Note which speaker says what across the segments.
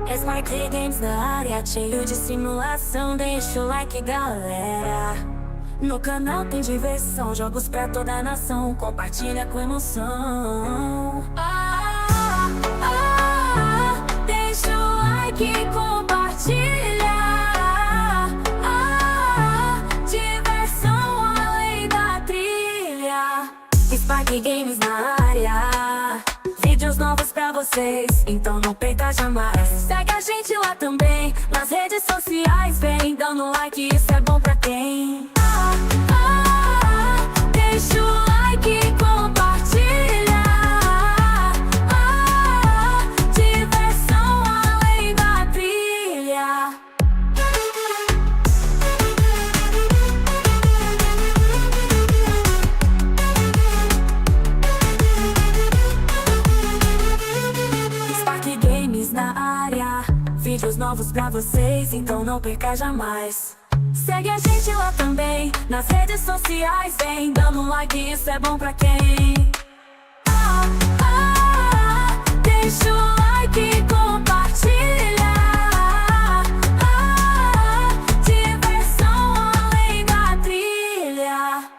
Speaker 1: EsparkeGames na área, cheio de simulação. Deixa o like, galera. No canal tem diversão, jogos pra toda a nação. Compartilha com emoção. Deixa o like e compartilha. Diversão além da trilha. EsparkeGames na área, vídeos novos pra vocês, então não perca jamais. Segue a gente lá também, nas redes sociais. Vem dando like, isso é bom pra quem? Deixa o like e compartilha. Diversão além da trilha. EsparkeGames na área, vídeos novos pra vocês, então não perca jamais. Segue a gente lá também, nas redes sociais. Vem dando like, isso é bom pra quem? Deixa o like e compartilha. Diversão além da trilha.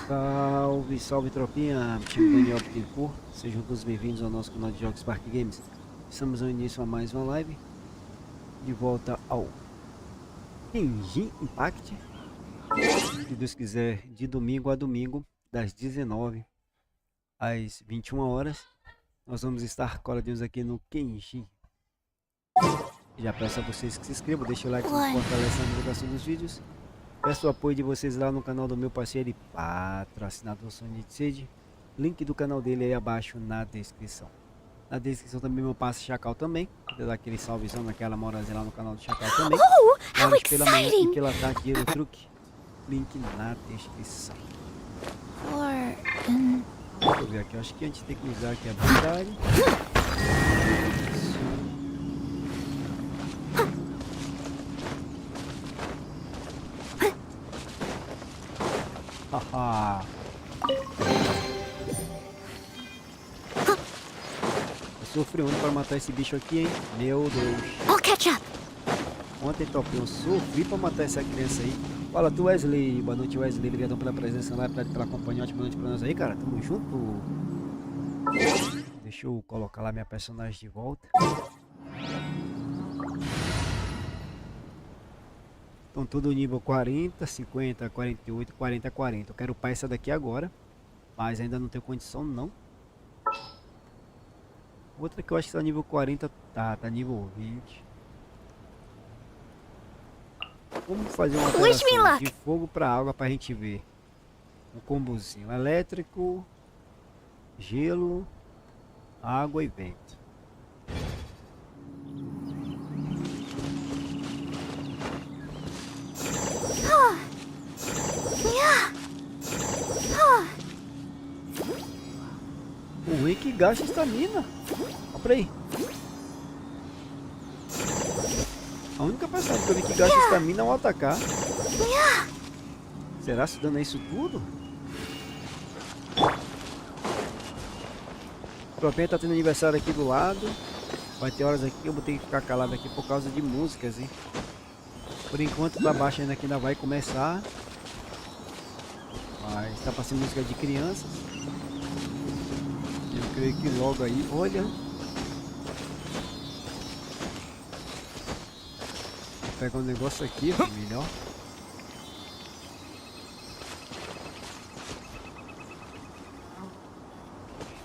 Speaker 2: Salve, salve tropinha, time Daniel Pittencourt, sejam todos bem-vindos ao nosso canal de jogos EsparkeGames. Estamos no início a mais uma live, de volta ao Genshin Impact, se Deus quiser, de domingo a domingo, das 19 às 21 horas, nós vamos estar coladinhos aqui no Genshin. Já peço a vocês que se inscrevam, deixem o like, fortalecendo a divulgação dos vídeos. Peço o apoio de vocês lá no canal do meu parceiro e patrocinador Sede. Link do canal dele aí abaixo na descrição. Na descrição também meu passe Chacal também. Vou dar aquele salvezão naquela moralzinha lá no canal do Chacal também. Hoje pela manhã e pela tarde dinheiro truque. Link na descrição. Deixa eu ver aqui, eu acho que a gente tem que usar aqui a habilidade. Haha. Eu sofri ontem para matar esse bicho aqui, hein? Meu Deus. Ontem, topinho, eu sofri para matar essa criança aí. Fala tu, Wesley. Boa noite, Wesley. Obrigadão pela presença lá, pela companhia. Ótima noite pra nós aí, cara. Tamo junto. Deixa eu colocar lá minha personagem de volta. Então tudo nível 40, 50, 48, 40, 40. Eu quero upar essa daqui agora, mas ainda não tenho condição não. Outra que eu acho que tá nível 40, tá nível 20. Vamos fazer uma alteração de fogo para água pra gente ver. Um combozinho elétrico, gelo, água e vento. O ruim que gasta estamina. Olha pra aí. A única personagem que eu vi que gasta estamina ao atacar. Será se dando isso tudo? O Tropinha tá tendo aniversário aqui do lado. Vai ter horas aqui que eu vou ter que ficar calado aqui por causa de músicas, hein? Por enquanto pra baixo ainda vai começar. Mas tá passando música de crianças. Eu creio que logo aí, olha. Vou pegar um negócio aqui, melhor.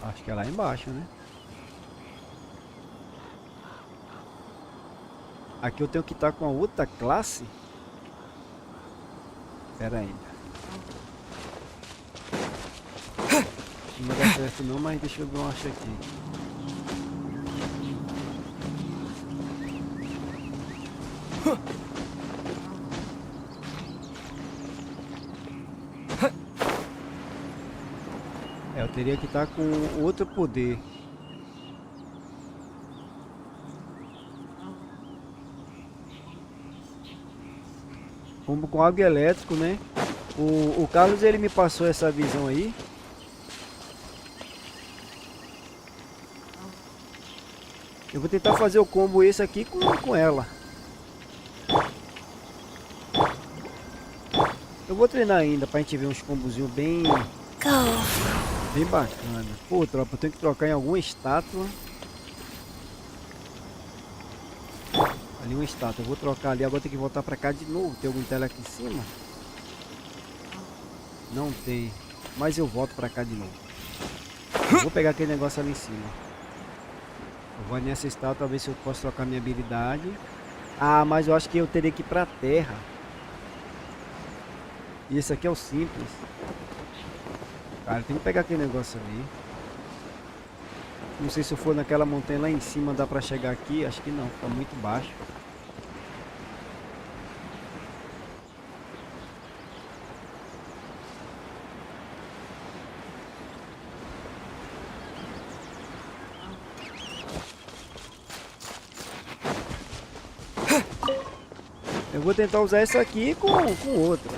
Speaker 2: Acho que é lá embaixo, né? Aqui eu tenho que estar com a outra classe. Pera aí. Não vai dar certo não, mas deixa eu ver um acho aqui. É, eu teria que estar com outro poder. Como com algo elétrico, né? O Carlos, ele me passou essa visão aí. Eu vou tentar fazer o combo esse aqui com ela. Eu vou treinar ainda pra gente ver uns combozinhos bem bacana. Pô, tropa, eu tenho que trocar em alguma estátua. Ali uma estátua, eu vou trocar ali, agora tem que voltar pra cá de novo. Tem algum tela aqui em cima? Não tem, mas eu volto pra cá de novo. Eu vou pegar aquele negócio ali em cima. Eu vou nessa estátua, ver se eu posso trocar minha habilidade. Ah, mas eu acho que eu teria que ir pra terra. E esse aqui é o simples. Cara, tem que pegar aquele negócio ali. Não sei se eu for naquela montanha lá em cima, dá pra chegar aqui. Acho que não, fica muito baixo. Eu vou tentar usar essa aqui com outra.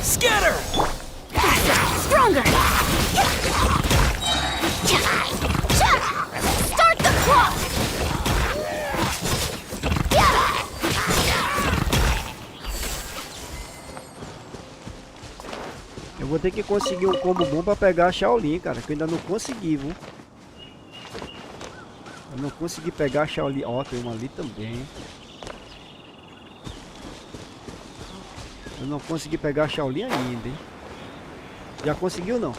Speaker 1: Scatter! Stronger! Start the clock!
Speaker 2: Eu vou ter que conseguir um combo bom pra pegar a Shaolin, cara, que eu ainda não consegui, viu? Eu não consegui pegar a Shaolin. Ó, tem uma ali também. Eu não consegui pegar a Shaolin ainda, hein? Já conseguiu, não?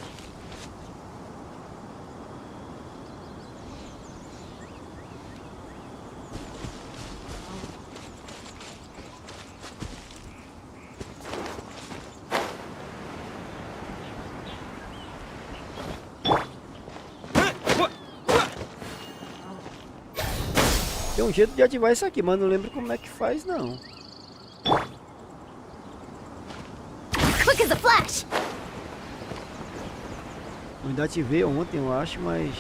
Speaker 2: Tem um jeito de ativar isso aqui, mas não lembro como é que faz, não.
Speaker 1: Quick as a flash!
Speaker 2: Eu ainda ativei ontem, eu acho, mas...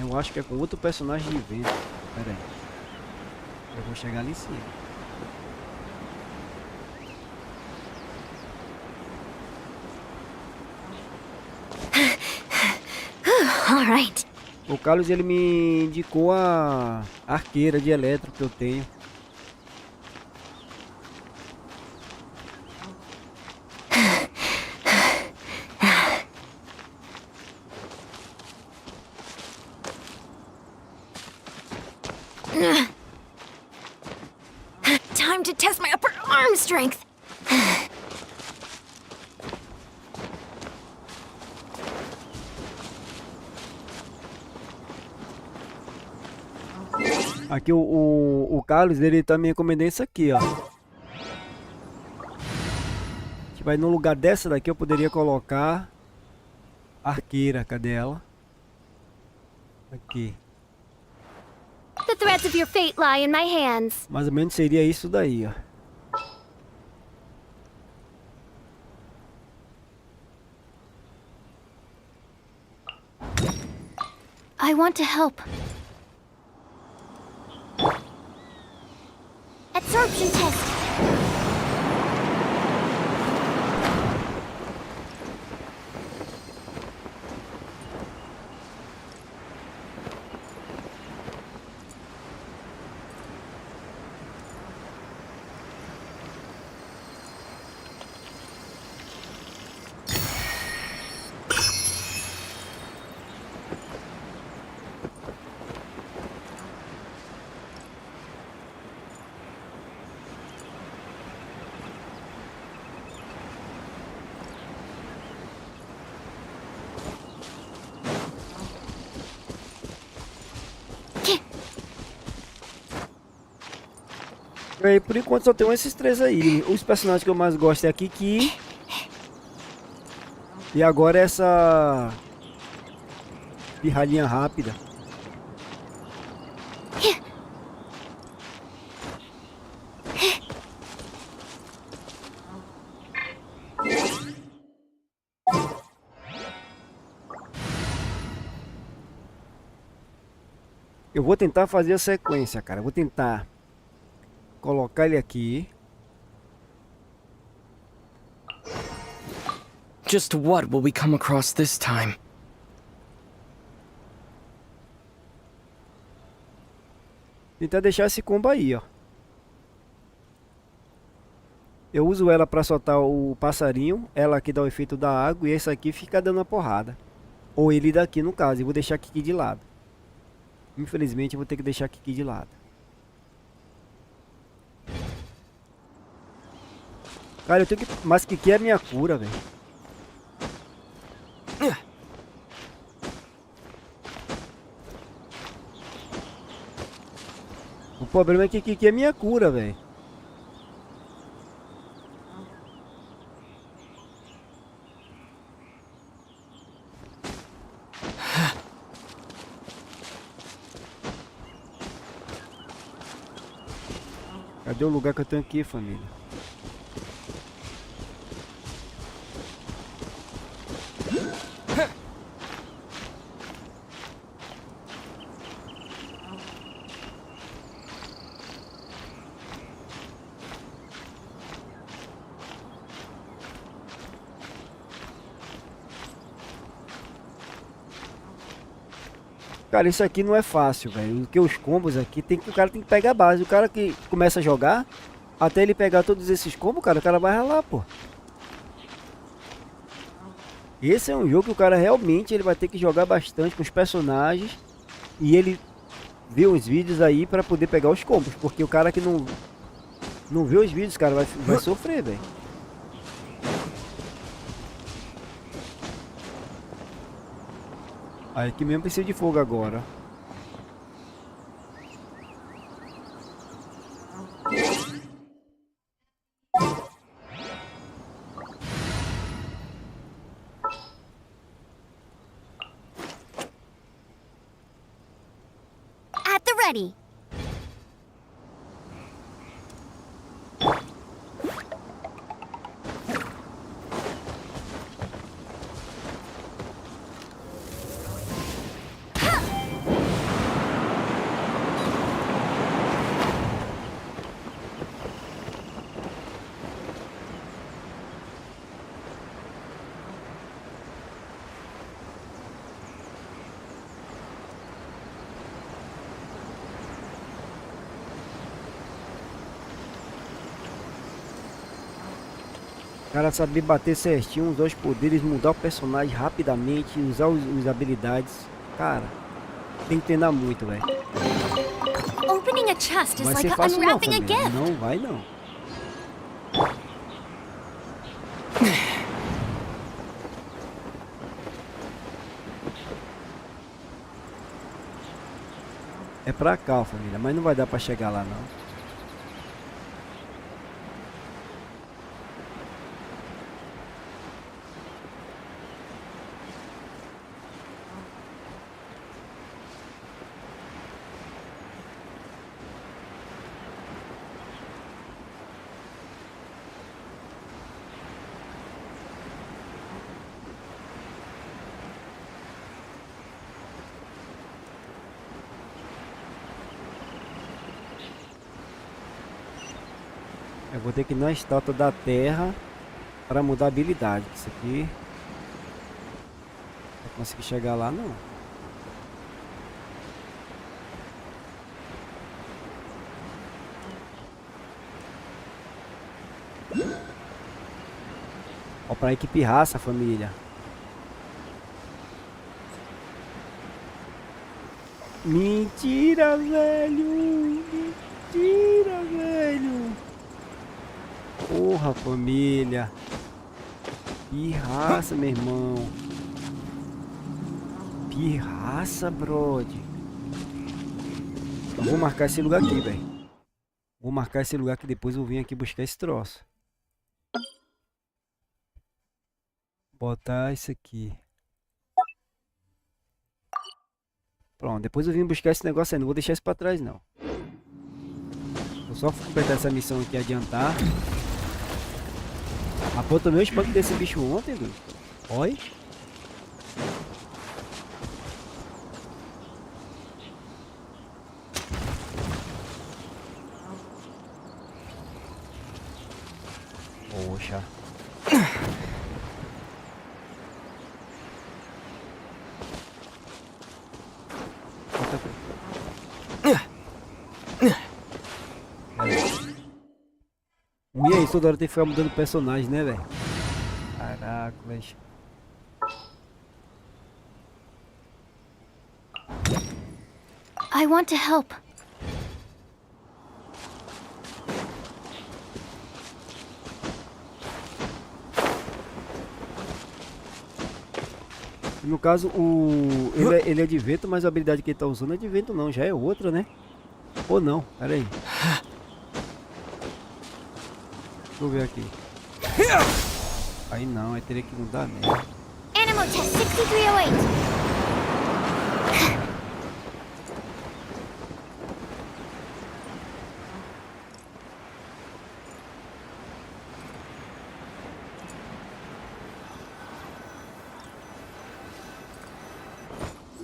Speaker 2: eu acho que é com outro personagem de vento. Pera aí. Eu vou chegar ali em cima.
Speaker 1: Alright.
Speaker 2: O Carlos, ele me indicou a arqueira de elétrico que eu tenho.
Speaker 1: Time to test my upper arm strength.
Speaker 2: Aqui o Carlos, ele tá me recomendando isso aqui, ó. Tipo, aí no lugar dessa daqui eu poderia colocar arqueira. Cadê ela? Aqui.
Speaker 1: The threads of your fate lie in my hands.
Speaker 2: Mais ou menos seria isso daí, ó.
Speaker 1: I want to help. Absorption test.
Speaker 2: E por enquanto só tem esses três aí. Os personagens que eu mais gosto é a Kiki. E agora essa pirralhinha rápida. Eu vou tentar fazer a sequência, cara. Vou tentar colocar ele aqui.
Speaker 3: Just what will we come across this time?
Speaker 2: Tentar deixar esse combo aí, ó. Eu uso ela pra soltar o passarinho. Ela aqui dá o efeito da água. E esse aqui fica dando a porrada. Ou ele daqui, no caso. Eu vou deixar aqui de lado. Infelizmente eu vou ter que deixar aqui de lado. Cara, eu tenho que... Mas que é a minha cura, velho. O problema é que é minha cura, velho. Cadê o lugar que eu tenho aqui, família? Cara, isso aqui não é fácil, velho. Porque os combos aqui, o cara tem que pegar a base. O cara que começa a jogar, até ele pegar todos esses combos, cara, o cara vai ralar, pô. Esse é um jogo que o cara realmente ele vai ter que jogar bastante com os personagens. E ele vê os vídeos aí pra poder pegar os combos. Porque o cara que não vê os vídeos, cara, vai sofrer, velho. Aí aqui mesmo precisa de fogo agora.
Speaker 4: At the ready.
Speaker 2: O cara saber bater certinho, usar os poderes, mudar o personagem rapidamente, usar as habilidades. Cara, tem que treinar muito, velho.
Speaker 4: Opening a chest is
Speaker 2: Vai
Speaker 4: like
Speaker 2: ser fácil não,
Speaker 4: unwrapping a
Speaker 2: família.
Speaker 4: gift.
Speaker 2: Não vai não. É pra cá, família, mas não vai dar pra chegar lá não. Eu vou ter que ir na estátua da terra para mudar a habilidade. Isso aqui não vou conseguir chegar lá não. Ó, pra equipe raça, família. Mentira, velho! Mentira, velho! Porra, família. Pirraça, meu irmão. Pirraça, brode. Eu vou marcar esse lugar aqui, velho. Vou marcar esse lugar que depois eu vim aqui buscar esse troço. Botar isso aqui. Pronto, depois eu vim buscar esse negócio aí. Não vou deixar isso pra trás, não. Vou só completar essa missão aqui e adiantar. Ah, pô, tomei o espanco desse bicho ontem, doido. Olha. Poxa. E aí, toda hora tem que ficar mudando personagem, né, velho? Caraca, velho.
Speaker 4: I want to help.
Speaker 2: No caso, ele é de vento, mas a habilidade que ele tá usando é de vento não, já é outra, né? Ou não, pera aí. Deixa eu ver aqui. Aí não, aí teria que mudar mesmo.
Speaker 4: Animal test 6308.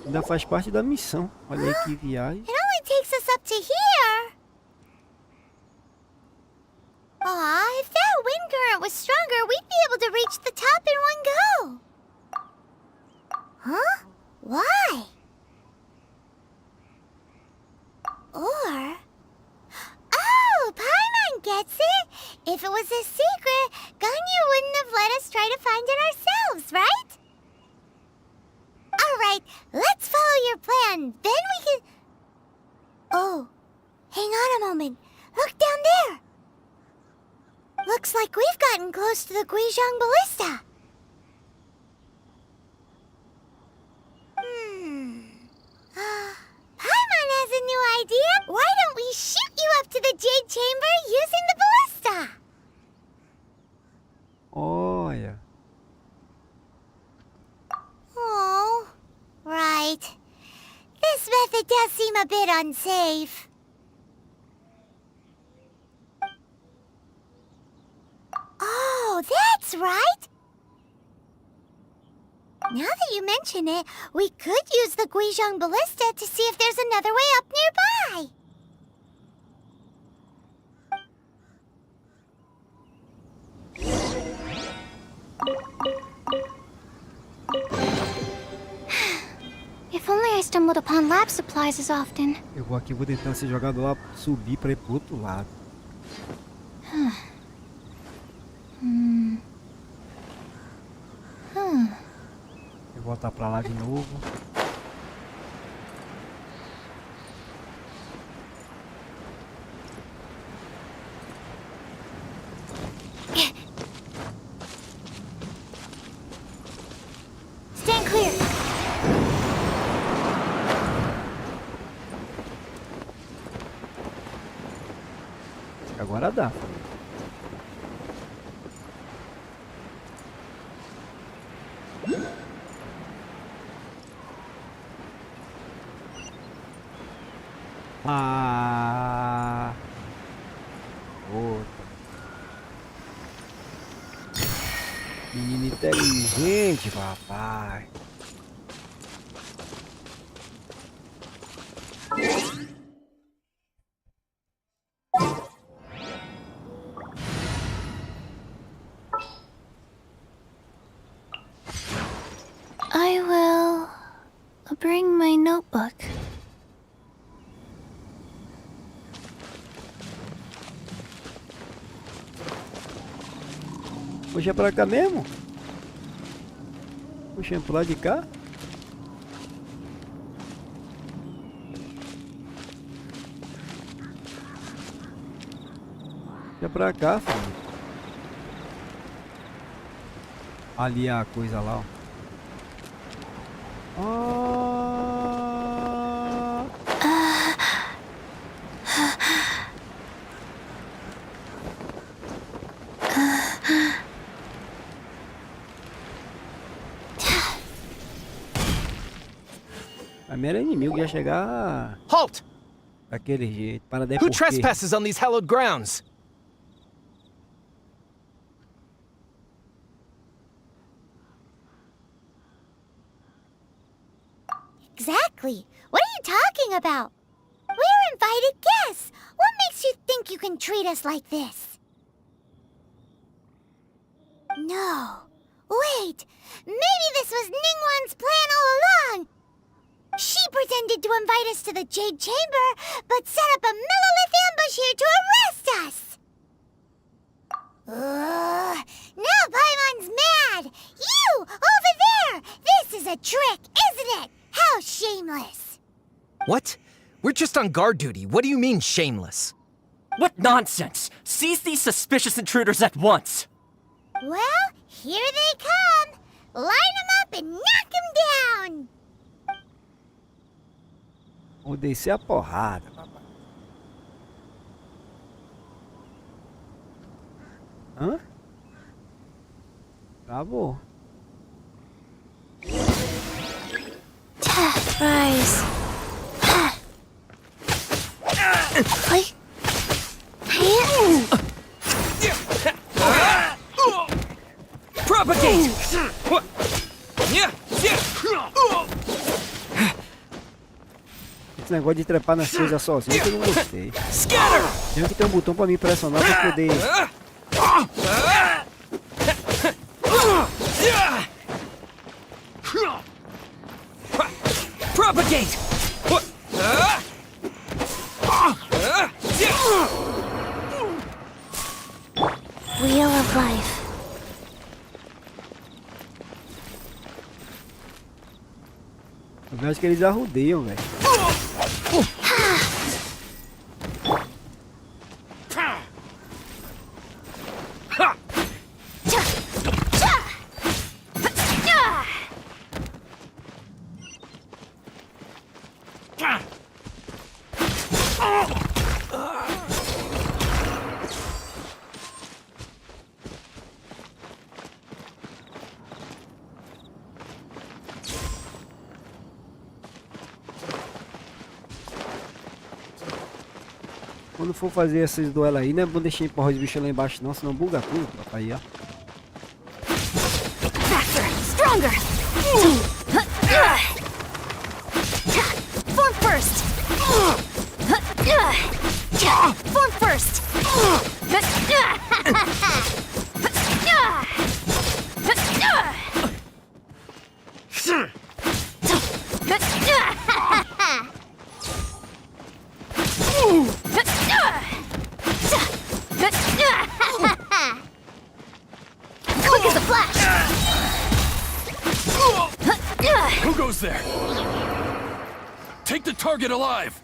Speaker 2: Ainda faz parte da missão. Olha aí que viagem.
Speaker 4: It only takes us up to here. Aw, if that wind current was stronger, we'd be able to reach the top in one go. Huh? Why? Or... Oh, Paimon gets it! If it was a secret, Ganyu wouldn't have let us try to find it ourselves, right? Alright, let's follow your plan, then we can... Oh, hang on a moment. Look down there! Looks like we've gotten close to the Guizhong Ballista. Paimon has a new idea. Why don't we shoot you up to the Jade Chamber using the ballista?
Speaker 2: Olha.
Speaker 4: Oh, right. This method does seem a bit unsafe. Oh, that's right! Now that you mention it, we could use the Guizhong Ballista to see if there's another way up nearby. If only I stumbled upon lab supplies as often.
Speaker 2: Eu vou aqui, vou tentar ser jogado lá, subir pra ir pro outro lado. Eu vou voltar pra lá de novo.
Speaker 4: Stand clear.
Speaker 2: Agora dá. Ah, outra. Menino inteligente, papai.
Speaker 4: I will bring my notebook.
Speaker 2: Puxa é pra cá mesmo? Puxa pro lado de cá? Puxa pra cá, filho. Ali a coisa lá, ó. A minha era inimigo, ia chegar
Speaker 3: Halt!
Speaker 2: daquele jeito. Para daí
Speaker 3: Who
Speaker 2: por quê?
Speaker 3: trespasses on these hallowed grounds?
Speaker 4: Exactly. What are you talking about? We're invited guests. What makes you think you can treat us like this? No. Wait. Maybe this was Ningguang's plan all along. She pretended to invite us to the Jade Chamber, but set up a Millilith ambush here to arrest us. Now Paimon's mad. You, over there. This is a trick, isn't it? How shameless.
Speaker 3: What? We're just on guard duty. What do you mean, shameless?
Speaker 5: What nonsense! Seize these suspicious intruders at once!
Speaker 4: Well, here they come. Line them up and knock them down.
Speaker 2: Vou descer a porrada, papai. Hã? Tá bom.
Speaker 4: Rise.
Speaker 5: Propagate!
Speaker 2: Esse negócio de trepar nas coisas sozinho que eu não gostei.
Speaker 5: Scatter!
Speaker 2: Tem que ter um botão pra me pressionar pra poder.
Speaker 5: Propagate!
Speaker 4: Wheel of Life.
Speaker 2: Eu acho que eles arrudeiam, velho. Quando for fazer esses duelos aí, não é bom deixar empurrar os bichos lá embaixo não, senão buga tudo, papai, ó.
Speaker 4: Faster, stronger. Form first. Form first. Quick as a flash.
Speaker 6: Who goes there? Take the target alive!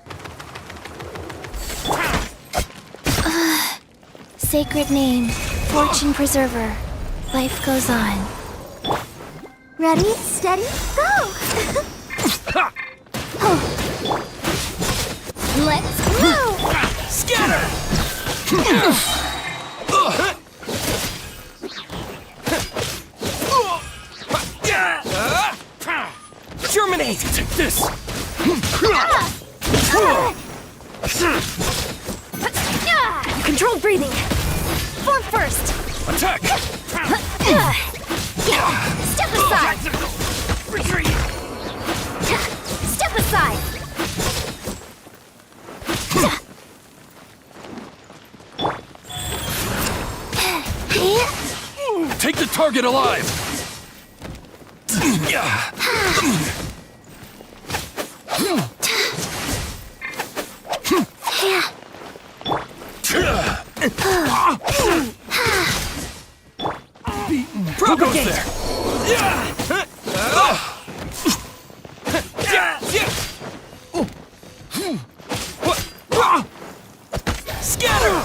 Speaker 4: Sacred name, fortune preserver. Life goes on. Ready, steady, go! Let's move!
Speaker 5: Scatter! Germinate!
Speaker 6: Take this!
Speaker 4: Controlled breathing. Form first.
Speaker 6: Attack!
Speaker 4: Step aside.
Speaker 6: Retreat!
Speaker 4: Step aside.
Speaker 6: Take the target alive! Who goes there?
Speaker 5: Scatter!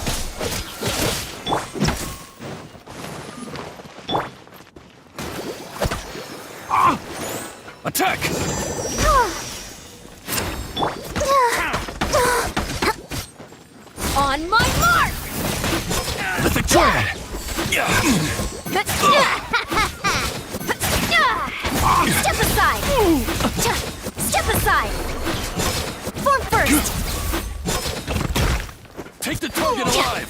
Speaker 6: Attack!
Speaker 4: On my mark.
Speaker 6: Let the target!
Speaker 4: Step aside. Step aside. side! Form first!
Speaker 6: Take the target alive!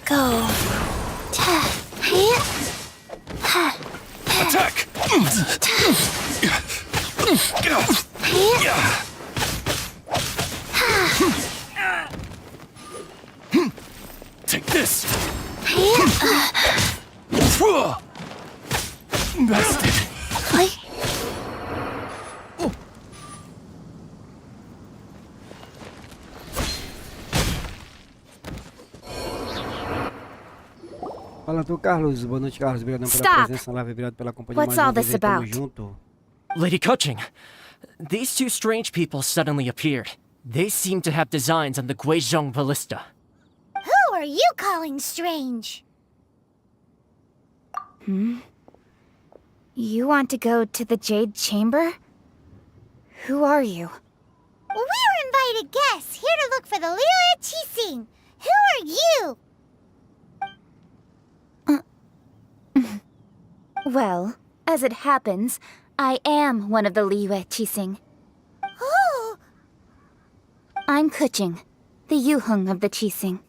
Speaker 4: Go.
Speaker 6: Attack! Take this! Bastard!
Speaker 2: Fala tu, Carlos. Boa noite, Carlos. Obrigado pela
Speaker 4: Stop.
Speaker 2: presença na live. Obrigado pela companhia.
Speaker 4: What's
Speaker 2: mais uma
Speaker 4: all
Speaker 2: vez
Speaker 4: this
Speaker 2: aí, tamo
Speaker 4: about?
Speaker 2: junto.
Speaker 5: Lady Coaching, these two strange people suddenly appeared. They seem to have designs on the Guizhong ballista.
Speaker 4: Who are you calling strange? You want to go to the Jade Chamber? Who are you? We're invited guests here to look for the Liu Qixing. Who are you? Well, as it happens, I am one of the Liu Qixing. Oh! I'm Kuching, the Yuheng of the Qixing.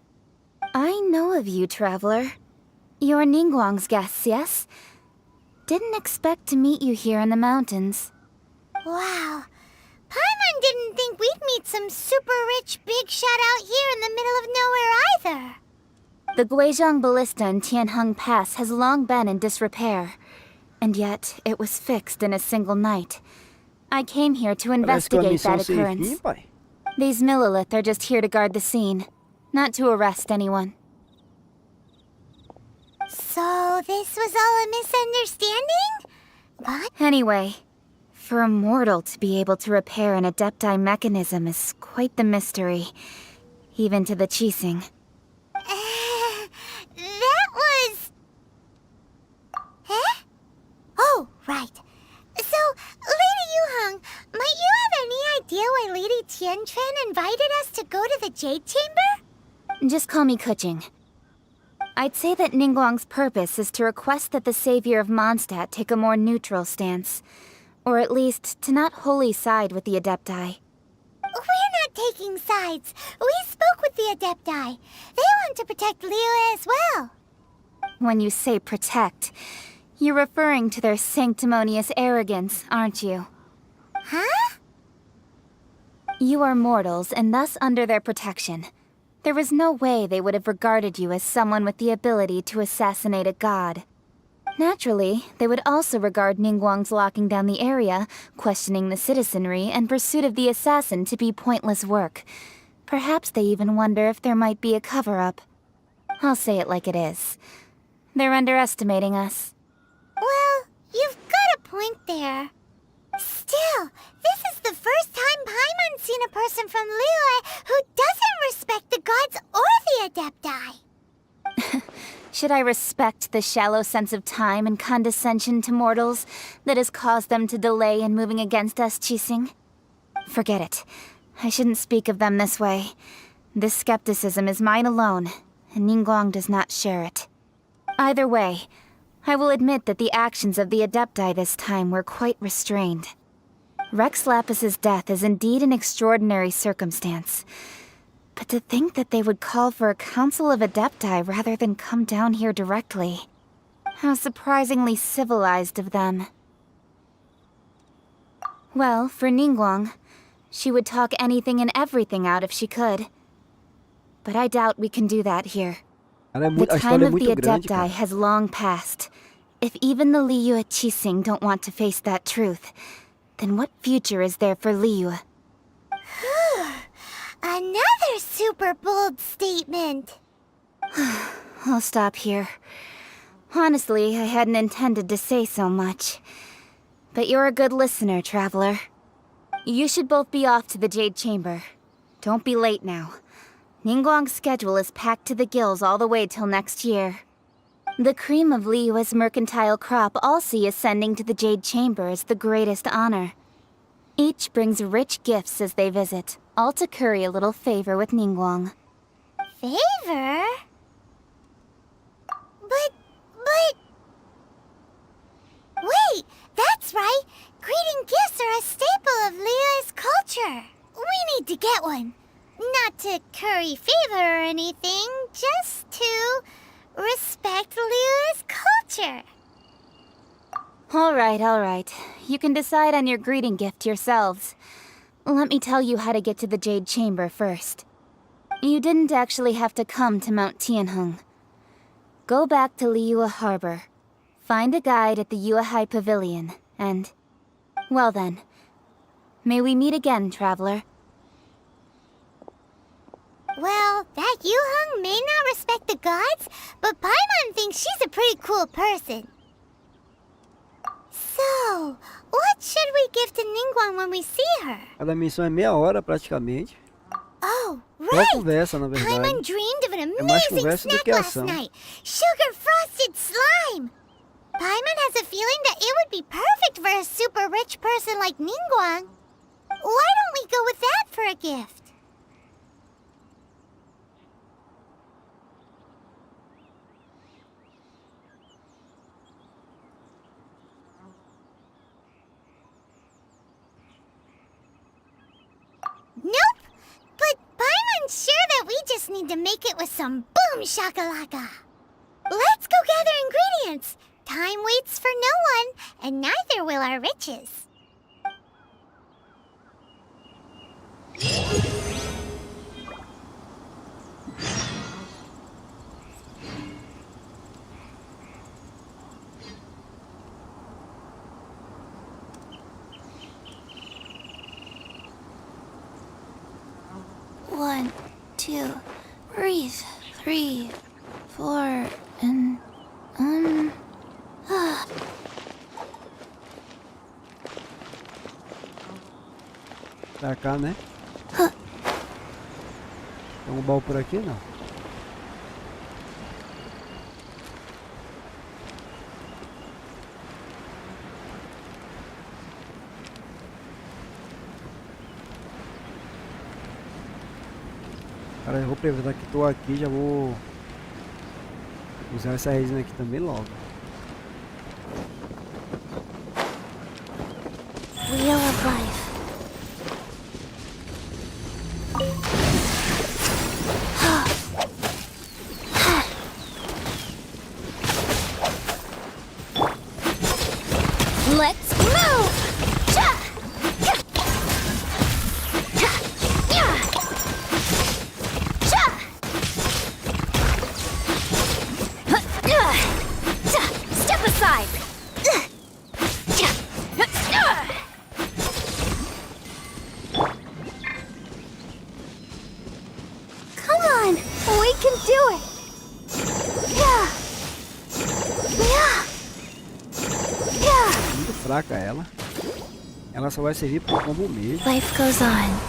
Speaker 4: I know of you, traveler. You're Ningguang's guests, yes? Didn't expect to meet you here in the mountains. Wow. Paimon didn't think we'd meet some super rich big shot out here in the middle of nowhere either. The Guizhong Ballista in Tianheng Pass has long been in disrepair. And yet, it was fixed in a single night. I came here to
Speaker 2: Parece que a
Speaker 4: investigate
Speaker 2: missão
Speaker 4: that
Speaker 2: sem
Speaker 4: occurrence.
Speaker 2: fim, pai.
Speaker 4: These Millilith are just here to guard the scene, not to arrest anyone. So, this was all a misunderstanding? But anyway, for a mortal to be able to repair an Adepti mechanism is quite the mystery, even to the Qixing. That was... Huh? Oh, right. So, Lady Yuheng, might you have any idea why Lady Tianquan invited us to go to the Jade Chamber? Just call me Kuching. I'd say that Ningguang's purpose is to request that the savior of Mondstadt take a more neutral stance. Or at least, to not wholly side with the Adepti. We're not taking sides. We spoke with the Adepti. They want to protect Liu as well. When you say protect, you're referring to their sanctimonious arrogance, aren't you? Huh? You are mortals, and thus under their protection. There was no way they would have regarded you as someone with the ability to assassinate a god. Naturally, they would also regard Ningguang's locking down the area, questioning the citizenry, and pursuit of the assassin to be pointless work. Perhaps they even wonder if there might be a cover-up. I'll say it like it is. They're underestimating us. Well, you've got a point there. Still, this is the first time Paimon's seen a person from Liyue who doesn't respect the gods or the Adepti. Should I respect the shallow sense of time and condescension to mortals that has caused them to delay in moving against us, Qixing? Forget it. I shouldn't speak of them this way. This skepticism is mine alone, and Ningguang does not share it. Either way, I will admit that the actions of the Adepti this time were quite restrained. Rex Lapis's death is indeed an extraordinary circumstance. But to think that they would call for a council of Adepti rather than come down here directly. How surprisingly civilized of them. Well, for Ningguang, she would talk anything and everything out if she could. But I doubt we can do that here. The time of the Adepti has long passed. If even the Liu Qixing don't want to face that truth, then what future is there for Liu? Another super bold statement. I'll stop here. Honestly, I hadn't intended to say so much. But you're a good listener, traveler. You should both be off to the Jade Chamber. Don't be late now. Ningguang's schedule is packed to the gills all the way till next year. The cream of Liyue's mercantile crop all see ascending to the Jade Chamber as the greatest honor. Each brings rich gifts as they visit, all to curry a little favor with Ningguang. Favor? But are a staple of Liyue's culture. We need to get one. Not to curry favor or anything, just to respect Liyue's culture.
Speaker 7: All right. You can decide on your greeting gift yourselves. Let me tell you how to get to the Jade Chamber first. You didn't actually have to come to Mount Tianheng. Go back to Liyue Harbor. Find a guide at the Yuehai Pavilion, and... well then. May we meet again, traveler.
Speaker 4: Well, that Yuheng may not respect the gods, but Paimon thinks she's a pretty cool person. So, what should we give to Ningguang when we see her?
Speaker 2: Cada missão é meia hora praticamente.
Speaker 4: Oh,
Speaker 2: Só
Speaker 4: right!
Speaker 2: conversa, na verdade.
Speaker 4: Paimon dreamed of an
Speaker 2: mais
Speaker 4: amazing
Speaker 2: conversa do
Speaker 4: snack
Speaker 2: que
Speaker 4: last
Speaker 2: ação.
Speaker 4: night. Sugar frosted slime! Paimon has a feeling that it would be perfect for a super rich person like Ningguang. Why don't we go with that for a gift? Nope! But Paimon's sure that we just need to make it with some boom shakalaka. Let's go gather ingredients. Time waits for no one, and neither will our riches.
Speaker 7: One, two, breathe. 3, 4, and...
Speaker 2: Pra cá, né? Tem um baú por aqui, não? Cara, eu vou aproveitar que tô aqui, já vou usar essa resina aqui também logo.
Speaker 7: Wheel of Life. Let's move! Step aside! Come on! We can do it!
Speaker 2: Muito fraca ela. Ela só vai servir para combo mesmo.
Speaker 7: Life goes on.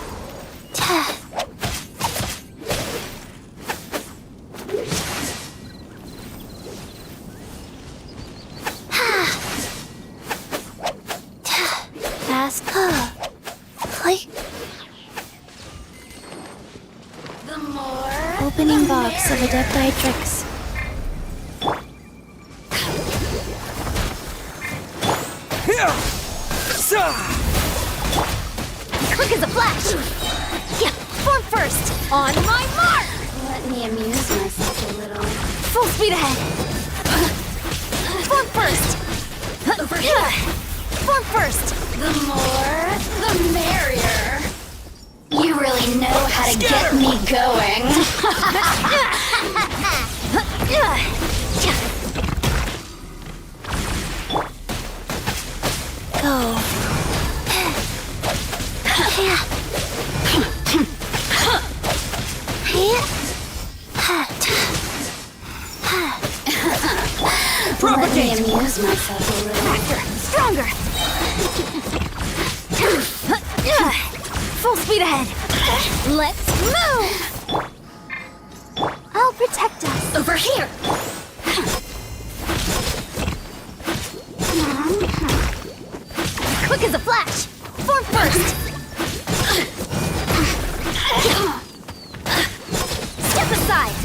Speaker 7: Fast click.
Speaker 4: The more...
Speaker 7: Opening box of Adepti-Trix. Quick as a flash! Yeah, form first! On my mark!
Speaker 4: Let me amuse myself a little.
Speaker 7: Full speed ahead! Form first!
Speaker 4: Over here!
Speaker 7: Form first!
Speaker 4: The more, the merrier. You really know how to get me going.
Speaker 7: Go.
Speaker 4: Let me amuse myself a little.
Speaker 7: Faster! Stronger! Full speed ahead! Let's move! I'll protect us.
Speaker 4: Over here.
Speaker 7: Quick as a flash! Form first! Step aside!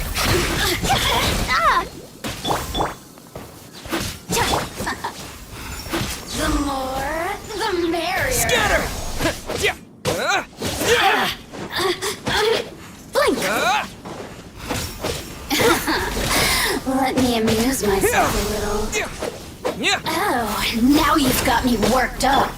Speaker 4: The more, the merrier.
Speaker 8: excuse myself a little. Oh, now you've got me worked up.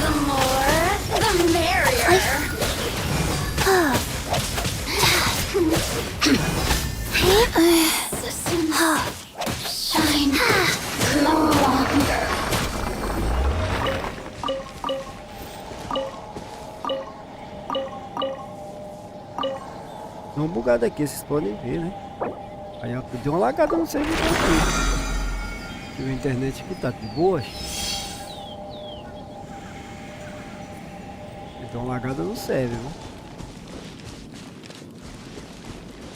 Speaker 8: The more, the merrier. Shine no longer.
Speaker 2: Deu uma bugada aqui, vocês podem ver, né? Aí ó, deu uma lagada no servidor aqui. A internet aqui tá de boas. Deu uma lagada no server, né?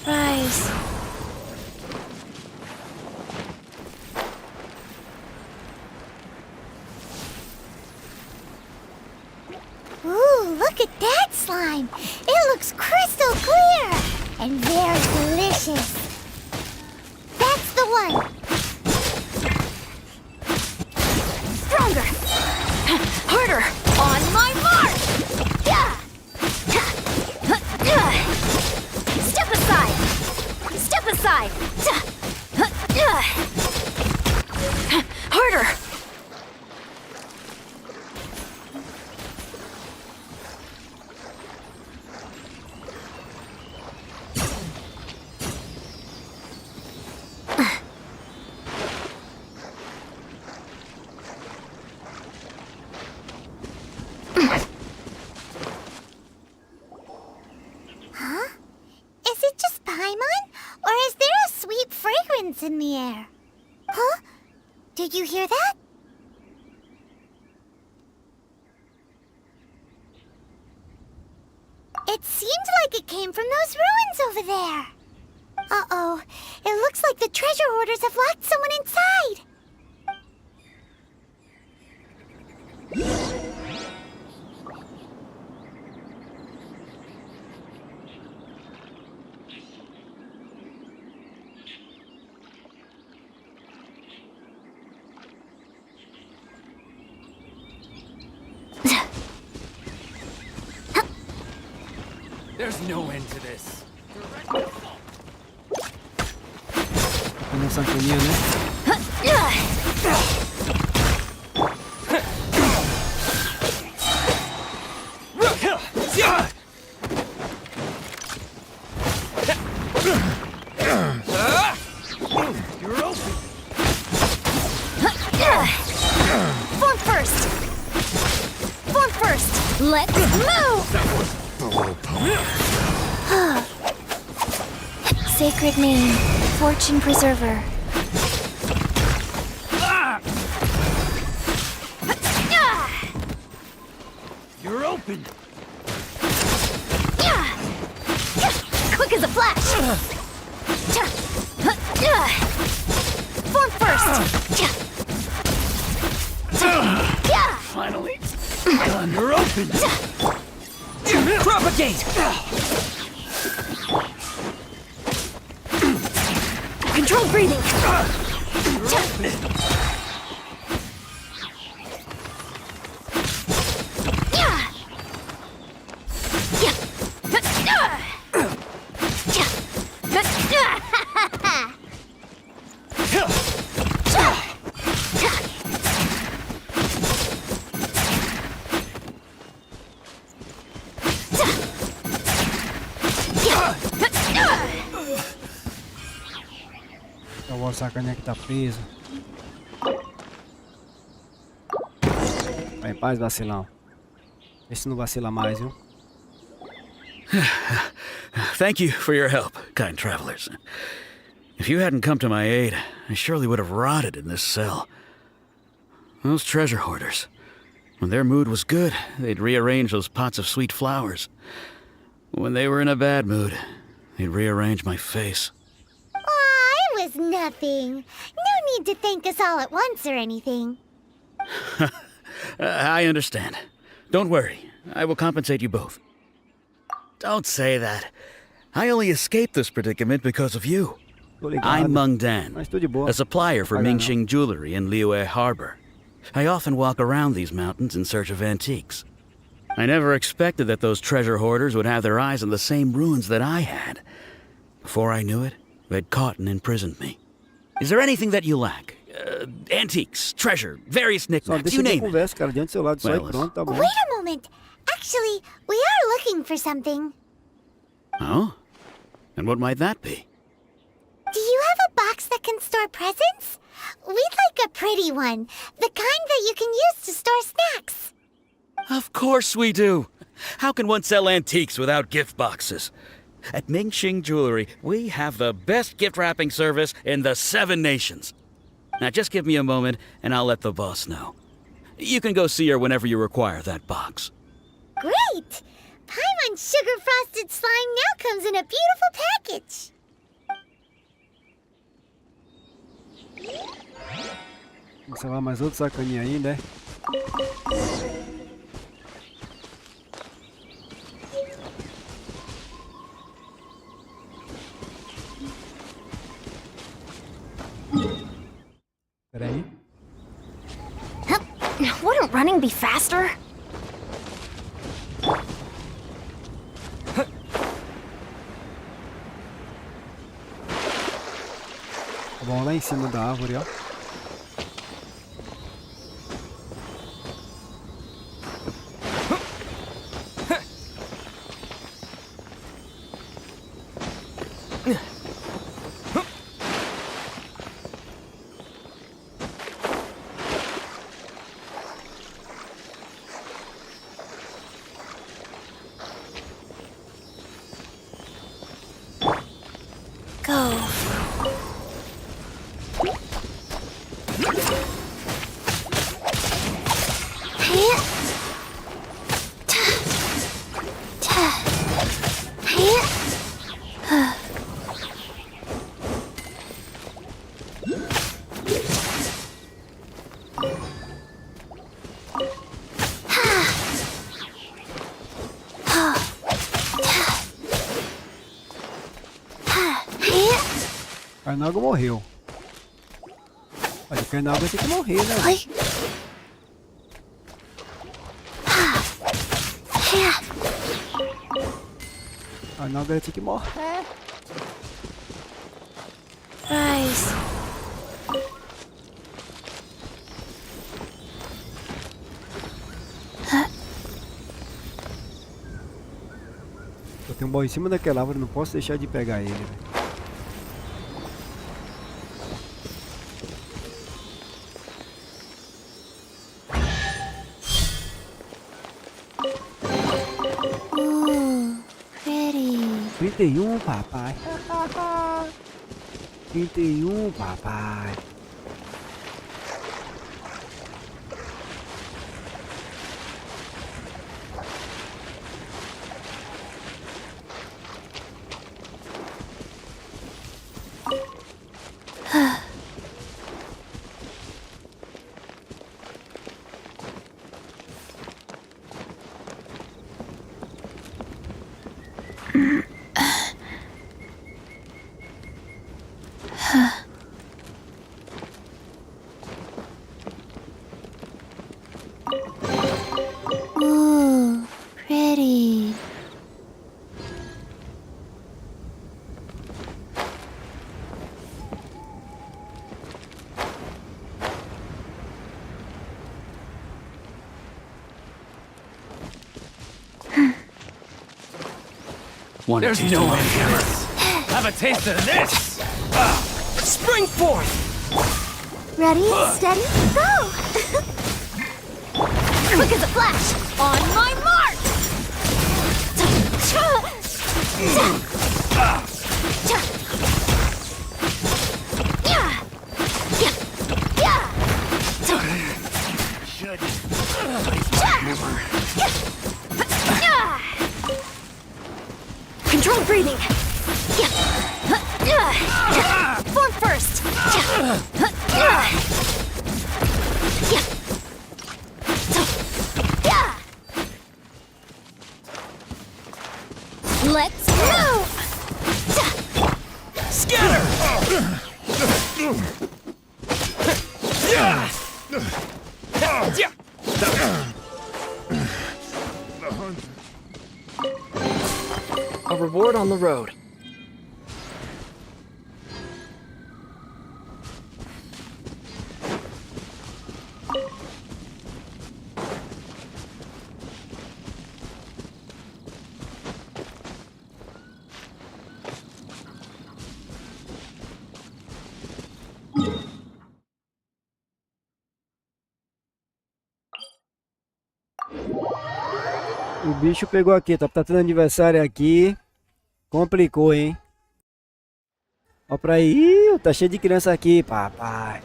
Speaker 7: Rise.
Speaker 4: Ooh, look at that slime. It looks crystal clear and very delicious. That's the one.
Speaker 7: Stronger! Harder! On my mark! Step aside! Step aside! Harder!
Speaker 4: Is it just Paimon? Or is there a sweet fragrance in the air? Huh? Did you hear that? It seemed like it came from those ruins over there. Uh-oh. It looks like the treasure hoarders have locked someone inside.
Speaker 6: There's no end to this.
Speaker 2: Uma sanfoninha, né?
Speaker 6: You're open.
Speaker 7: Form first! Form first! Let's move! Sacred name, Fortune Preserver.
Speaker 6: You're open.
Speaker 7: Quick as a flash! Form first!
Speaker 6: Finally. You're open.
Speaker 5: Propagate! Control breathing!
Speaker 2: Eu vou sacanear que tá preso. Vai em paz, vacilão. Vê se não vacila mais, viu?
Speaker 9: Thank you for your help, kind travelers. If you hadn't come to my aid, I surely would have rotted in this cell. Those treasure hoarders. When their mood was good, they'd rearrange those pots of sweet flowers. When they were in a bad mood, they'd rearrange my face.
Speaker 4: Aw, it was nothing. No need to thank us all at once or anything.
Speaker 9: I understand. Don't worry. I will compensate you both. Don't say that. I only escaped this predicament because of you.
Speaker 2: Tô ligado.
Speaker 9: I'm Meng Dan,
Speaker 2: Mas tô de boa.
Speaker 9: a supplier for
Speaker 2: Paga não.
Speaker 9: Mingxing jewelry in Liyue Harbor. I often walk around these mountains in search of antiques. I never expected that those treasure hoarders would have their eyes on the same ruins that I had. Before I knew it, they'd caught and imprisoned me. Is there anything that you lack? Antiques, treasure, various
Speaker 2: Só
Speaker 9: knickknacks,
Speaker 2: deixa
Speaker 9: you
Speaker 2: que eu
Speaker 9: name it.
Speaker 2: converse, cara, diante do seu lado só e
Speaker 9: Well,
Speaker 2: pronto, tá bom.
Speaker 4: Wait a moment. Actually, we are looking for something.
Speaker 9: Oh? And what might that be?
Speaker 4: Do you have a box that can store presents? We'd like a pretty one. The kind that you can use to store snacks.
Speaker 9: Of course we do. How can one sell antiques without gift boxes? At Mingxing Jewelry, we have the best gift wrapping service in the 7 nations. Now just give me a moment and I'll let the boss know. You can go see her whenever you require that box.
Speaker 4: Great! Paimon sugar frosted slime now comes in a beautiful package.
Speaker 2: Sei lá, mais outro sacaninha aí, né? Pera aí.
Speaker 8: Wouldn't running be faster?
Speaker 2: Vamos lá em cima da árvore, ó. Carnago morreu. Olha, o Carnago vai ter que morrer, né? Carnago vai ter que morrer.
Speaker 8: Rise.
Speaker 2: Eu tenho um boy em cima daquela árvore, não posso deixar de pegar ele, velho. Papai. 31, papai.
Speaker 6: There's no end to this. Have a taste of this.
Speaker 5: Spring forth!
Speaker 4: Ready, steady, go!
Speaker 8: Quick as a flash! On my mark! Control breathing! Form first! Let's move!
Speaker 5: Scatter! reward on the road.
Speaker 2: O bicho pegou aqui, tá tendo aniversário aqui. Complicou, hein? Ó pra aí. Ih, tá cheio de criança aqui, papai.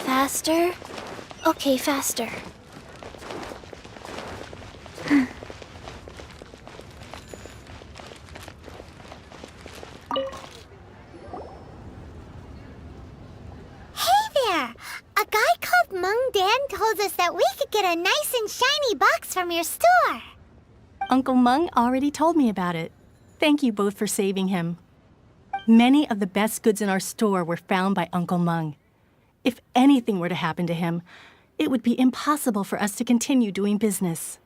Speaker 8: Faster? Okay, faster.
Speaker 4: A guy called Mung Dan told us that we could get a nice and shiny box from your store.
Speaker 10: Uncle Mung already told me about it. Thank you both for saving him. Many of the best goods in our store were found by Uncle Mung. If anything were to happen to him, it would be impossible for us to continue doing business.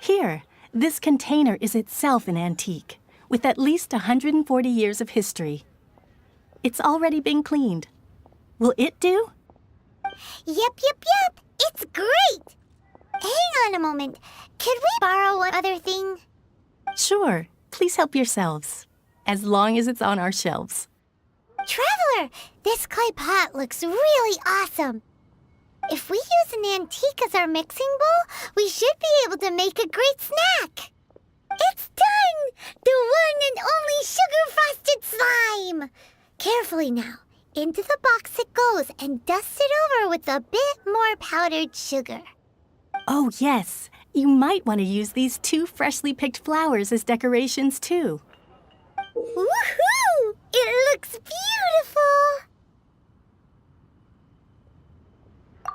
Speaker 10: Here, this container is itself an antique, with at least 140 years of history. It's already been cleaned. Will it do?
Speaker 4: Yep. It's great. Hang on a moment. Could we borrow one other thing?
Speaker 10: Sure. Please help yourselves. As long as it's on our shelves.
Speaker 4: Traveler, this clay pot looks really awesome. If we use an antique as our mixing bowl, we should be able to make a great snack. It's done! The one and only sugar-frosted slime! Carefully now. Into the box it goes and dust it over with a bit more powdered sugar.
Speaker 10: Oh, yes. You might want to use these 2 freshly picked flowers as decorations, too.
Speaker 4: Woohoo! It looks beautiful!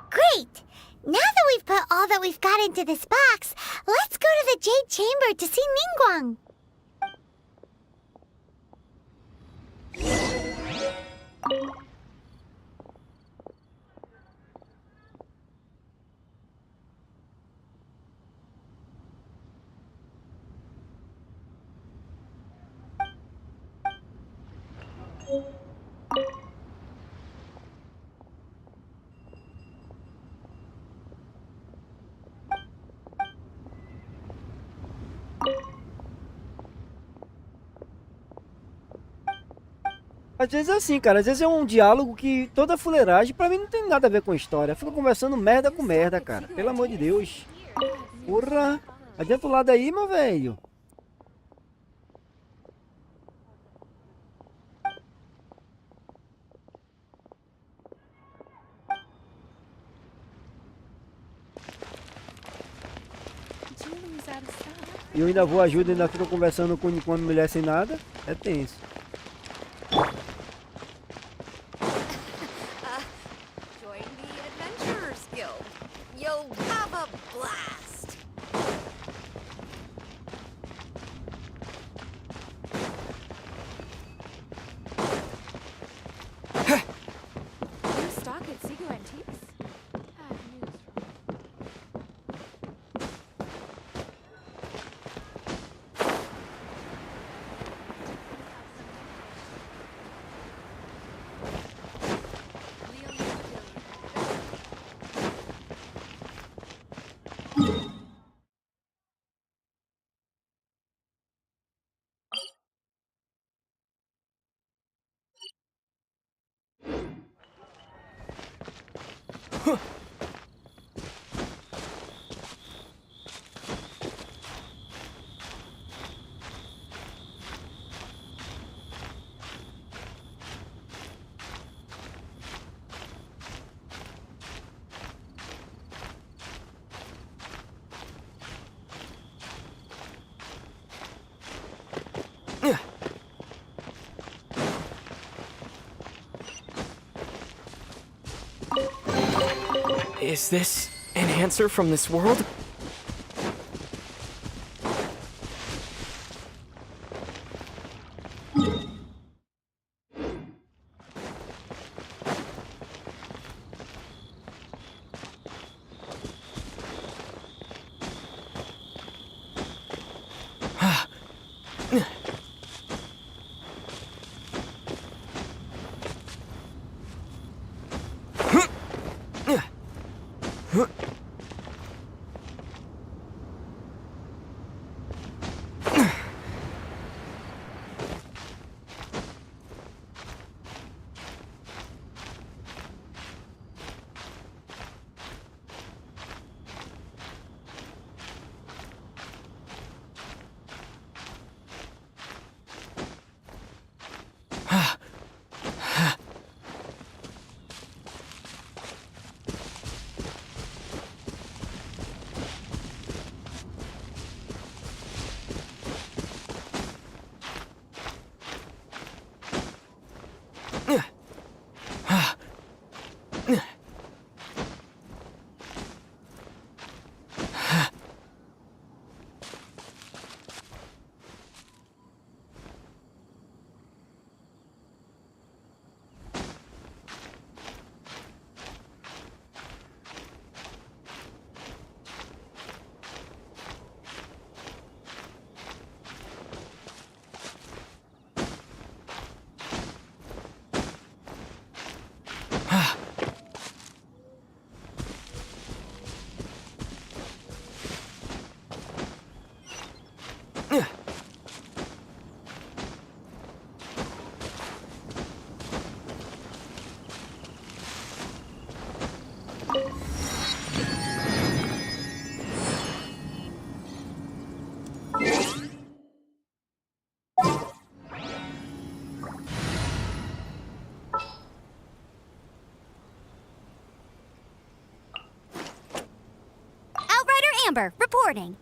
Speaker 4: Great! Now that we've put all that we've got into this box, let's go to the Jade Chamber to see Ningguang.
Speaker 2: Às vezes é assim, cara. Às vezes é um diálogo que toda fuleiragem pra mim não tem nada a ver com a história. Fica conversando merda com merda, cara. Pelo amor de Deus. Porra. Adianta o lado aí, meu velho. E eu ainda vou ajuda, ainda fico conversando com uma mulher sem nada. É tenso.
Speaker 11: Join the Adventurers Guild. You'll have a blast.
Speaker 12: New stock at Siga Antiques? I have news from
Speaker 5: Is this an answer from this world?
Speaker 4: Amber, reporting.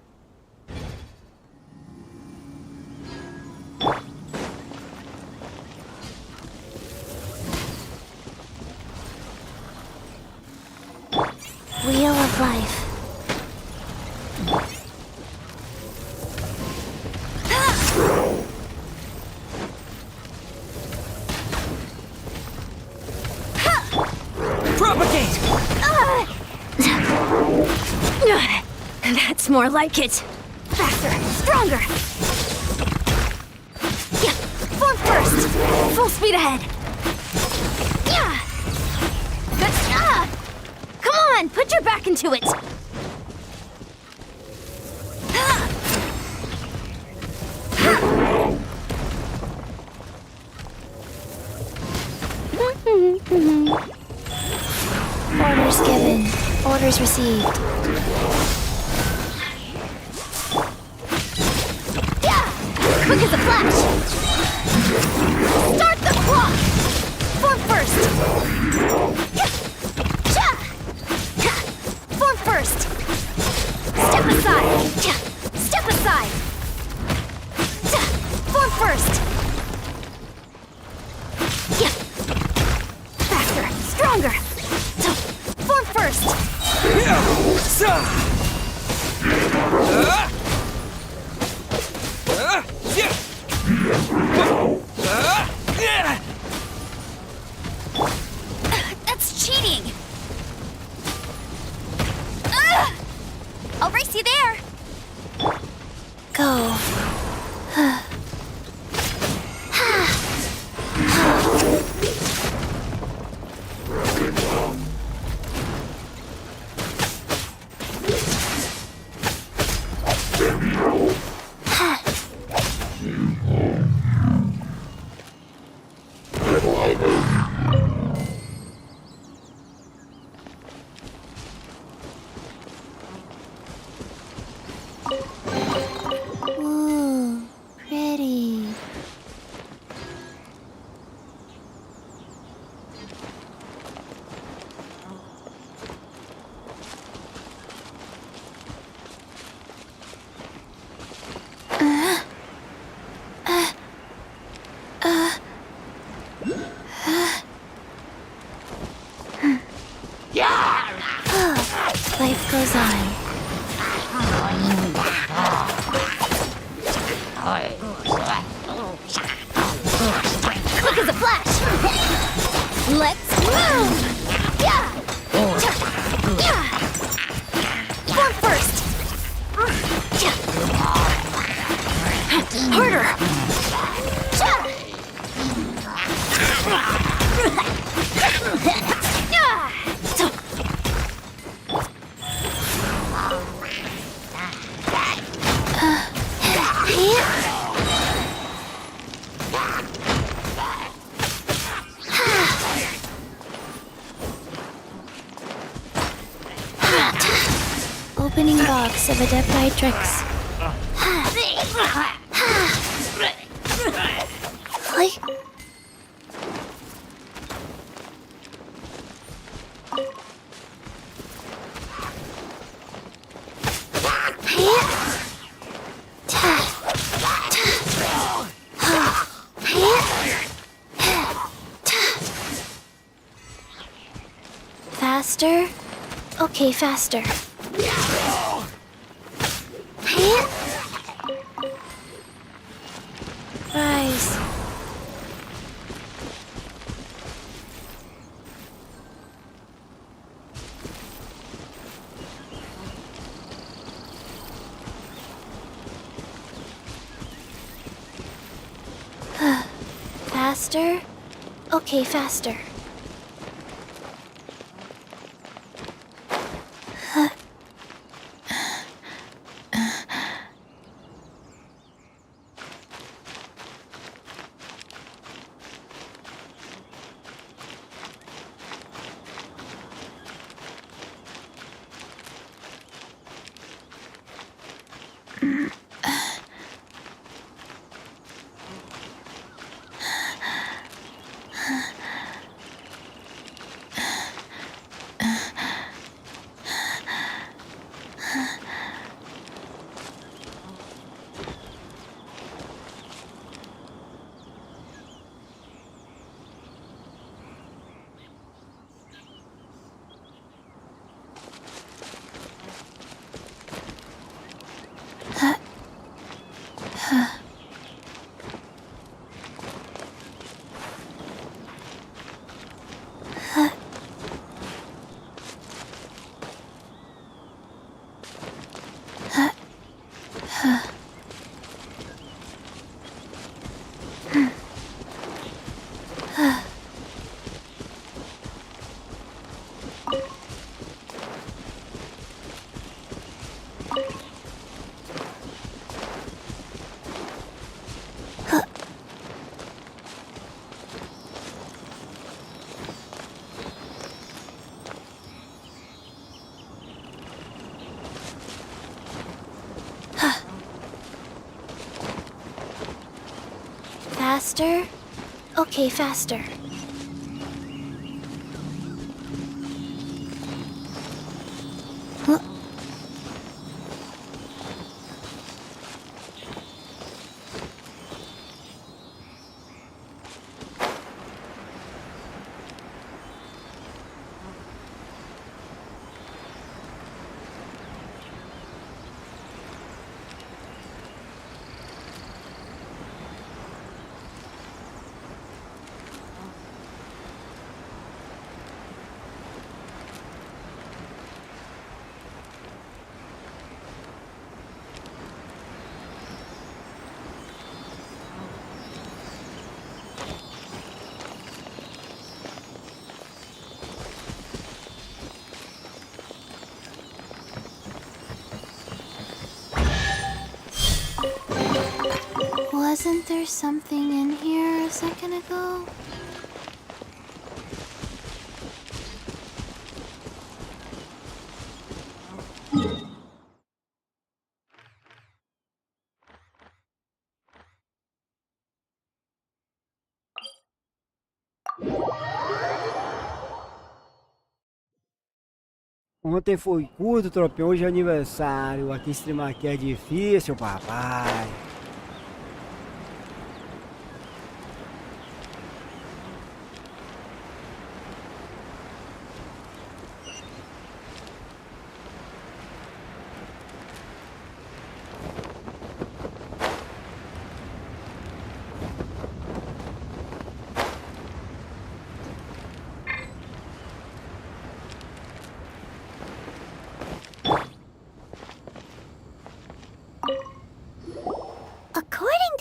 Speaker 4: Wheel of Life.
Speaker 5: Propagate!
Speaker 4: That's more like it. Faster, stronger. Yeah, form first. Full speed ahead. Yeah. Come on, put your back into it. Orders given. Orders received. Quick as a flash! Start the clock! Form first! Form first! Step aside! Step aside! Form first! Faster! Stronger! Form first! That's cheating! I'll race you there! Go. Quick as a flash! Let's move! Yeah! Yeah! Form first! Harder! Opening box of Adeptitrix. Faster? Okay, faster. Rise. Faster? Okay, faster. Faster? Okay, faster. Wasn't there something in here a second ago?
Speaker 2: Ontem foi curto, tropinho. Hoje é aniversário. Aqui streamar aqui é difícil, papai.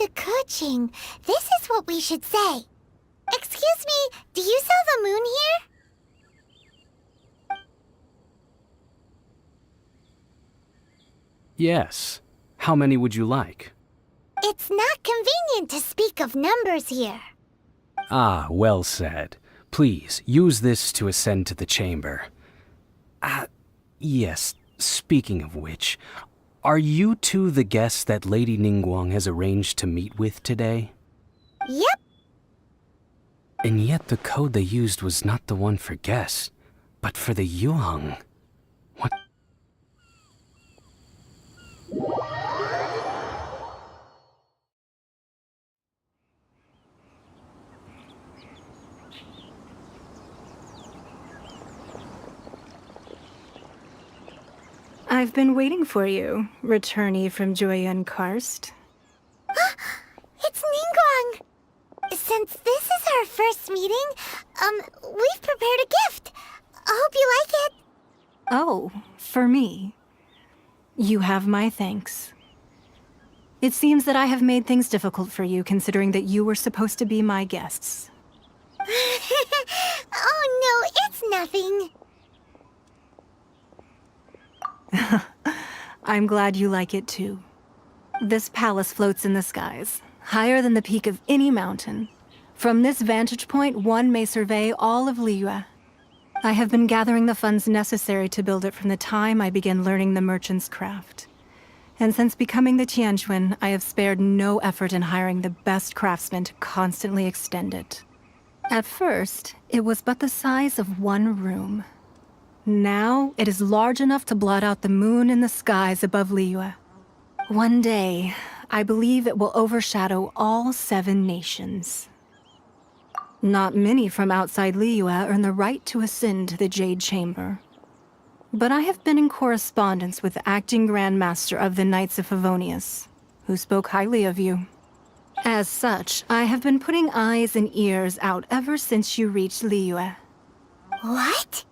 Speaker 4: to coaching, this is what we should say. Excuse me, do you sell the moon here?
Speaker 13: Yes. How many would you like?
Speaker 4: It's not convenient to speak of numbers here.
Speaker 13: Ah, well said. Please, use this to ascend to the chamber. Yes, speaking of which, are you two the guests that Lady Ningguang has arranged to meet with today?
Speaker 4: Yep.
Speaker 13: And yet the code they used was not the one for guests, but for the Yuang. What?
Speaker 14: I've been waiting for you, returnee from Joyun Karst.
Speaker 4: It's Ningguang! Since this is our first meeting, we've prepared a gift. I hope you like it.
Speaker 14: Oh, for me. You have my thanks. It seems that I have made things difficult for you, considering that you were supposed to be my guests.
Speaker 4: Oh no, it's nothing.
Speaker 14: I'm glad you like it too. This palace floats in the skies, higher than the peak of any mountain. From this vantage point, one may survey all of Liyue. I have been gathering the funds necessary to build it from the time I began learning the merchant's craft. And since becoming the Tianquan, I have spared no effort in hiring the best craftsmen to constantly extend it. At first, it was but the size of one room. Now, it is large enough to blot out the moon in the skies above Liyue. One day, I believe it will overshadow all 7 nations. Not many from outside Liyue earn the right to ascend to the Jade Chamber. But I have been in correspondence with the acting Grand Master of the Knights of Favonius, who spoke highly of you. As such, I have been putting eyes and ears out ever since you reached Liyue.
Speaker 4: What?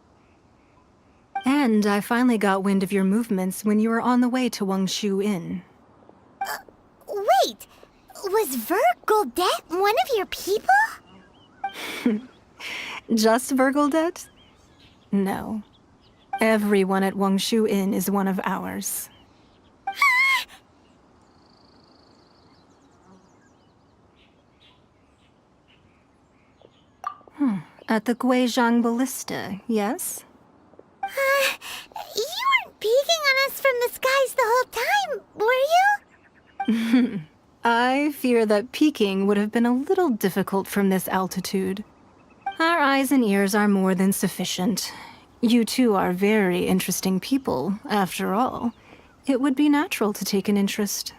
Speaker 14: And I finally got wind of your movements when you were on the way to Wangshu Inn.
Speaker 4: Wait! Was Vergoldet one of your people?
Speaker 14: Just Vergoldet? No. Everyone at Wangshu Inn is one of ours. At the Guizhang Ballista, yes?
Speaker 4: You weren't peeking on us from the skies the whole time, were you?
Speaker 14: I fear that peeking would have been a little difficult from this altitude. Our eyes and ears are more than sufficient. You two are very interesting people, after all. It would be natural to take an interest.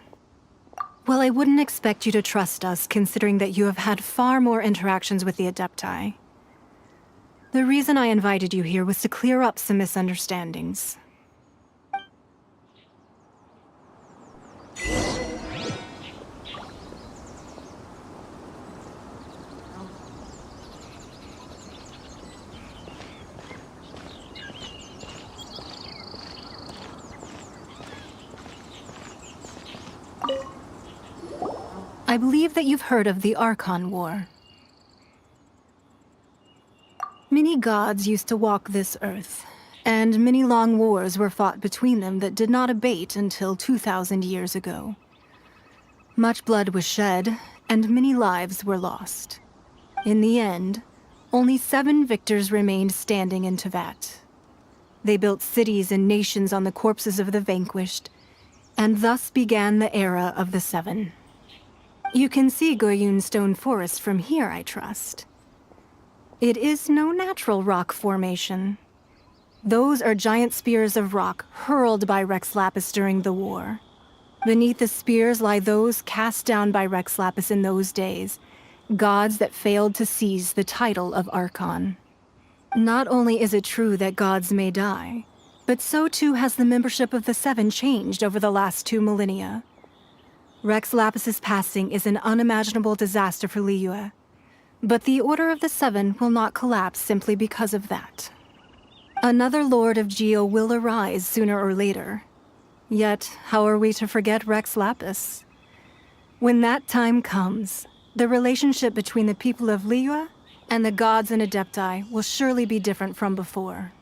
Speaker 14: Well, I wouldn't expect you to trust us, considering that you have had far more interactions with the Adepti. The reason I invited you here was to clear up some misunderstandings. I believe that you've heard of the Archon War. Many gods used to walk this earth, and many long wars were fought between them that did not abate until 2,000 years ago. Much blood was shed, and many lives were lost. In the end, only 7 victors remained standing in Teyvat. They built cities and nations on the corpses of the vanquished, and thus began the era of the 7. You can see Goyun Stone Forest from here, I trust. It is no natural rock formation. Those are giant spears of rock hurled by Rex Lapis during the war. Beneath the spears lie those cast down by Rex Lapis in those days, gods that failed to seize the title of Archon. Not only is it true that gods may die, but so too has the membership of the 7 changed over the last 2 millennia. Rex Lapis's passing is an unimaginable disaster for Liyue, but the Order of the 7 will not collapse simply because of that. Another Lord of Geo will arise sooner or later. Yet, how are we to forget Rex Lapis? When that time comes, the relationship between the people of Liyue and the gods and Adepti will surely be different from before.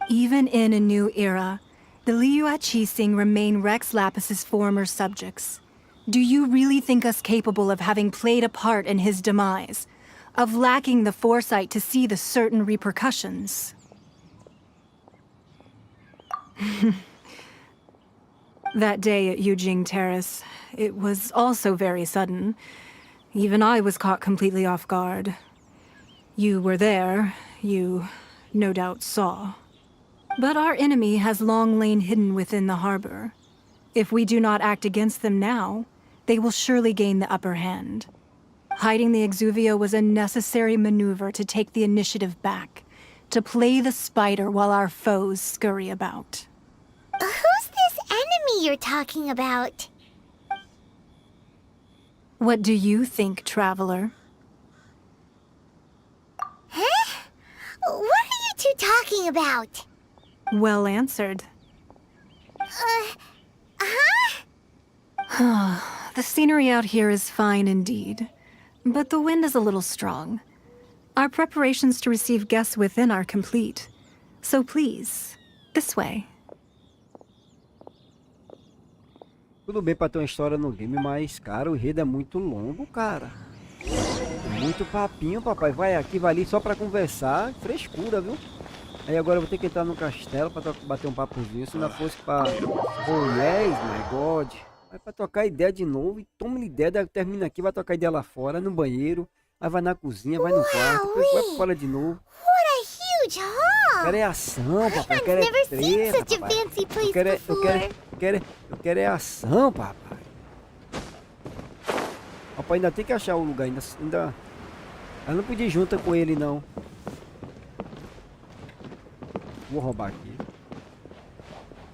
Speaker 14: Even in a new era, the Liyue Qixing remain Rex Lapis's former subjects. Do you really think us capable of having played a part in his demise? Of lacking the foresight to see the certain repercussions? That day at Yujing Terrace, it was also very sudden. Even I was caught completely off guard. You were there, you no doubt saw. But our enemy has long lain hidden within the harbor. If we do not act against them now, they will surely gain the upper hand. Hiding the Exuvio was a necessary maneuver to take the initiative back, to play the spider while our foes scurry about.
Speaker 4: Who's this enemy you're talking about?
Speaker 14: What do you think, Traveler?
Speaker 4: Huh? What are you two talking about?
Speaker 14: Well answered. The scenery out here is fine indeed, but the wind is a little strong. Our preparations to receive guests within are complete. So please, this way.
Speaker 2: Tudo bem pra ter uma história no game, mas, cara, o enredo é muito longo, cara. É muito papinho, papai. Vai aqui, vai ali só pra conversar. Frescura, viu? Aí agora eu vou ter que entrar no castelo pra bater um papozinho. Se não fosse pra... Oh, yes, my God. Vai pra trocar ideia de novo e toma ideia. Termina aqui, vai trocar ideia lá fora, no banheiro. Aí vai na cozinha, vai no quarto, depois vai fora de novo.
Speaker 4: What a huge hall!
Speaker 2: Eu quero é ação, papai. Eu quero é treta, papai. Eu quero é ação, papai. Papai ainda tem que achar o lugar, ainda... Eu não podia ir junto com ele, não. Vou roubar aqui.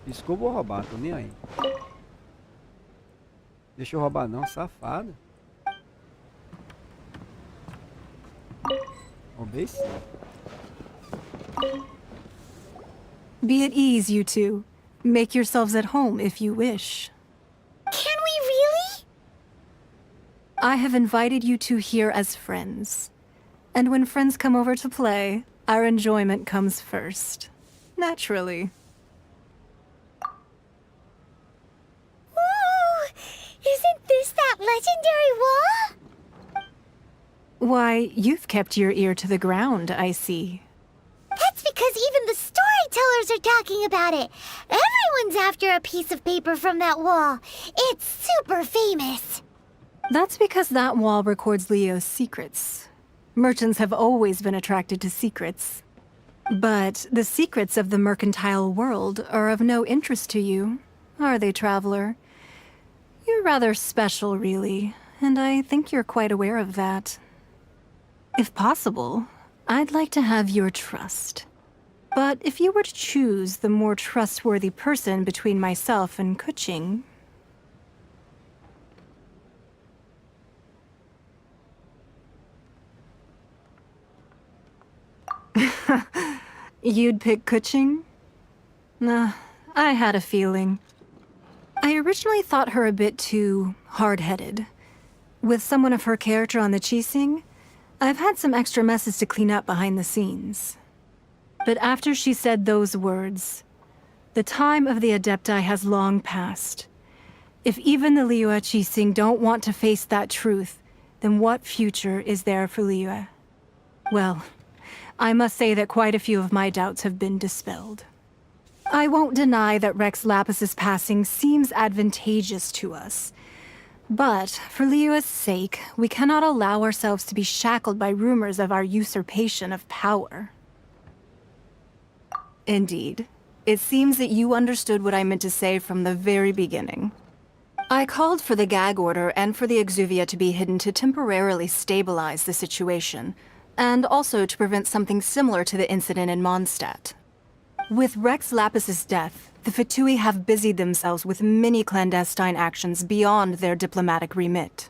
Speaker 2: Piscou, vou roubar, tô nem aí. Deixa eu roubar não, safado. Roubei sim.
Speaker 14: Be at ease, you two. Make yourselves at home if you wish.
Speaker 4: Can we really?
Speaker 14: I have invited you two here as friends. And when friends come over to play, our enjoyment comes first. Naturally.
Speaker 4: Ooh! Isn't this that legendary wall?
Speaker 14: Why, you've kept your ear to the ground, I see.
Speaker 4: That's because even the storytellers are talking about it. Everyone's after a piece of paper from that wall. It's super famous.
Speaker 14: That's because that wall records Leo's secrets. Merchants have always been attracted to secrets. But the secrets of the mercantile world are of no interest to you, are they, Traveler? You're rather special, really, and I think you're quite aware of that. If possible, I'd like to have your trust. But if you were to choose the more trustworthy person between myself and Kuching... You'd pick Kuching? Nah, I had a feeling. I originally thought her a bit too hard-headed. With someone of her character on the Qixing, I've had some extra messes to clean up behind the scenes. But after she said those words, the time of the Adepti has long passed. If even the Liyue Qixing don't want to face that truth, then what future is there for Liyue? Well, I must say that quite a few of my doubts have been dispelled. I won't deny that Rex Lapis's passing seems advantageous to us. But, for Liyue's sake, we cannot allow ourselves to be shackled by rumors of our usurpation of power. Indeed. It seems that you understood what I meant to say from the very beginning. I called for the gag order and for the Exuvia to be hidden to temporarily stabilize the situation, and also to prevent something similar to the incident in Mondstadt. With Rex Lapis's death, the Fatui have busied themselves with many clandestine actions beyond their diplomatic remit.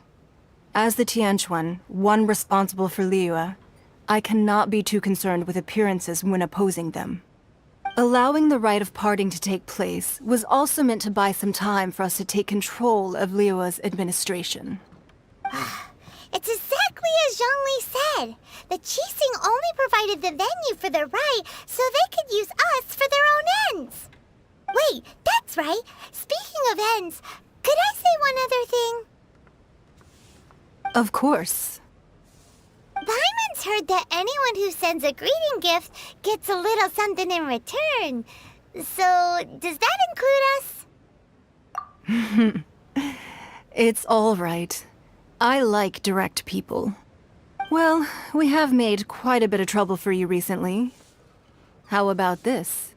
Speaker 14: As the Tianquan, one responsible for Liyue, I cannot be too concerned with appearances when opposing them. Allowing the rite of parting to take place was also meant to buy some time for us to take control of Liyue's administration.
Speaker 4: It's exactly as Zhongli said. The Qixing only provided the venue for their rite so they could use us for their own ends. Wait, that's right. Speaking of ends, could I say one other thing?
Speaker 14: Of course.
Speaker 4: Paimon's heard that anyone who sends a greeting gift gets a little something in return. So, does that include us?
Speaker 14: It's all right. I like direct people. Well, we have made quite a bit of trouble for you recently. How about this?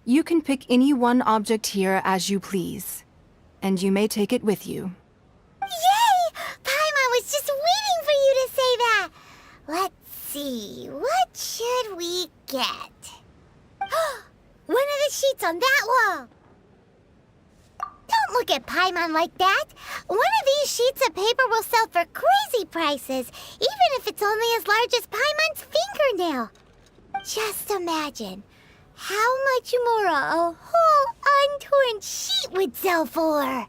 Speaker 14: You can pick any one object here as you please, and you may take it with you.
Speaker 4: Yay! Paimon was just waiting for you to say that! Let's see, what should we get? One of the sheets on that wall! Don't look at Paimon like that! One of these sheets of paper will sell for crazy prices, even if it's only as large as Paimon's fingernail. Just imagine how much more a whole untorn sheet would sell for.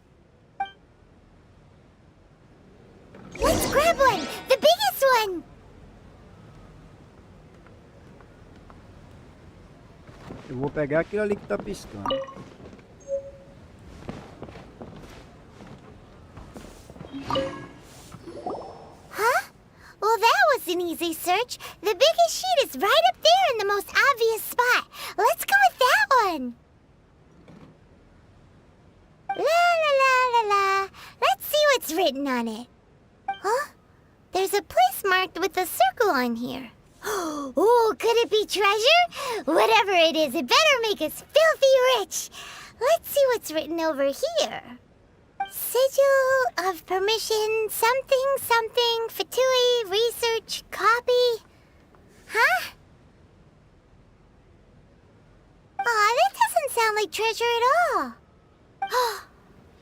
Speaker 4: Let's grab one! The biggest one!
Speaker 2: Eu vou pegar aquilo ali que tá piscando.
Speaker 4: Huh? Well, that was an easy search. The biggest sheet is right up there in the most obvious spot. Let's go with that one. La la la la la. Let's see what's written on it. Huh? There's a place marked with a circle on here. Oh, could it be treasure? Whatever it is, it better make us filthy rich. Let's see what's written over here. Sigil of permission, something, something, Fatui, research, copy. Huh? Aw, that doesn't sound like treasure at all.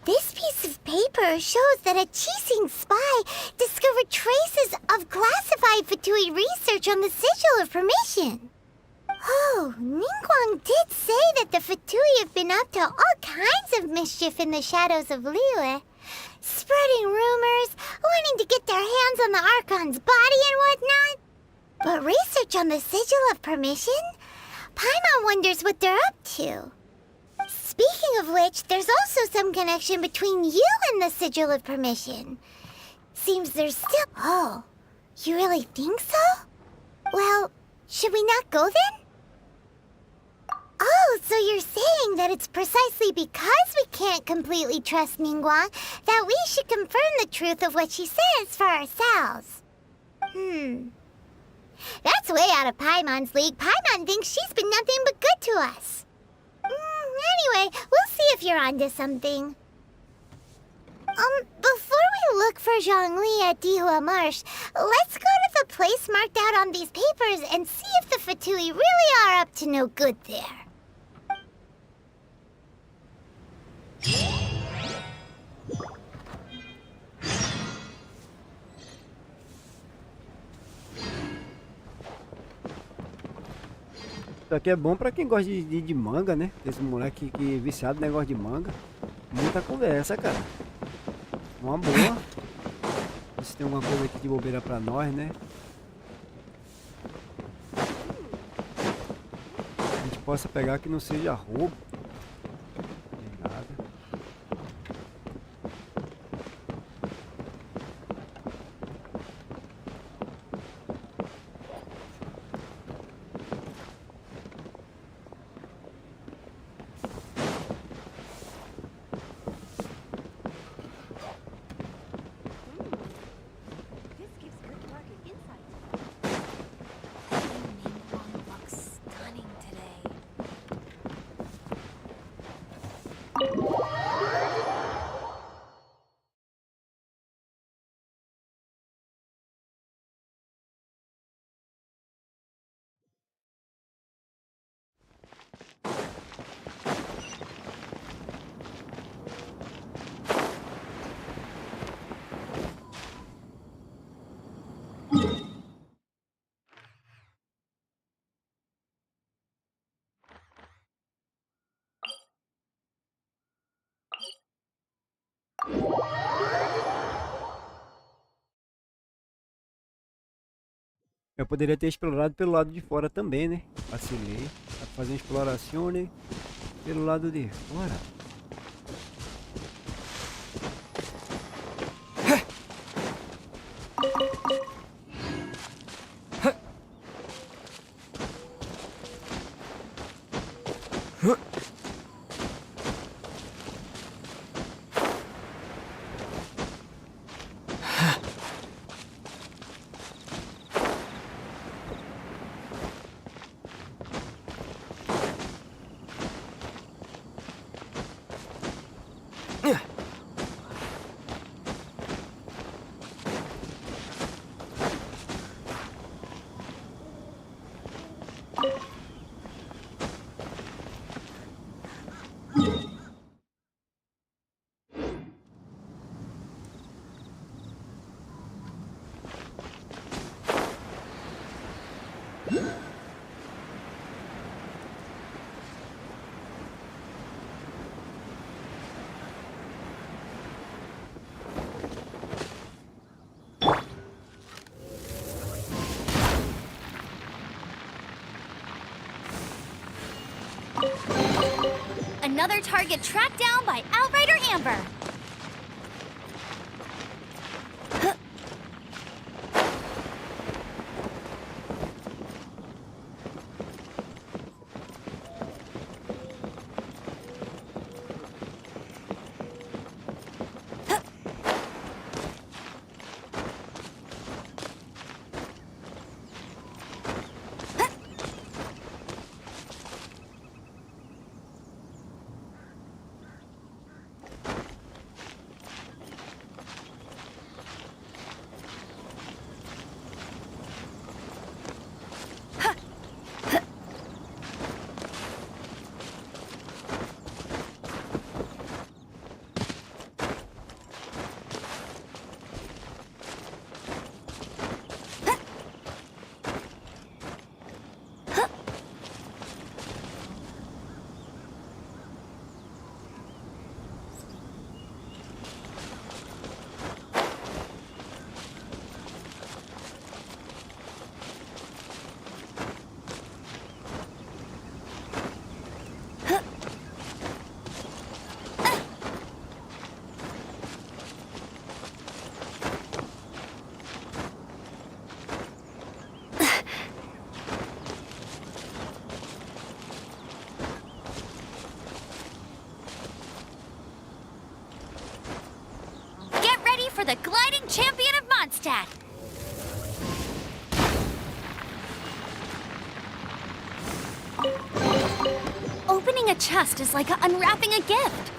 Speaker 4: This piece of paper shows that a Qixing spy discovered traces of classified Fatui research on the Sigil of Permission. Oh, Ningguang did say that the Fatui have been up to all kinds of mischief in the shadows of Liyue, spreading rumors, wanting to get their hands on the Archon's body and whatnot. But research on the Sigil of Permission? Paimon wonders what they're up to. Speaking of which, there's also some connection between you and the Sigil of Permission. Seems there's still... Oh, you really think so? Well, should we not go then? Oh, so you're saying that it's precisely because we can't completely trust Ningguang that we should confirm the truth of what she says for ourselves. That's way out of Paimon's league. Paimon thinks she's been nothing but good to us. Anyway, we'll see if you're onto something. Before we look for Zhongli at Dihua Marsh, let's go to the place marked out on these papers and see if the Fatui really are up to no good there.
Speaker 2: Isso aqui é bom pra quem gosta de manga, né? Esse moleque que é viciado no negócio de manga. Muita conversa, cara. Uma boa. Ver se tem alguma coisa aqui de bobeira pra nós, né? A gente possa pegar que não seja roubo. Nem nada. Eu poderia ter explorado pelo lado de fora também, né? Vacilei. Dá pra fazer uma exploração, né? Pelo lado de fora.
Speaker 4: Another target tracked down by Outrider Amber. For the gliding champion of Mondstadt. Opening a chest is like unwrapping a gift.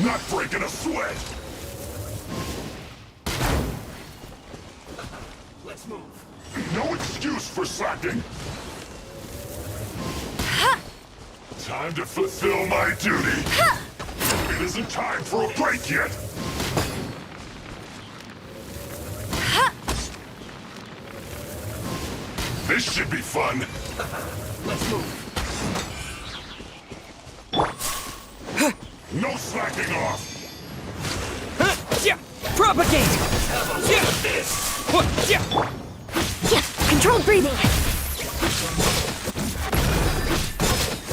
Speaker 15: Not breaking a sweat! Let's move. No excuse for slacking! Time to fulfill my duty! It isn't time for a break yet! This should be fun! Let's move! No slacking off!
Speaker 3: Propagate!
Speaker 8: Controlled breathing.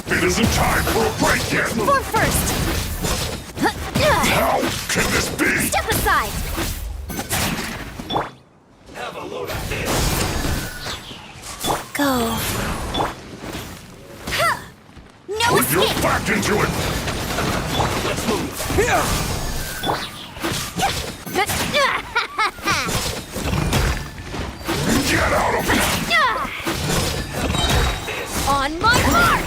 Speaker 15: It isn't time for a break yet!
Speaker 8: Form first.
Speaker 15: How can this be?
Speaker 8: Step aside.
Speaker 15: Have a load of this!
Speaker 8: Go. No
Speaker 15: Put
Speaker 8: escape.
Speaker 15: your back into it! Let's move! Get out of it!
Speaker 8: On my mark.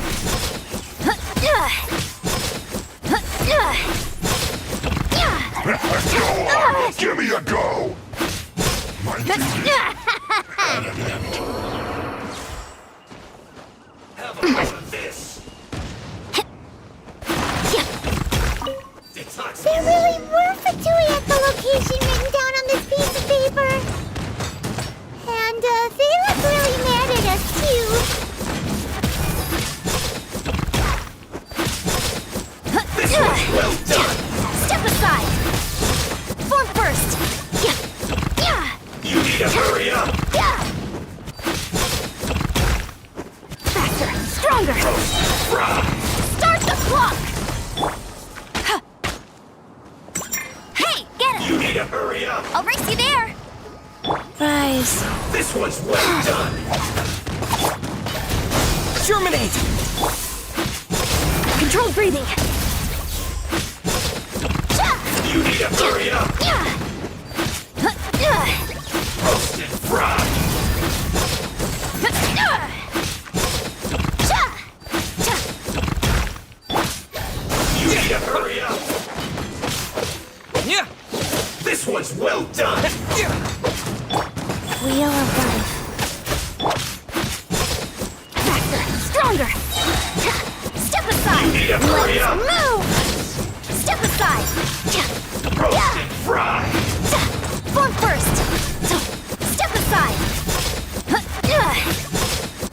Speaker 15: Go on! Give me a go! My duty at an end. Have a look at this!
Speaker 4: There really were Fatui at the location written down on this piece of paper. And they look really mad at us too.
Speaker 15: This was well done!
Speaker 8: Step aside. Form first.
Speaker 15: You need to hurry up!
Speaker 8: Faster. Stronger. Start the clock. Hey, get it.
Speaker 15: You need to hurry up!
Speaker 8: I'll race you there. Rise.
Speaker 15: This one's well done!
Speaker 3: Germinate!
Speaker 8: Controlled breathing.
Speaker 15: You need to hurry up! Roasted fried! You need to hurry up!
Speaker 3: Yeah!
Speaker 15: This one's well done!
Speaker 8: Wheel of life. Faster, stronger. Step aside.
Speaker 15: You need to hurry up!
Speaker 8: Move. Step aside.
Speaker 15: Roasted fried!
Speaker 8: Form first. Step aside.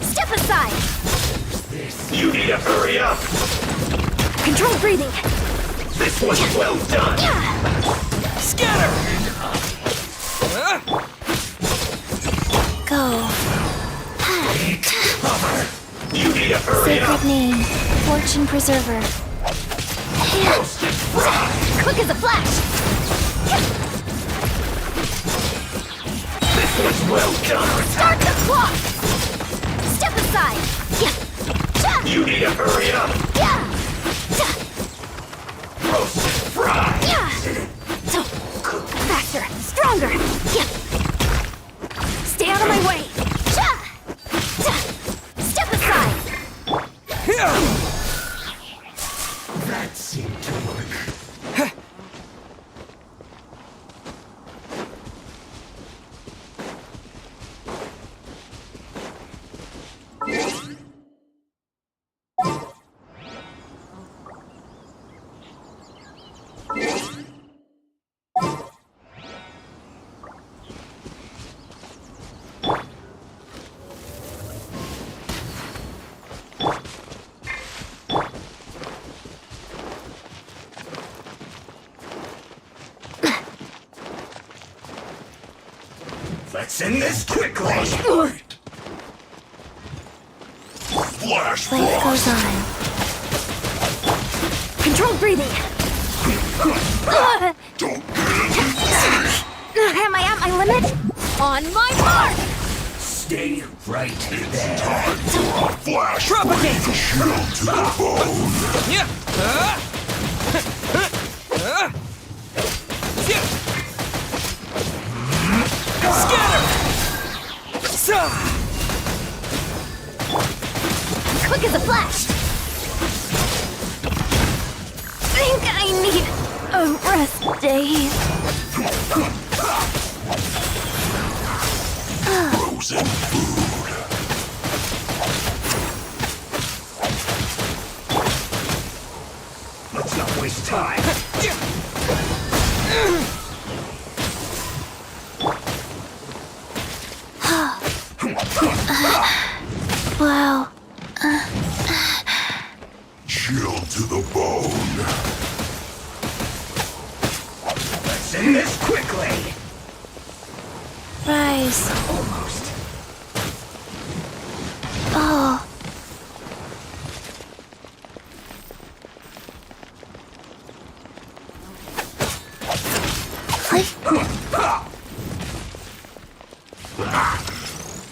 Speaker 8: Step aside.
Speaker 15: You need to hurry up!
Speaker 8: Controlled breathing.
Speaker 15: This one's well done!
Speaker 3: Scatter!
Speaker 8: Go.
Speaker 15: Cover! You need to hurry up!
Speaker 8: Sacred name. Fortune preserver.
Speaker 15: Roasted fried!
Speaker 8: Quick as a flash.
Speaker 15: This one's well done!
Speaker 8: Start the clock. Step aside.
Speaker 15: You need to hurry up! Roasted fried!
Speaker 8: Faster, stronger. Stay out of my way. Step aside.
Speaker 15: That seemed to work. Let's end this quickly! Flash
Speaker 8: Life goes on. Controlled breathing.
Speaker 15: Don't get it!
Speaker 8: Am I at my limit? On my mark!
Speaker 15: Stay right there. It's time for a flash break. Shield to the bone.
Speaker 3: Yeah! Scatter!
Speaker 8: Quick as a flash. Think I need
Speaker 7: a rest day.
Speaker 15: Frozen food. Let's not waste time.
Speaker 7: Wow.
Speaker 15: Chill to the bone. Let's end this quickly.
Speaker 7: Rise.
Speaker 15: Almost.
Speaker 7: Oh.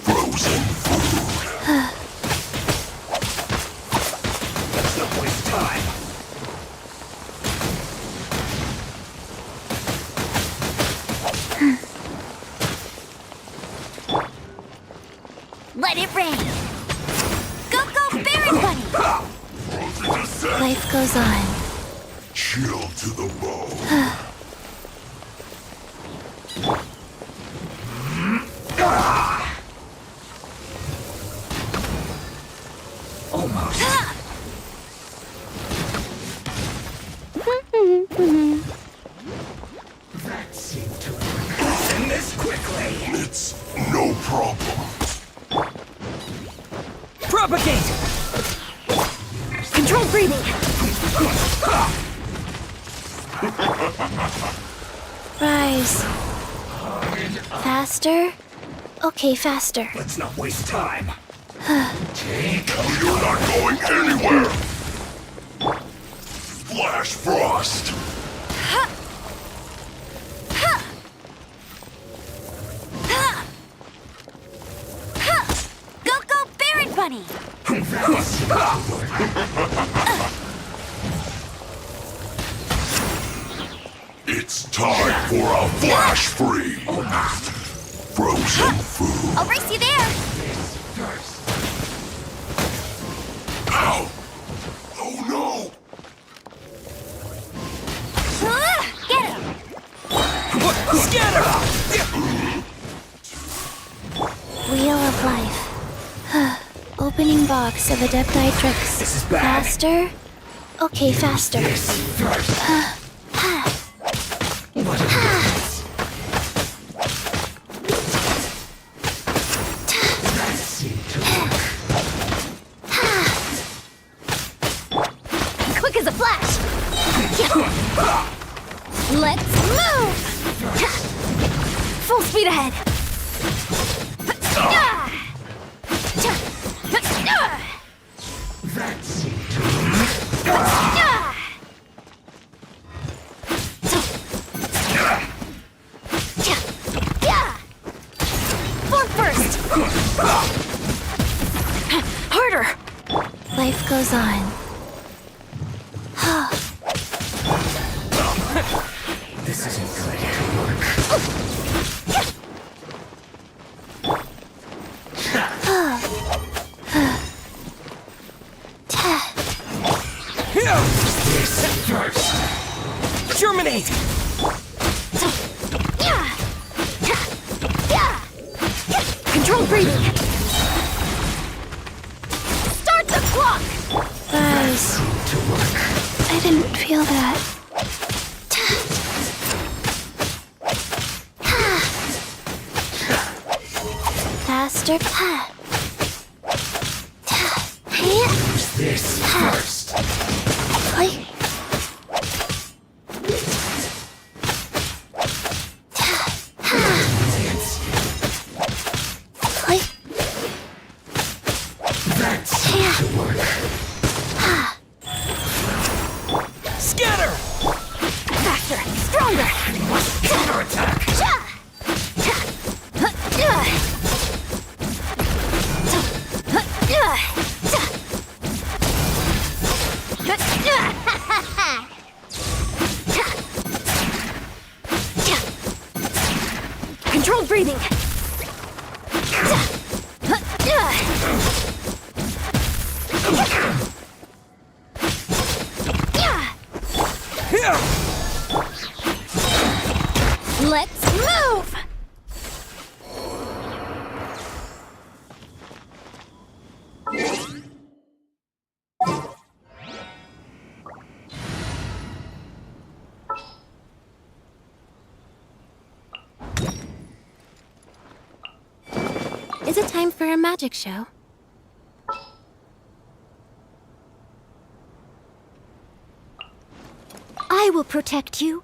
Speaker 15: Frozen food. Let's not waste time.
Speaker 4: Let it rain. Go, go, Berry Bunny!
Speaker 7: Life goes on.
Speaker 15: Chill to the bone. Almost. That seemed to work. End this quickly. It's no problem.
Speaker 5: Propagate! Control breathing!
Speaker 7: Rise. Faster? Okay, faster.
Speaker 15: Let's not waste time. You're not going anywhere. Flash Frost.
Speaker 4: Go, go, Berry Bunny!
Speaker 15: It's time for a flash freeze. Frozen food.
Speaker 4: I'll race you there!
Speaker 15: Ow! Oh no!
Speaker 4: Get him!
Speaker 5: Scatter!
Speaker 7: Wheel of Life. Opening box of Adepti Tricks.
Speaker 15: This is bad.
Speaker 7: Faster? Okay, faster.
Speaker 4: Quick as a flash! Let's move! Full speed ahead!
Speaker 15: That seemed to
Speaker 4: Form first! Harder!
Speaker 7: Life goes on.
Speaker 15: This isn't good. This first.
Speaker 5: Germinate!
Speaker 4: Control breathing! Start the clock!
Speaker 7: Rise. I didn't feel that. Faster.
Speaker 15: This first.
Speaker 7: Like.
Speaker 15: That seemed to work.
Speaker 5: Scatter!
Speaker 4: Faster! Stronger!
Speaker 15: Counterattack!
Speaker 4: Controlled breathing! it time for a magic show? I will protect you.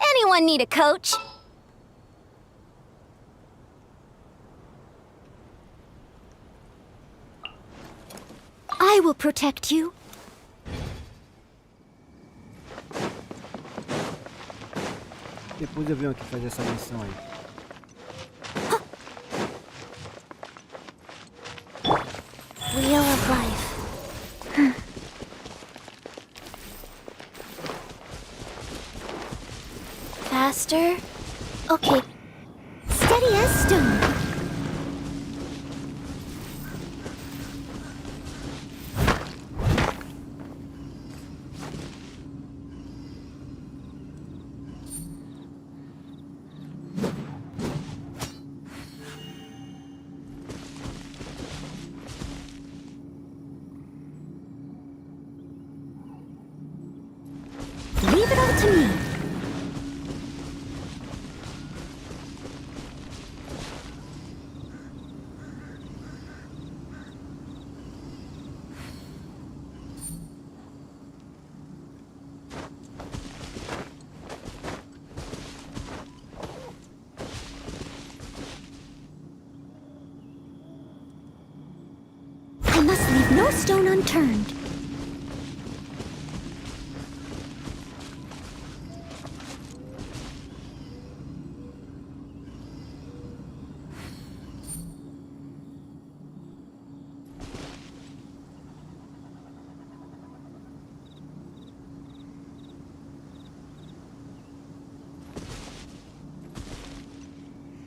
Speaker 4: Anyone need a coach? I will protect you.
Speaker 2: Depois eu venho aqui fazer essa missão aí.
Speaker 4: Wheel of Life. Faster. Okay. Steady as stone. Leave it all to me. I must leave no stone unturned.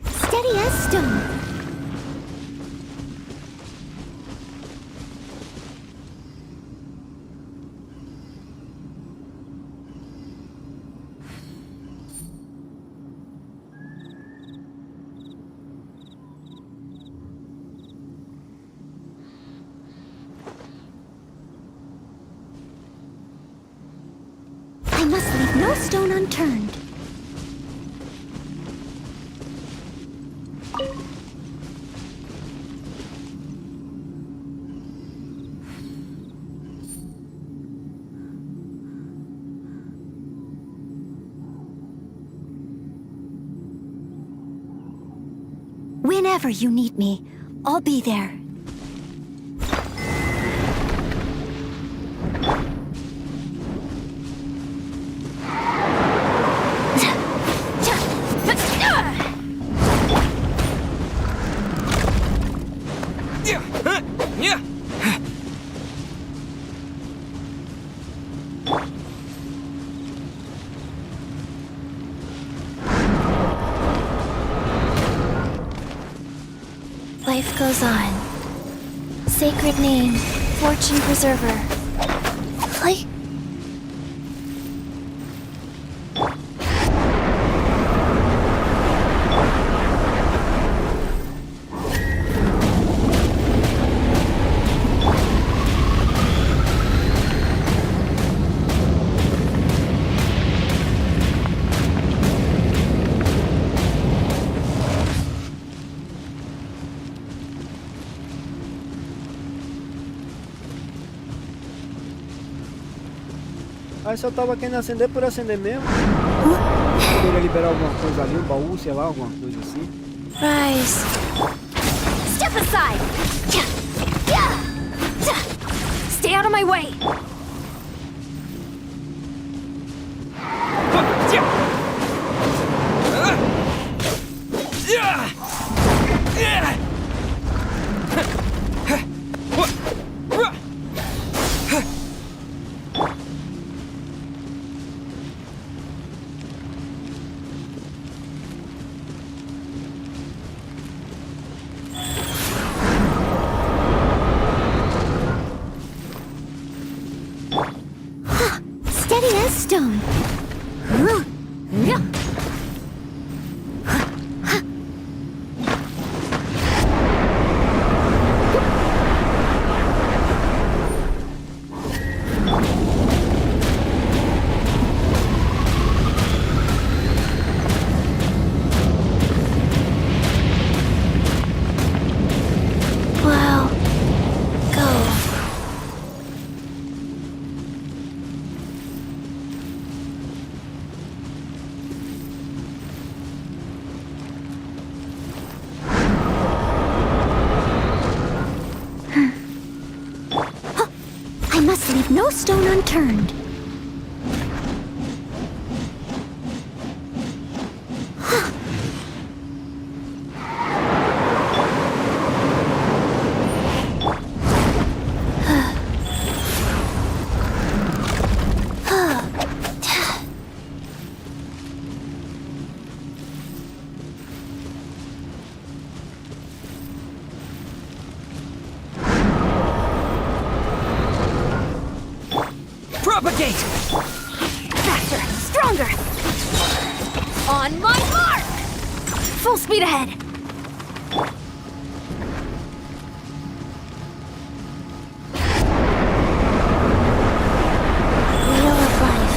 Speaker 4: Steady as stone. I must leave no stone unturned. Whenever you need me, I'll be there. Life goes on. Sacred name, fortune preserver. Like...
Speaker 2: Aí só tava querendo acender por acender mesmo. Poderia liberar alguma coisa ali, um baú, sei lá, alguma coisa assim.
Speaker 4: Rise. Step aside! Stay out of my way! Steady as stone. Wow. Go. I must leave no stone unturned.
Speaker 3: Propagate!
Speaker 4: Faster, stronger! On my mark! Full speed ahead! Wheel of life.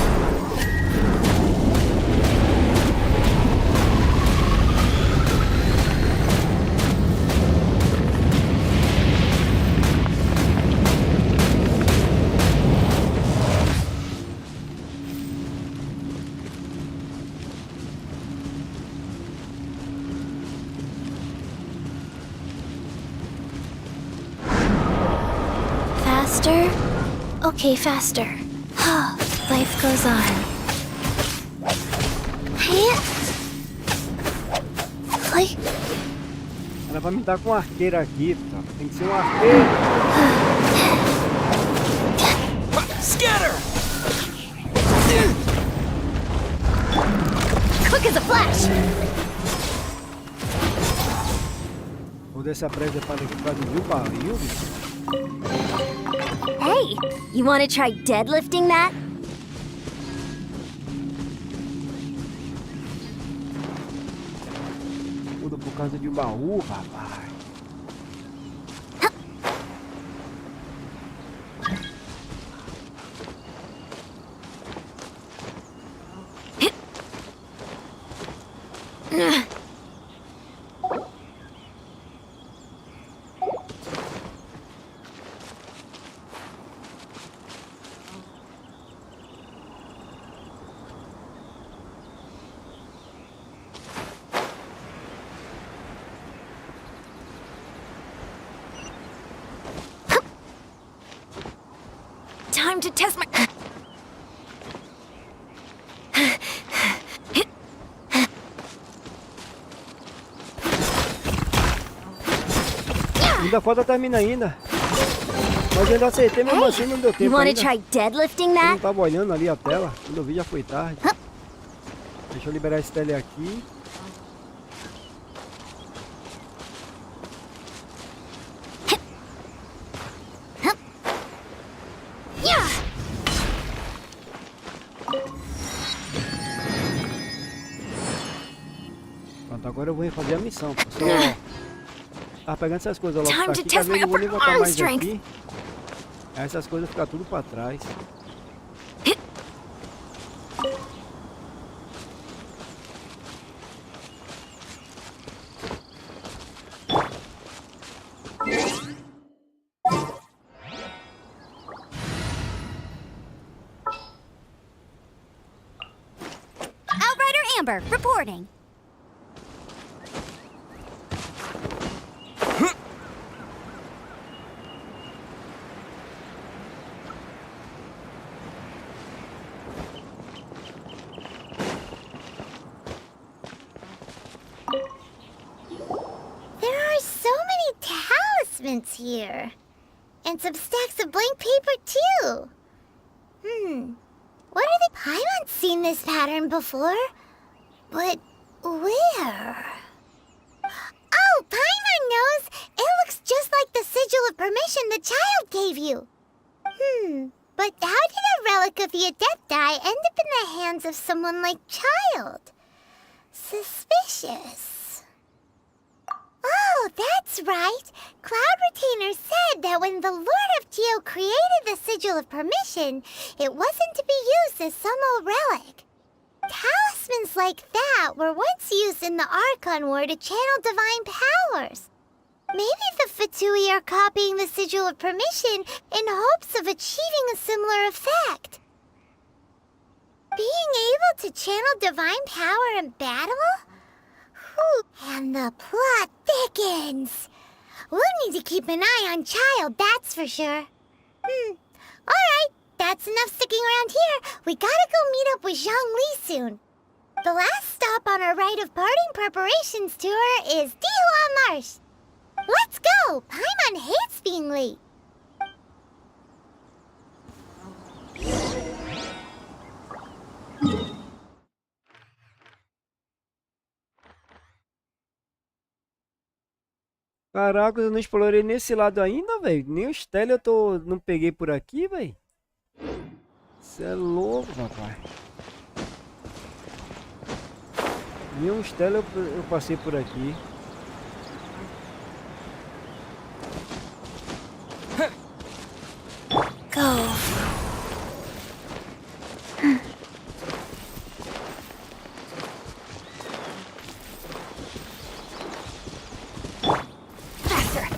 Speaker 4: Faster? Okay, faster. Life goes on. Hey. Like...
Speaker 2: Ela vai me dar com um arqueiro aqui, tá? Tem que ser um arqueiro.
Speaker 3: Scatter!
Speaker 4: Quick as a flash!
Speaker 2: Vou descer a presa para aqui pra vir o barril, bicho.
Speaker 4: Hey, you want to try deadlifting that?
Speaker 2: Tudo por causa de um baú, rapaz.
Speaker 8: Time to test my...
Speaker 2: Ainda falta terminar ainda. Mas eu ainda acertei, mesmo assim não deu tempo.
Speaker 4: You wanna
Speaker 2: ainda.
Speaker 4: try deadlifting
Speaker 2: Eu não
Speaker 4: that?
Speaker 2: tava olhando ali a tela. Quando eu vi já foi tarde. Deixa eu liberar esse tele aqui. Pronto, agora eu vou fazer a missão. Só tá pegando essas coisas logo pra aqui, que às vezes eu vou nem botar mais aqui. Aí essas coisas ficam tudo pra trás.
Speaker 4: Outrider Amber, reporting. Here. And some stacks of blank paper, too. What are they? Paimon's seen this pattern before. But where? Oh, Paimon knows! It looks just like the sigil of permission the child gave you. But how did a relic of the Adepti end up in the hands of someone like Child? Suspicious. Oh, that's right. Cloud Retainer said that when the Lord of Geo created the Sigil of Permission, it wasn't to be used as some old relic. Talismans like that were once used in the Archon War to channel divine powers. Maybe the Fatui are copying the Sigil of Permission in hopes of achieving a similar effect. Being able to channel divine power in battle? And the plot thickens. We'll need to keep an eye on Child, that's for sure. Alright, that's enough sticking around here. We gotta go meet up with Zhang Li soon. The last stop on our rite of parting preparations tour is Dihua Marsh. Let's go! Paimon hates being late.
Speaker 2: Caraca, eu não explorei nesse lado ainda, velho. Nem os tele não peguei por aqui, velho. Você é louco, rapaz. Nem os tele eu passei por aqui.
Speaker 4: Go.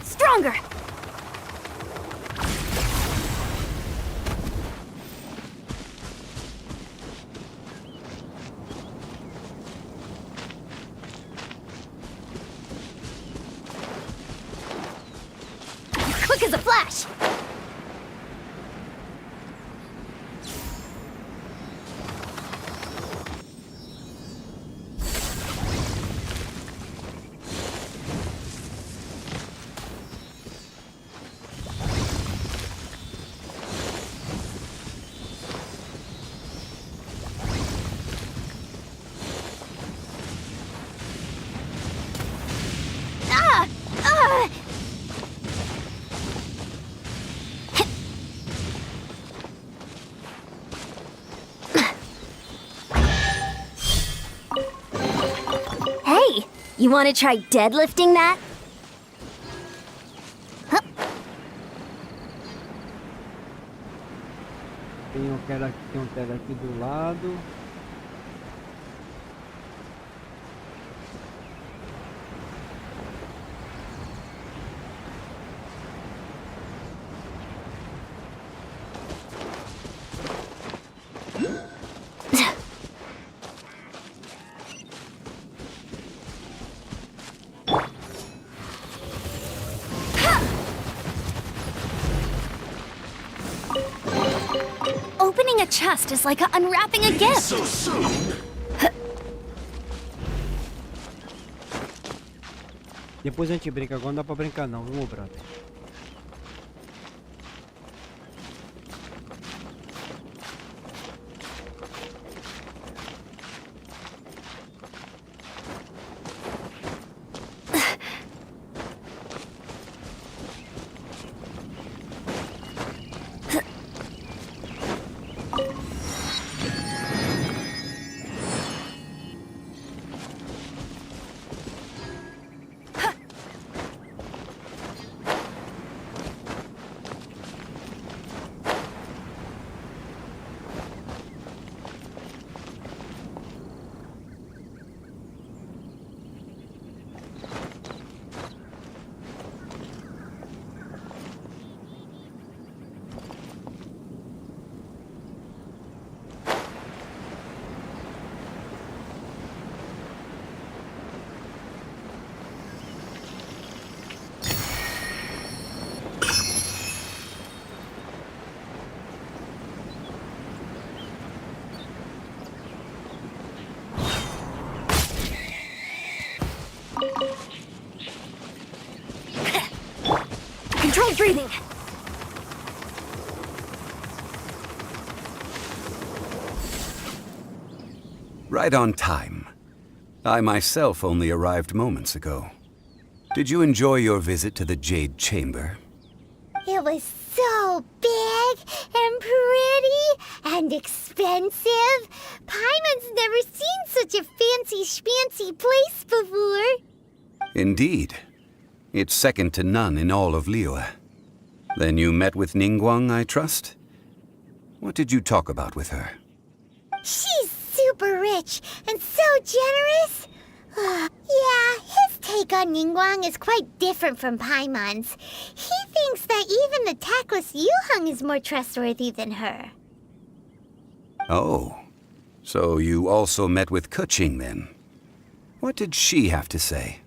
Speaker 4: Stronger! Quick as a flash! You want to try deadlifting that?
Speaker 2: Tem um tela aqui do lado.
Speaker 8: chest is like unwrapping a gift.
Speaker 15: So soon?
Speaker 2: Depois a gente brinca, agora não dá pra brincar não, viu, meu brother?
Speaker 8: Controlled breathing.
Speaker 16: Right on time. I myself only arrived moments ago. Did you enjoy your visit to the Jade Chamber?
Speaker 4: It was so big and pretty and expensive. Paimon's never seen such a fancy-schmancy place before.
Speaker 16: Indeed. It's second to none in all of Liyue. Then you met with Ningguang, I trust? What did you talk about with her?
Speaker 4: She's super rich and so generous. Yeah, his take on Ningguang is quite different from Paimon's. He thinks that even the tactless Yuheng is more trustworthy than her.
Speaker 16: Oh. So you also met with Keqing then? What did she have to say?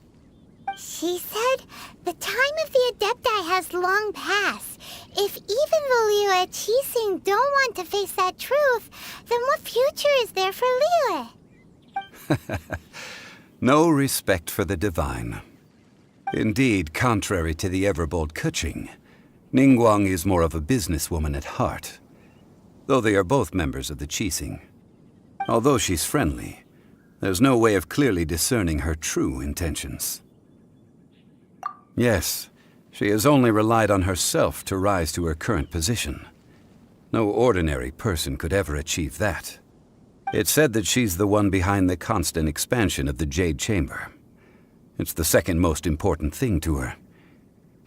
Speaker 4: She said, the time of the Adepti has long passed. If even the Liyue Qixing don't want to face that truth, then what future is there for Liyue?
Speaker 16: No respect for the divine. Indeed, contrary to the ever-bold Keqing, Ningguang is more of a businesswoman at heart, though they are both members of the Qixing. Although she's friendly, there's no way of clearly discerning her true intentions. Yes, she has only relied on herself to rise to her current position. No ordinary person could ever achieve that. It's said that she's the one behind the constant expansion of the Jade Chamber. It's the second most important thing to her.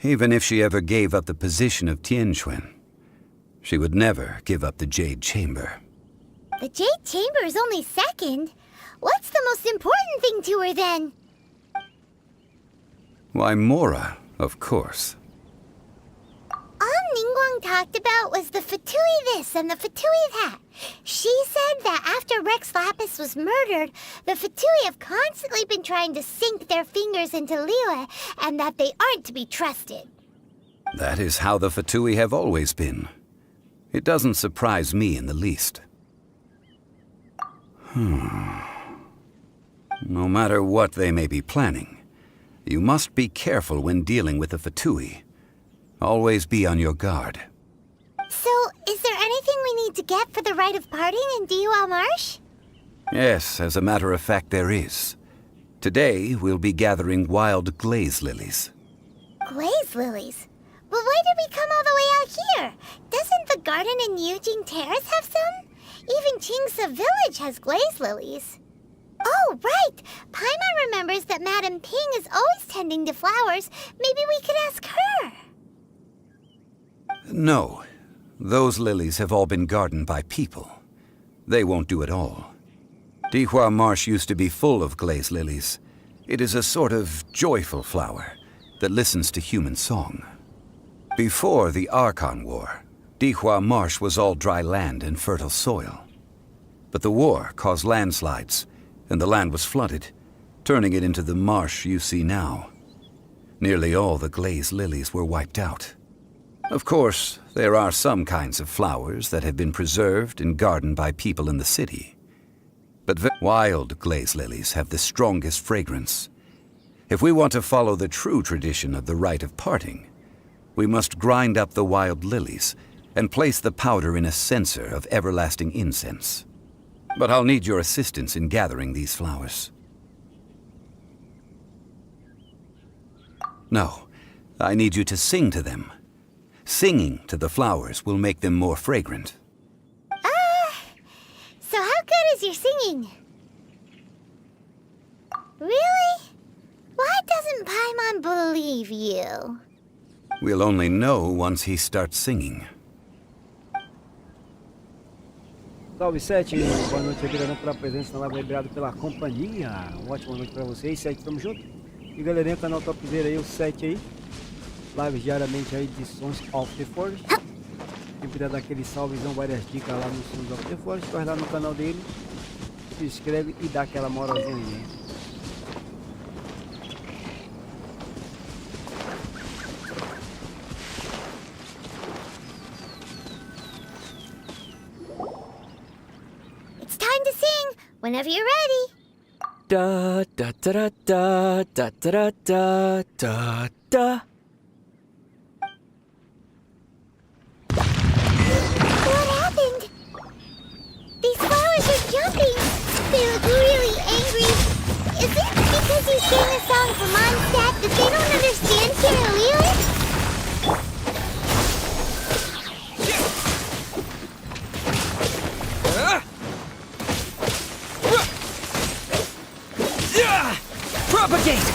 Speaker 16: Even if she ever gave up the position of Tianquan, she would never give up the Jade Chamber.
Speaker 4: The Jade Chamber is only second. What's the most important thing to her then?
Speaker 16: Why, Mora, of course.
Speaker 4: All Ningguang talked about was the Fatui this and the Fatui that. She said that after Rex Lapis was murdered, the Fatui have constantly been trying to sink their fingers into Liyue, and that they aren't to be trusted.
Speaker 16: That is how the Fatui have always been. It doesn't surprise me in the least. No matter what they may be planning, you must be careful when dealing with the Fatui. Always be on your guard.
Speaker 4: So, is there anything we need to get for the rite of parting in Dihua Marsh?
Speaker 16: Yes, as a matter of fact, there is. Today, we'll be gathering wild glaze lilies.
Speaker 4: Glaze lilies? But why did we come all the way out here? Doesn't the garden in Yujing Terrace have some? Even Qingse Village has glaze lilies. Oh, right! Paimon remembers that Madame Ping is always tending to flowers. Maybe we could ask her.
Speaker 16: No. Those lilies have all been gardened by people. They won't do it all. Dihua Marsh used to be full of glaze lilies. It is a sort of joyful flower that listens to human song. Before the Archon War, Dihua Marsh was all dry land and fertile soil. But the war caused landslides, and the land was flooded, turning it into the marsh you see now. Nearly all the glaze lilies were wiped out. Of course, there are some kinds of flowers that have been preserved and gardened by people in the city. But wild glaze lilies have the strongest fragrance. If we want to follow the true tradition of the rite of parting, we must grind up the wild lilies and place the powder in a censer of everlasting incense. But I'll need your assistance in gathering these flowers. No, I need you to sing to them. Singing to the flowers will make them more fragrant.
Speaker 4: So how good is your singing? Really? Why doesn't Paimon believe you?
Speaker 16: We'll only know once he starts singing.
Speaker 2: Salve 7, boa noite, obrigado pela presença na live, obrigado pela companhia. Uma ótima noite pra vocês, 7, tamo junto. E galerinha, canal topzera aí, o 7 aí. Lives diariamente aí de Sons of the Forest. Quem puder dar aquele salvezão, várias dicas lá no Sons of the Forest, vai lá no canal dele, se inscreve e dá aquela moralzinha aí, né?
Speaker 4: It's time to sing whenever you're ready.
Speaker 5: Da da da da da da da da da.
Speaker 4: What happened? These flowers are jumping. They look really angry. Is it because you sang a song for Mondstadt that they don't understand Carolina?
Speaker 3: Propagate!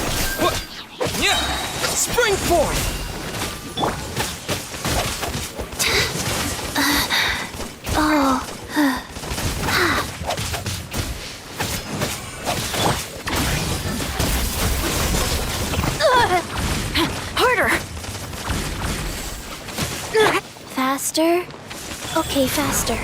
Speaker 3: Spring forth!
Speaker 8: Harder! Faster? Okay, faster.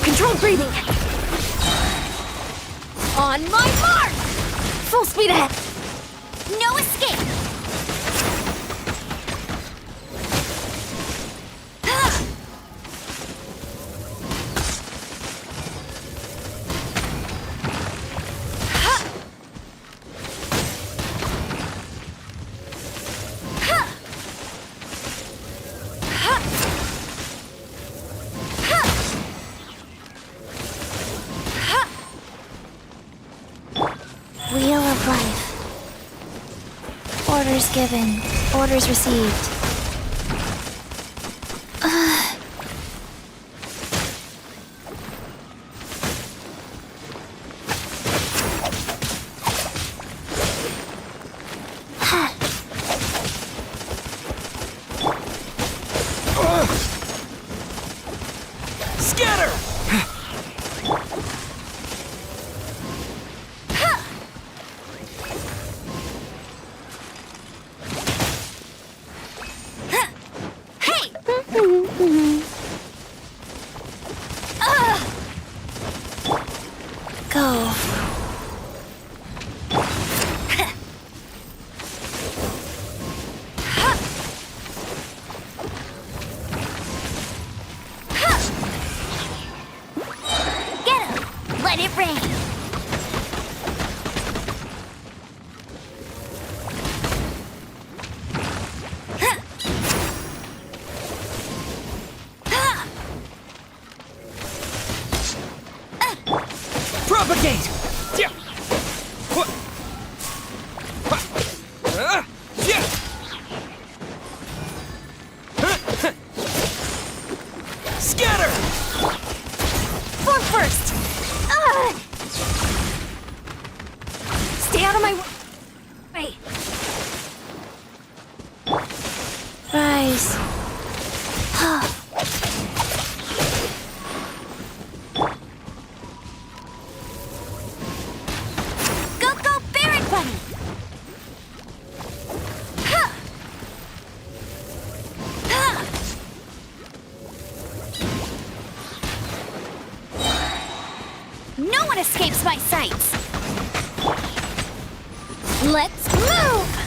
Speaker 11: Controlled breathing. On my mark! Full speed ahead. No escape.
Speaker 8: Wheel of life. Orders given. Orders received.
Speaker 3: Scatter!
Speaker 8: Go.
Speaker 11: Get him! Let it rain!
Speaker 3: Propagate! Scatter!
Speaker 11: Form first! Stay out of my way!
Speaker 8: Rise.
Speaker 11: Go, go, Barrack Bunny! one escapes my sights. Let's move!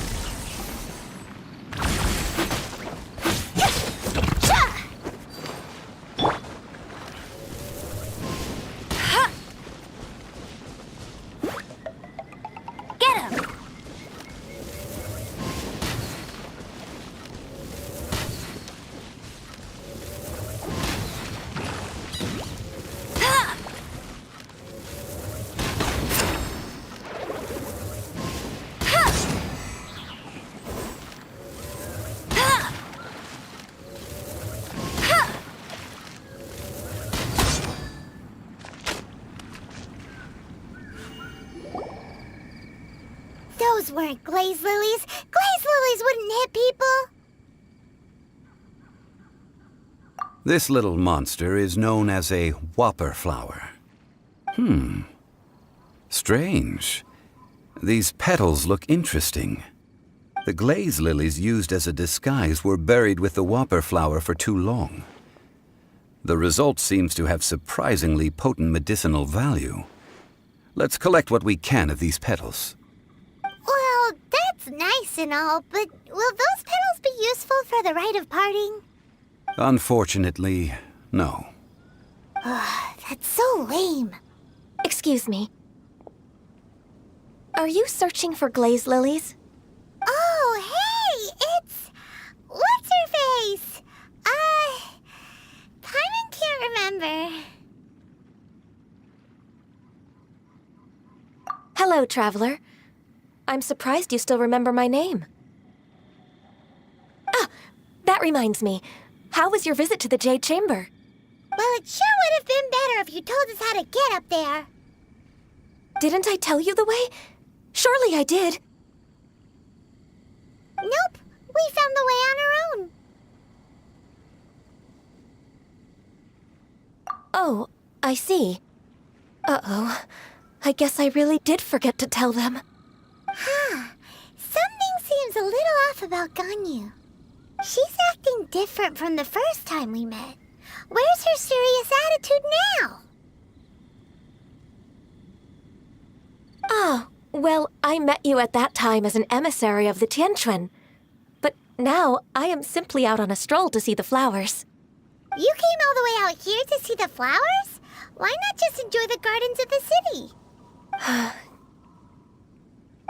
Speaker 11: Get him!
Speaker 4: Those weren't glaze lilies. Glaze lilies wouldn't hit people.
Speaker 16: This little monster is known as a whopper flower. Strange. These petals look interesting. The glaze lilies used as a disguise were buried with the whopper flower for too long. The result seems to have surprisingly potent medicinal value. Let's collect what we can of these petals.
Speaker 4: Well, that's nice and all, but will those petals be useful for the rite of parting?
Speaker 16: Unfortunately, no.
Speaker 4: That's so lame.
Speaker 11: Excuse me. Are you searching for glaze lilies?
Speaker 4: Oh, hey! It's... What's-her-face? Paimon can't remember.
Speaker 11: Hello, traveler. I'm surprised you still remember my name. Ah, that reminds me. How was your visit to the Jade Chamber?
Speaker 4: Well, it sure would have been better if you told us how to get up there.
Speaker 11: Didn't I tell you the way? Surely I did.
Speaker 4: Nope, we found the way on our own.
Speaker 11: Oh, I see. Uh-oh. I guess I really did forget to tell them.
Speaker 4: Something seems a little off about Ganyu. She's acting different from the first time we met. Where's her serious attitude now?
Speaker 11: Ah, well, I met you at that time as an emissary of the Tianquan. But now I am simply out on a stroll to see the flowers.
Speaker 4: You came all the way out here to see the flowers? Why not just enjoy the gardens of the city?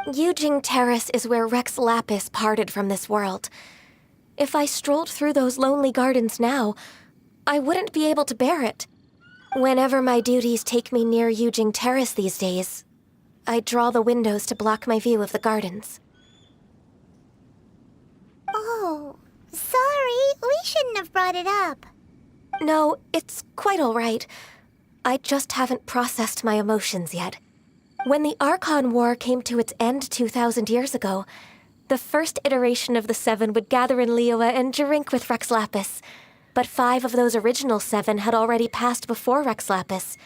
Speaker 11: Yujing Terrace is where Rex Lapis parted from this world. If I strolled through those lonely gardens now, I wouldn't be able to bear it. Whenever my duties take me near Yujing Terrace these days, I draw the windows to block my view of the gardens.
Speaker 4: Oh, sorry. We shouldn't have brought it up.
Speaker 11: No, it's quite all right. I just haven't processed my emotions yet. When the Archon War came to its end 2,000 years ago, the first iteration of the Seven would gather in Liyue and drink with Rex Lapis. But 5 of those original 7 had already passed before Rex Lapis.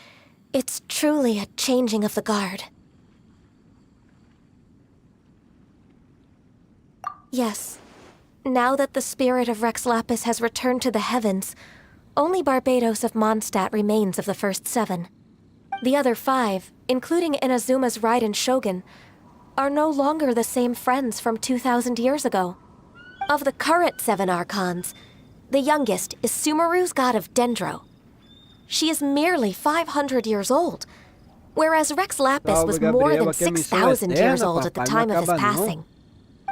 Speaker 11: It's truly a changing of the guard. Yes. Now that the spirit of Rex Lapis has returned to the heavens, only Barbados of Mondstadt remains of the first 7. The other 5, including Inazuma's Raiden Shogun, are no longer the same friends from 2,000 years ago. Of the current 7 Archons, the youngest is Sumeru's god of Dendro. She is merely 500 years old, whereas Rex Lapis was more than 6,000 years old at the time of his passing.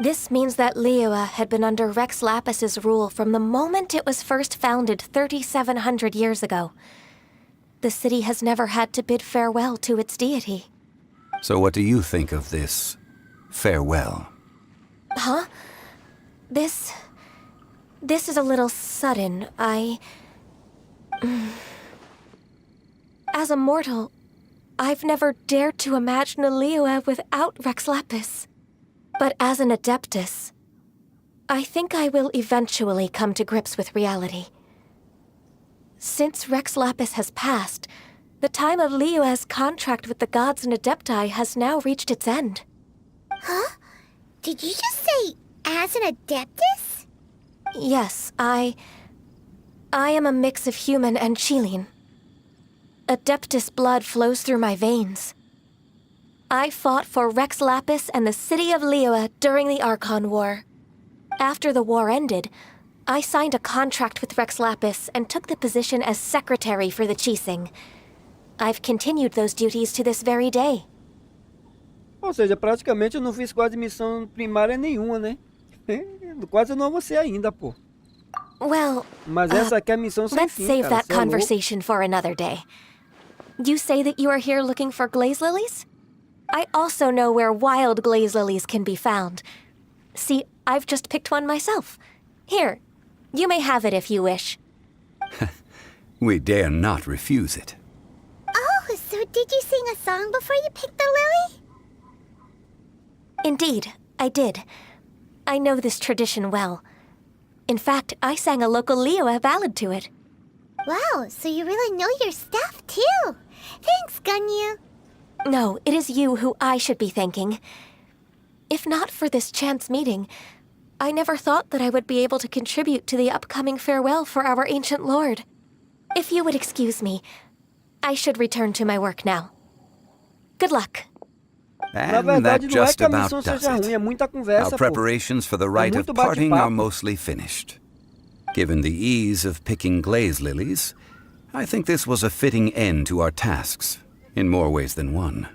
Speaker 11: This means that Liyue had been under Rex Lapis's rule from the moment it was first founded 3,700 years ago. The city has never had to bid farewell to its deity.
Speaker 16: So what do you think of this farewell?
Speaker 11: Huh? This is a little sudden. As a mortal, I've never dared to imagine a Liyue without Rex Lapis. But as an Adeptus, I think I will eventually come to grips with reality. Since Rex Lapis has passed, the time of Liyue's contract with the gods and Adepti has now reached its end.
Speaker 4: Huh? Did you just say, as an Adeptus?
Speaker 11: Yes, I am a mix of human and Qilin. Adeptus blood flows through my veins. I fought for Rex Lapis and the city of Liyue during the Archon War. After the war ended, I signed a contract with Rex Lapis and took the position as secretary for the Qixing. I've continued those duties to this very day.
Speaker 2: Ou seja, praticamente eu não fiz quase missão primária nenhuma, né? Quase eu não avancei ainda, pô.
Speaker 11: Well,
Speaker 2: Mas essa aqui é a missão sem
Speaker 11: let's
Speaker 2: fim,
Speaker 11: save
Speaker 2: cara.
Speaker 11: that
Speaker 2: Cê é louco.
Speaker 11: conversation for another day. You say that you are here looking for glaze lilies? I also know where wild glaze lilies can be found. See, I've just picked one myself. Here, you may have it if you wish.
Speaker 16: We dare not refuse it.
Speaker 4: Oh, so did you sing a song before you picked the lily?
Speaker 11: Indeed, I did. I know this tradition well. In fact, I sang a local Liyue ballad to it.
Speaker 4: Wow, so you really know your stuff, too. Thanks, Gunyu.
Speaker 11: No, it is you who I should be thanking. If not for this chance meeting, I never thought that I would be able to contribute to the upcoming farewell for our ancient lord. If you would excuse me, I should return to my work now. Good luck.
Speaker 2: Na
Speaker 16: And
Speaker 2: verdade,
Speaker 16: that
Speaker 2: não é
Speaker 16: just
Speaker 2: que a
Speaker 16: about
Speaker 2: missão
Speaker 16: does
Speaker 2: seja
Speaker 16: it.
Speaker 2: ruim, é muita
Speaker 16: Our
Speaker 2: conversa, pô.
Speaker 16: preparations for the rite of
Speaker 2: muito
Speaker 16: parting
Speaker 2: bate-papo.
Speaker 16: are mostly finished. Given the ease of picking glaze lilies, I think this was a fitting end to our tasks, in more ways than one.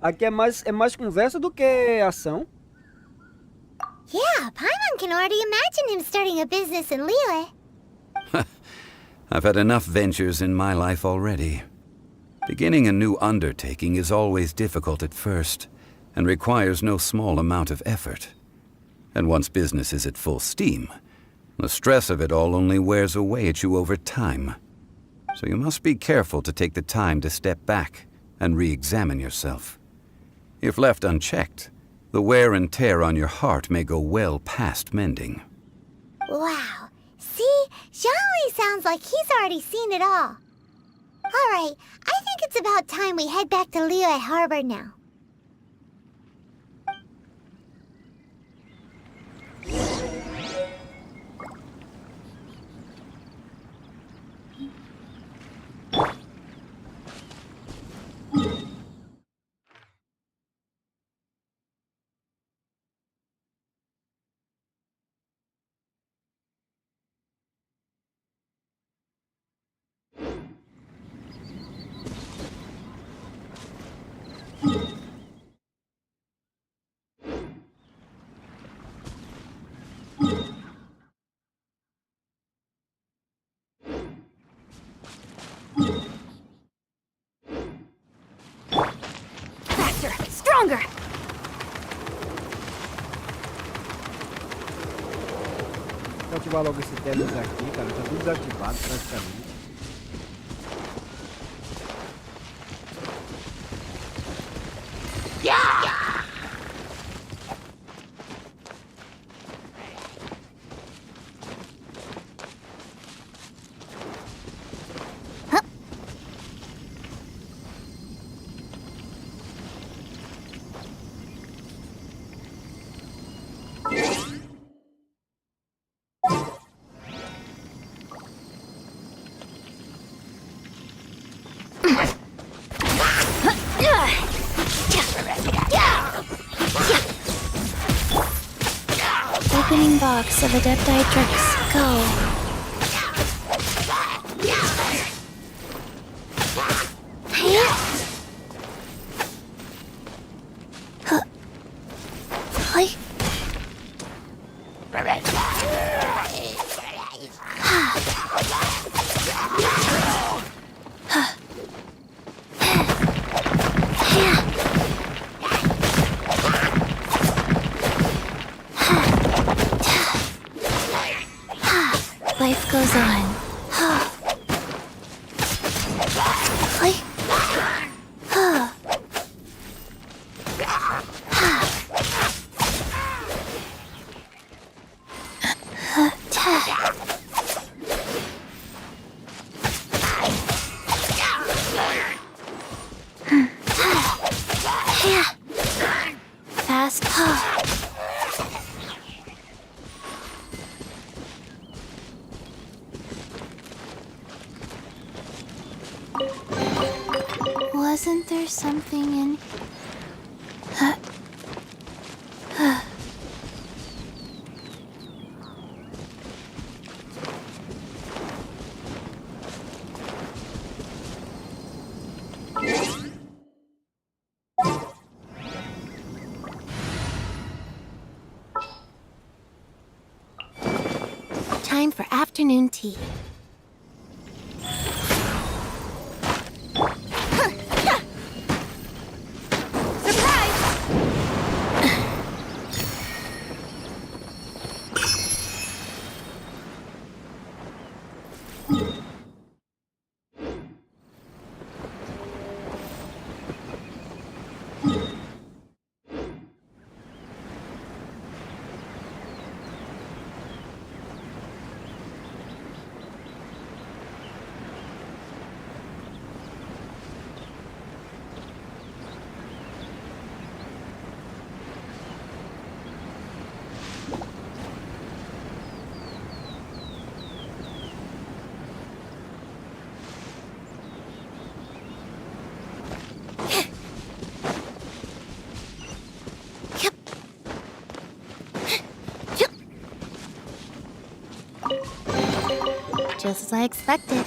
Speaker 2: Aqui é mais conversa do que ação.
Speaker 4: Yeah, Paimon can already imagine him starting a business in Liyue.
Speaker 16: I've had enough ventures in my life already. Beginning a new undertaking is always difficult at first, and requires no small amount of effort. And once business is at full steam, the stress of it all only wears away at you over time. So you must be careful to take the time to step back and re-examine yourself. If left unchecked, the wear and tear on your heart may go well past mending.
Speaker 4: Wow. See? Zhongli sounds like he's already seen it all. Alright, I think it's about time we head back to Liyue Harbor now.
Speaker 8: Faster! Stronger!
Speaker 2: Vou ativar logo esse teles aqui, cara. Tá tudo desativado praticamente.
Speaker 4: Opening box of Adepti tricks. Go. Life goes on. Fast. Wasn't there something in... Time for afternoon tea. Just as I expected.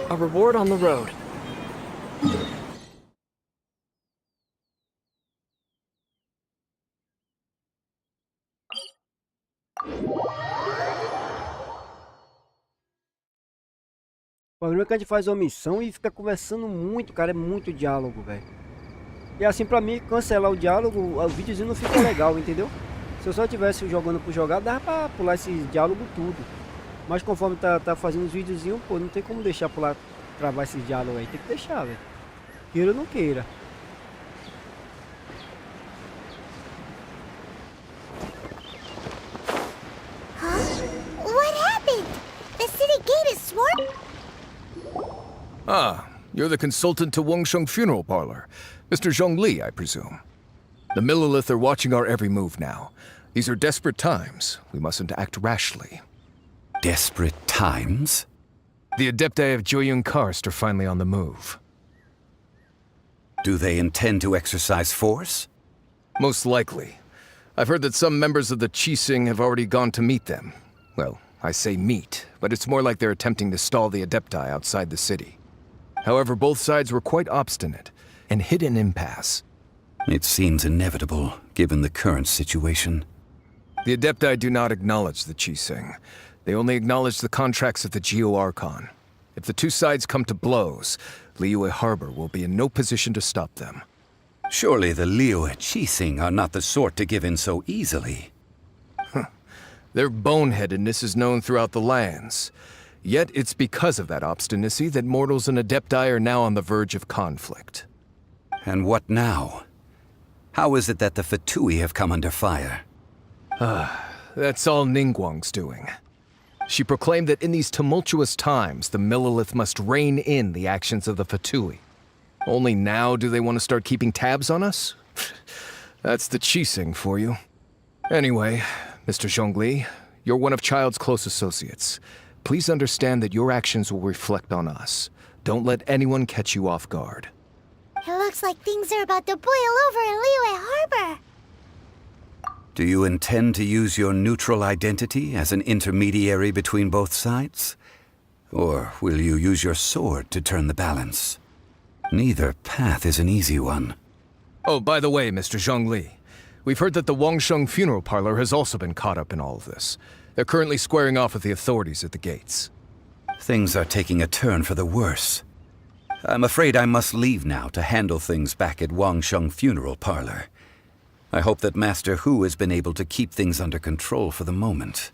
Speaker 5: A reward on the road.
Speaker 2: O problema é que a gente faz uma missão e fica conversando muito, cara, é muito diálogo, velho. E assim, pra mim, cancelar o diálogo, o videozinho não fica legal, entendeu? Se eu só tivesse jogando por jogar, dava pra pular esse diálogo tudo. Mas conforme tá fazendo os videozinhos, pô, não tem como deixar pular, travar esse diálogo aí, tem que deixar, velho. Queira ou não queira.
Speaker 4: What happened? The city gate is swarmed.
Speaker 3: Ah, you're the consultant to Wengsheng Funeral Parlor. Mr. Zhongli, I presume. The Millilith are watching our every move now. These are desperate times. We mustn't act rashly.
Speaker 16: Desperate times?
Speaker 3: The Adepti of Joyun Karst are finally on the move.
Speaker 16: Do they intend to exercise force?
Speaker 3: Most likely. I've heard that some members of the Qixing have already gone to meet them. Well, I say meet, but it's more like they're attempting to stall the Adepti outside the city. However, both sides were quite obstinate and hit an impasse.
Speaker 16: It seems inevitable, given the current situation.
Speaker 3: The Adepti do not acknowledge the Qixing. They only acknowledge the contracts of the Geo-Archon. If the two sides come to blows, Liyue Harbor will be in no position to stop them.
Speaker 16: Surely the Liyue Qixing are not the sort to give in so easily.
Speaker 3: Their boneheadedness is known throughout the lands. Yet it's because of that obstinacy that mortals and Adepti are now on the verge of conflict.
Speaker 16: And what now? How is it that the Fatui have come under fire?
Speaker 3: That's all Ningguang's doing. She proclaimed that in these tumultuous times, the Millilith must rein in the actions of the Fatui. Only now do they want to start keeping tabs on us? That's the Qixing for you. Anyway, Mr. Zhongli, you're one of Child's close associates. Please understand that your actions will reflect on us. Don't let anyone catch you off guard.
Speaker 4: It looks like things are about to boil over in Liyue Harbor.
Speaker 16: Do you intend to use your neutral identity as an intermediary between both sides? Or will you use your sword to turn the balance? Neither path is an easy one.
Speaker 3: Oh, by the way, Mr. Zhongli, we've heard that the Wangsheng funeral parlor has also been caught up in all of this. They're currently squaring off with the authorities at the gates.
Speaker 16: Things are taking a turn for the worse. I'm afraid I must leave now to handle things back at Wangsheng funeral parlor. I hope that Master Hu has been able to keep things under control for the moment.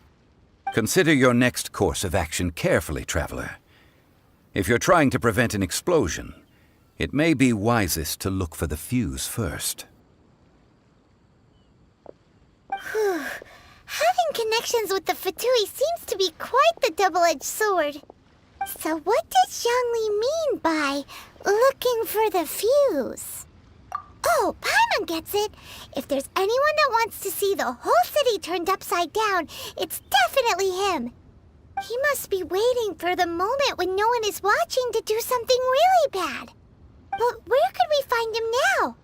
Speaker 16: Consider your next course of action carefully, traveler. If you're trying to prevent an explosion, it may be wisest to look for the fuse first.
Speaker 4: Having connections with the Fatui seems to be quite the double-edged sword. So what does Zhongli mean by looking for the fuse? Oh, Paimon gets it. If there's anyone that wants to see the whole city turned upside down, it's definitely him. He must be waiting for the moment when no one is watching to do something really bad. But where could we find him now?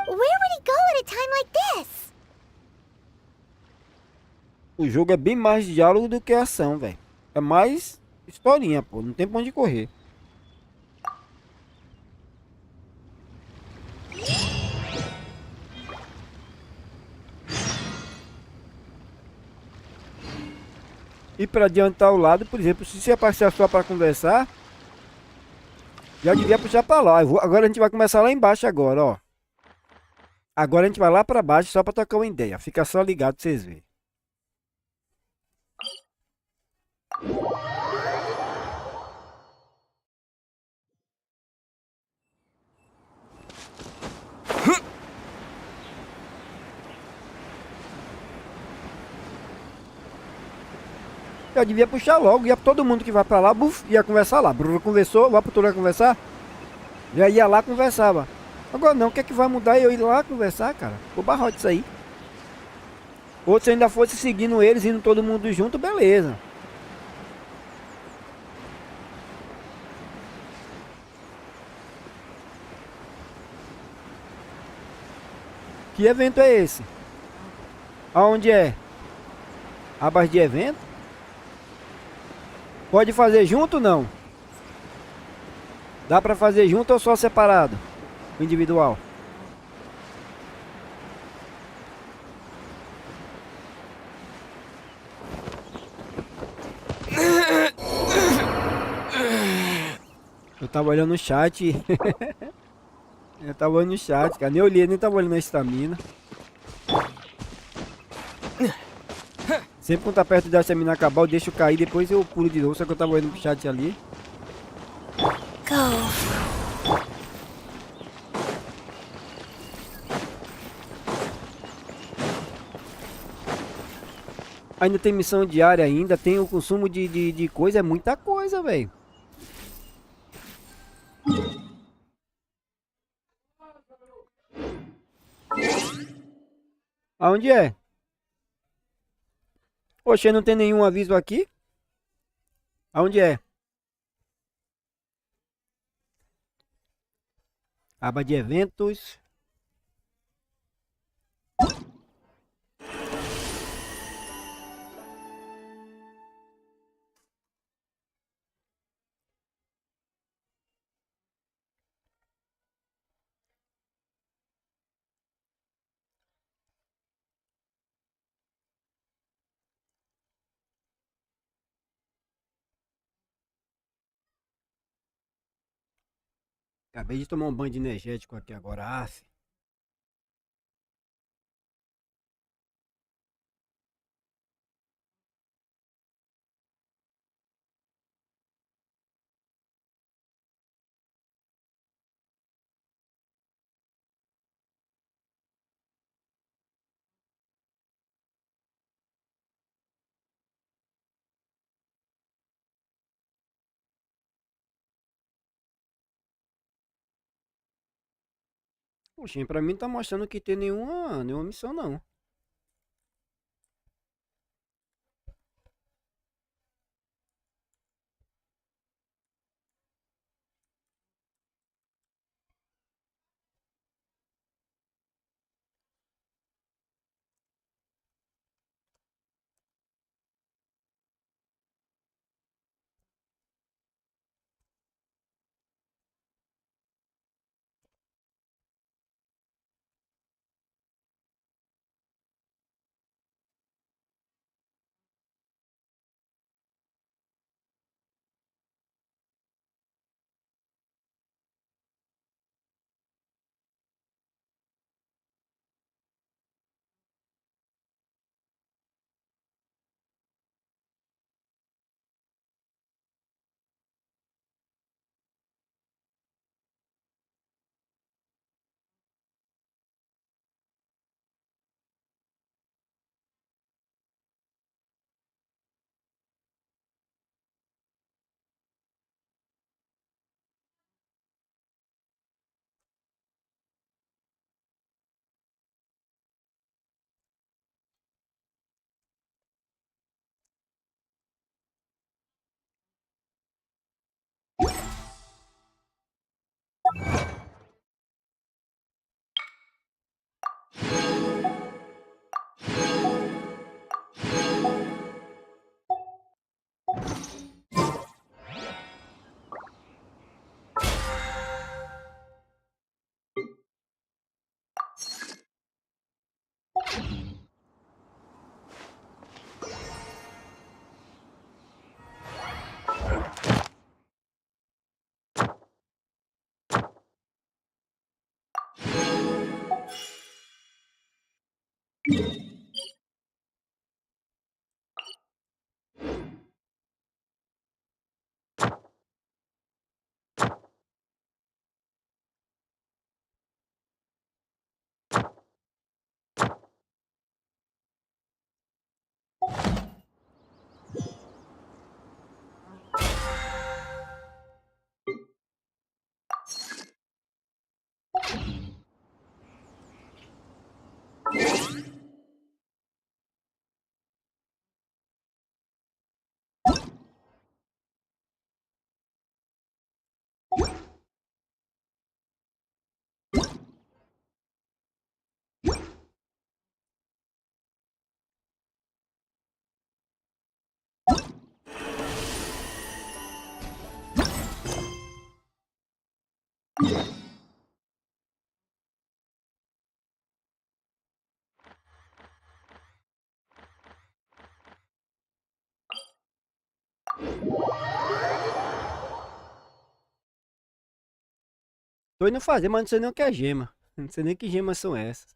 Speaker 4: Where would he go at a time like this?
Speaker 2: O jogo é bem mais diálogo do que ação, velho. É mais historinha, pô. Não tem pra onde correr. E para adiantar o lado, por exemplo, se você aparecer só para conversar, já devia puxar para lá. Agora a gente vai começar lá embaixo agora, ó. Agora a gente vai lá para baixo só para trocar uma ideia. Fica só ligado pra vocês verem. Eu devia puxar logo, ia todo mundo que vai pra lá, buf, ia conversar lá. Bruno conversou, vai pro Torne conversar. Já ia lá, conversava. Agora não, o que é que vai mudar eu ir lá conversar, cara? Ficou barrote isso aí. Ou se ainda fosse seguindo eles, indo todo mundo junto, beleza. Que evento é esse? Aonde é? Abas de evento? Pode fazer junto ou não? Dá pra fazer junto ou só separado? Individual? Eu tava olhando no chat. Eu tava olhando no chat, cara. Nem olhei, nem tava olhando a estamina. Sempre quando tá perto da estamina acabar, eu deixo cair, depois eu pulo de novo. Só que eu tava olhando pro chat ali.
Speaker 4: Go.
Speaker 2: Ainda tem missão diária ainda, tem o consumo de coisa, é muita coisa, velho. Aonde é? Poxa, não tem nenhum aviso aqui? Aonde é? Aba de eventos. Acabei de tomar um banho de energético aqui agora. Poxa, pra mim não tá mostrando que tem nenhuma missão não. Tô indo fazer, mas não sei nem o que é gema. Não sei nem que gemas são essas.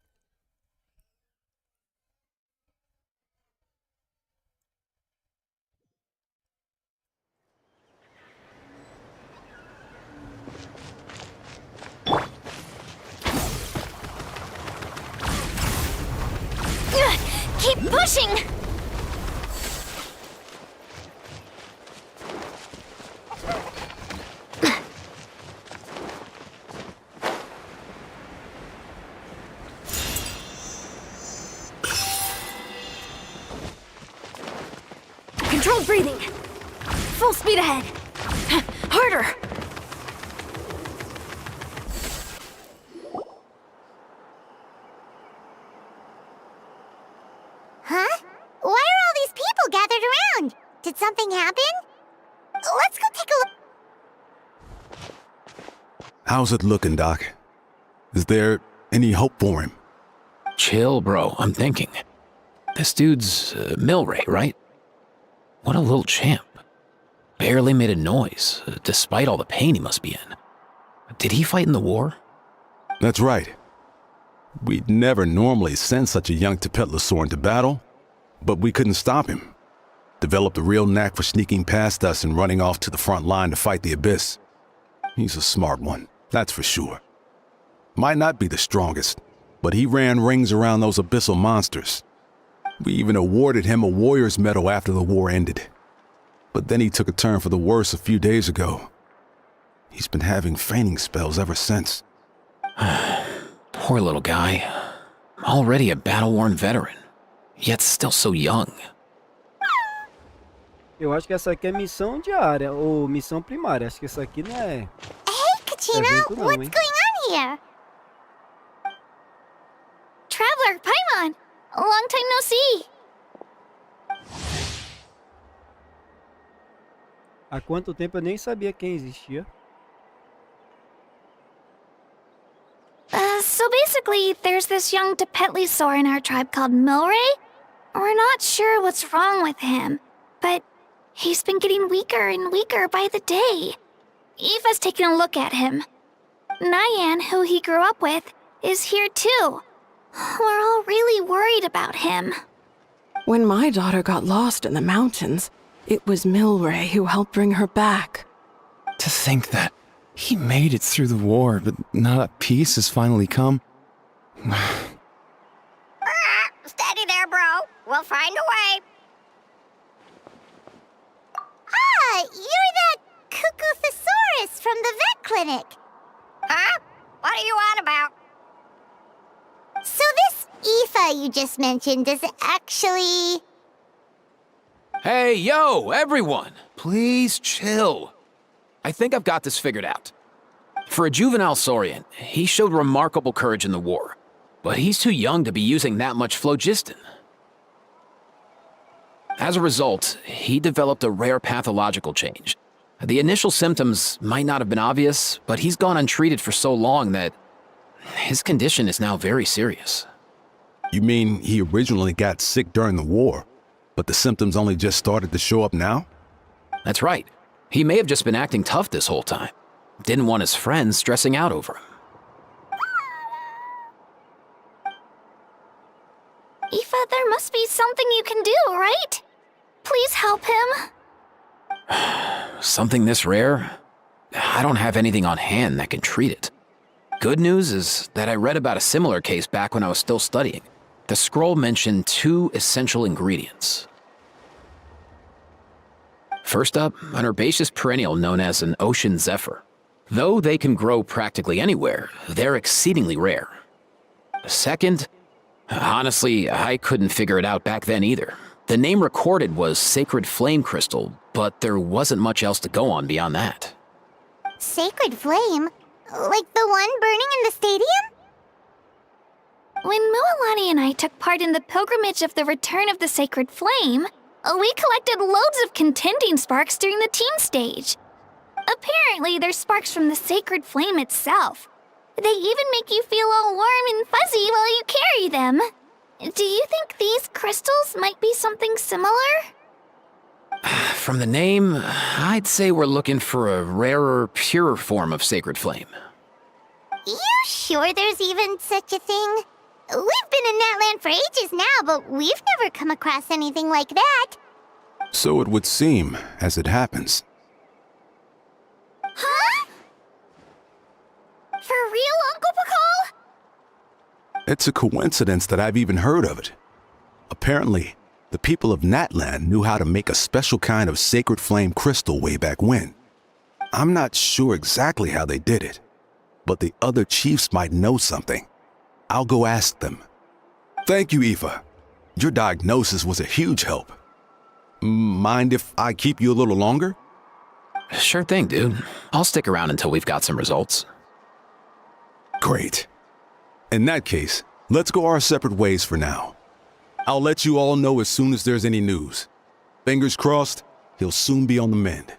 Speaker 4: Keep pushing!
Speaker 8: Controlled breathing. Full speed ahead. Harder.
Speaker 4: Huh? Why are all these people gathered around? Did something happen? Let's go take a look.
Speaker 17: How's it looking, Doc? Is there any hope for him?
Speaker 18: Chill, bro. I'm thinking. This dude's Milray, right? What a little champ. Barely made a noise, despite all the pain he must be in. Did he fight in the war?
Speaker 17: That's right. We'd never normally send such a young Tepetlosaur into battle, but we couldn't stop him. Developed a real knack for sneaking past us and running off to the front line to fight the Abyss. He's a smart one, that's for sure. Might not be the strongest, but he ran rings around those abyssal monsters. We even awarded him a Warrior's Medal after the war ended. But then he took a turn for the worse a few days ago. He's been having fainting spells ever since.
Speaker 18: Poor little guy. Already a battle-worn veteran, yet still so young.
Speaker 2: Eu acho que essa aqui é missão diária, ou missão primária. Acho que essa aqui não é...
Speaker 4: Hey, Katina,
Speaker 2: evento não,
Speaker 4: what's
Speaker 2: hein?
Speaker 4: going on here? Traveler, Paimon! Long time no see!
Speaker 2: Há quanto tempo eu nem sabia quem existia.
Speaker 4: So basically, there's this young Tepetlosaur in our tribe called Milray. We're not sure what's wrong with him, but he's been getting weaker and weaker by the day. Eva's taking a look at him. Nyan, who he grew up with, is here too. We're all really worried about him.
Speaker 19: When my daughter got lost in the mountains, it was Milray who helped bring her back.
Speaker 3: To think that he made it through the war, but now that peace has finally come.
Speaker 4: Steady there, bro. We'll find a way. Ah, you're that Cuckoo-thesaurus from the vet clinic. Huh? What are you on about? So this Aoife you just mentioned, does it actually...
Speaker 3: Hey, yo, everyone! Please chill. I think I've got this figured out.
Speaker 18: For a juvenile Saurian, he showed remarkable courage in the war, but he's too young to be using that much phlogiston. As a result, he developed a rare pathological change. The initial symptoms might not have been obvious, but he's gone untreated for so long that his condition is now very serious.
Speaker 17: You mean he originally got sick during the war, but the symptoms only just started to show up now?
Speaker 18: That's right. He may have just been acting tough this whole time. Didn't want his friends stressing out over him.
Speaker 4: Aoife, there must be something you can do, right? Please help him.
Speaker 18: Something this rare? I don't have anything on hand that can treat it. Good news is that I read about a similar case back when I was still studying. The scroll mentioned 2 essential ingredients. First up, an herbaceous perennial known as an ocean zephyr. Though they can grow practically anywhere, they're exceedingly rare. Second, honestly, I couldn't figure it out back then either. The name recorded was Sacred Flame Crystal, but there wasn't much else to go on beyond that.
Speaker 4: Sacred Flame? Like the one burning in the stadium? When Mualani and I took part in the pilgrimage of the Return of the Sacred Flame, we collected loads of contending sparks during the team stage. Apparently, they're sparks from the Sacred Flame itself. They even make you feel all warm and fuzzy while you carry them. Do you think these crystals might be something similar?
Speaker 18: From the name, I'd say we're looking for a rarer, purer form of Sacred Flame.
Speaker 4: You sure there's even such a thing? We've been in that land for ages now, but we've never come across anything like that.
Speaker 17: So it would seem, as it happens.
Speaker 4: Huh? For real, Uncle Pakal?
Speaker 17: It's a coincidence that I've even heard of it. Apparently, the people of Natland knew how to make a special kind of sacred flame crystal way back when. I'm not sure exactly how they did it, but the other chiefs might know something. I'll go ask them. Thank you, Aoife. Your diagnosis was a huge help. Mind if I keep you a little longer?
Speaker 18: Sure thing, dude. I'll stick around until we've got some results.
Speaker 17: Great. In that case, let's go our separate ways for now. I'll let you all know as soon as there's any news. Fingers crossed, he'll soon be on the mend.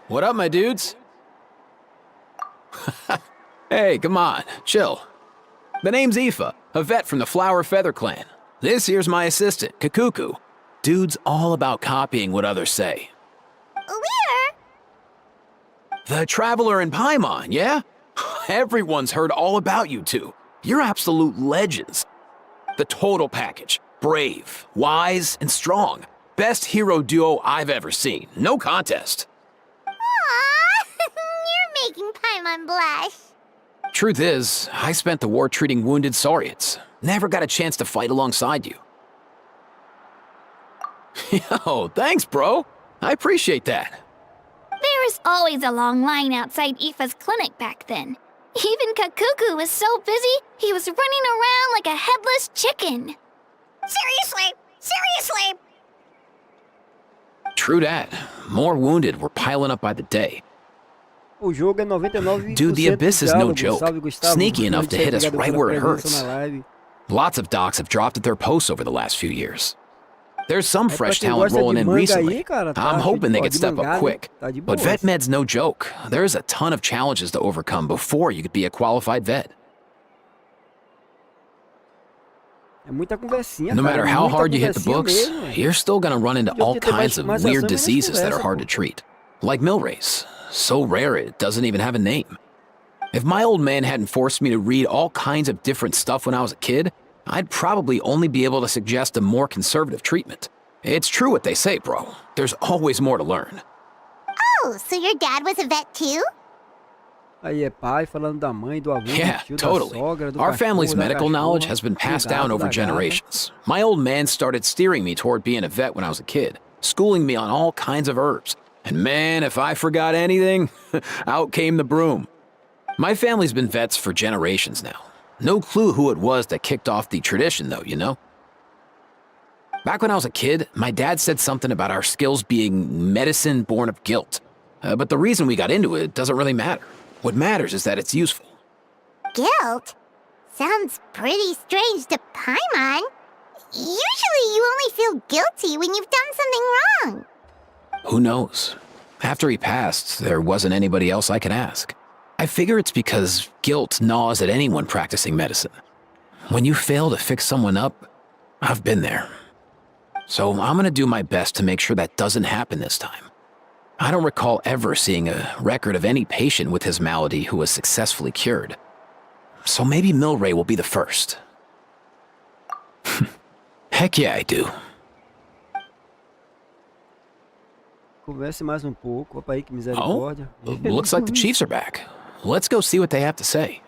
Speaker 18: What up, my dudes? Hey, come on, chill. The name's Aoife, a vet from the Flower Feather Clan. This here's my assistant, Kakuku. Dude's all about copying what others say.
Speaker 4: Where?
Speaker 18: The Traveler in Paimon, yeah? Everyone's heard all about you two. You're absolute legends. The total package. Brave, wise, and strong. Best hero duo I've ever seen. No contest.
Speaker 4: Aww, you're making Paimon blush.
Speaker 18: Truth is, I spent the war treating wounded Saurians. Never got a chance to fight alongside you. Yo, thanks, bro. I appreciate that.
Speaker 4: There was always a long line outside Aoife's clinic back then. Even Kakuku was so busy, he was running around like a headless chicken. Seriously! Seriously!
Speaker 18: True that. More wounded were piling up by the day.
Speaker 2: O jogo é 99%
Speaker 18: Dude, the Abyss is no joke.
Speaker 2: Salve, Gustavo.
Speaker 18: Sneaky enough to hit us
Speaker 2: Obrigado
Speaker 18: right
Speaker 2: pela
Speaker 18: where it
Speaker 2: presença
Speaker 18: hurts.
Speaker 2: na live.
Speaker 18: Lots of docs have dropped at their posts over the last few years. There's some
Speaker 2: Pra
Speaker 18: fresh
Speaker 2: quem
Speaker 18: talent
Speaker 2: gosta
Speaker 18: rolling
Speaker 2: de
Speaker 18: in
Speaker 2: manga
Speaker 18: recently.
Speaker 2: aí, cara, tá
Speaker 18: I'm hoping they
Speaker 2: ó,
Speaker 18: can
Speaker 2: de
Speaker 18: step up
Speaker 2: mangá,
Speaker 18: quick.
Speaker 2: tá de
Speaker 18: But
Speaker 2: boas.
Speaker 18: vet med's no joke. There's a ton of challenges to overcome before you could be a qualified vet.
Speaker 2: É muita conversinha,
Speaker 18: No
Speaker 2: cara,
Speaker 18: matter
Speaker 2: é
Speaker 18: how
Speaker 2: muita
Speaker 18: hard you hit the
Speaker 2: conversinha
Speaker 18: books,
Speaker 2: mesmo.
Speaker 18: you're still gonna run into all kinds of
Speaker 2: mais
Speaker 18: weird
Speaker 2: ação, menos
Speaker 18: diseases that are
Speaker 2: conversa,
Speaker 18: hard to treat. Like Milrace. So rare it doesn't even have a name. If my old man hadn't forced me to read all kinds of different stuff when I was a kid, I'd probably only be able to suggest a more conservative treatment. It's true what they say, bro. There's always more to learn.
Speaker 4: Oh, so your dad was a vet too?
Speaker 2: Aí é pai falando da mãe, do avô,
Speaker 18: Yeah,
Speaker 2: do tio,
Speaker 18: totally.
Speaker 2: da sogra, do
Speaker 18: Our
Speaker 2: cachorro,
Speaker 18: family's
Speaker 2: da
Speaker 18: medical knowledge
Speaker 2: cachorra,
Speaker 18: has been
Speaker 2: do
Speaker 18: passed
Speaker 2: gato,
Speaker 18: down over
Speaker 2: da gata.
Speaker 18: generations. My old man started steering me toward being a vet when I was a kid, schooling me on all kinds of herbs. And man, if I forgot anything, out came the broom. My family's been vets for generations now. No clue who it was that kicked off the tradition, though, you know? Back when I was a kid, my dad said something about our skills being medicine born of guilt. But the reason we got into it doesn't really matter. What matters is that it's useful.
Speaker 4: Guilt? Sounds pretty strange to Paimon. Usually you only feel guilty when you've done something wrong.
Speaker 18: Who knows? After he passed, there wasn't anybody else I could ask. I figure it's because guilt gnaws at anyone practicing medicine. When you fail to fix someone up, I've been there. So I'm gonna do my best to make sure that doesn't happen this time. I don't recall ever seeing a record of any patient with his malady who was successfully cured. So maybe Milray will be the first. Heck yeah, I do.
Speaker 2: Converse mais pouco. Opa aí, que misericórdia.
Speaker 18: Looks like the Chiefs are back. Let's go see what they have to say.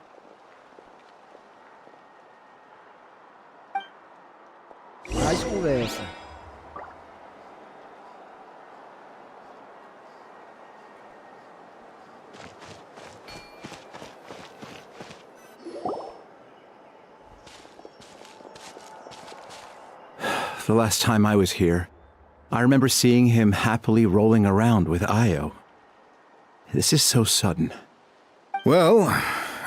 Speaker 2: Mais conversa.
Speaker 20: The last time I was here, I remember seeing him happily rolling around with Io. This is so sudden.
Speaker 21: Well,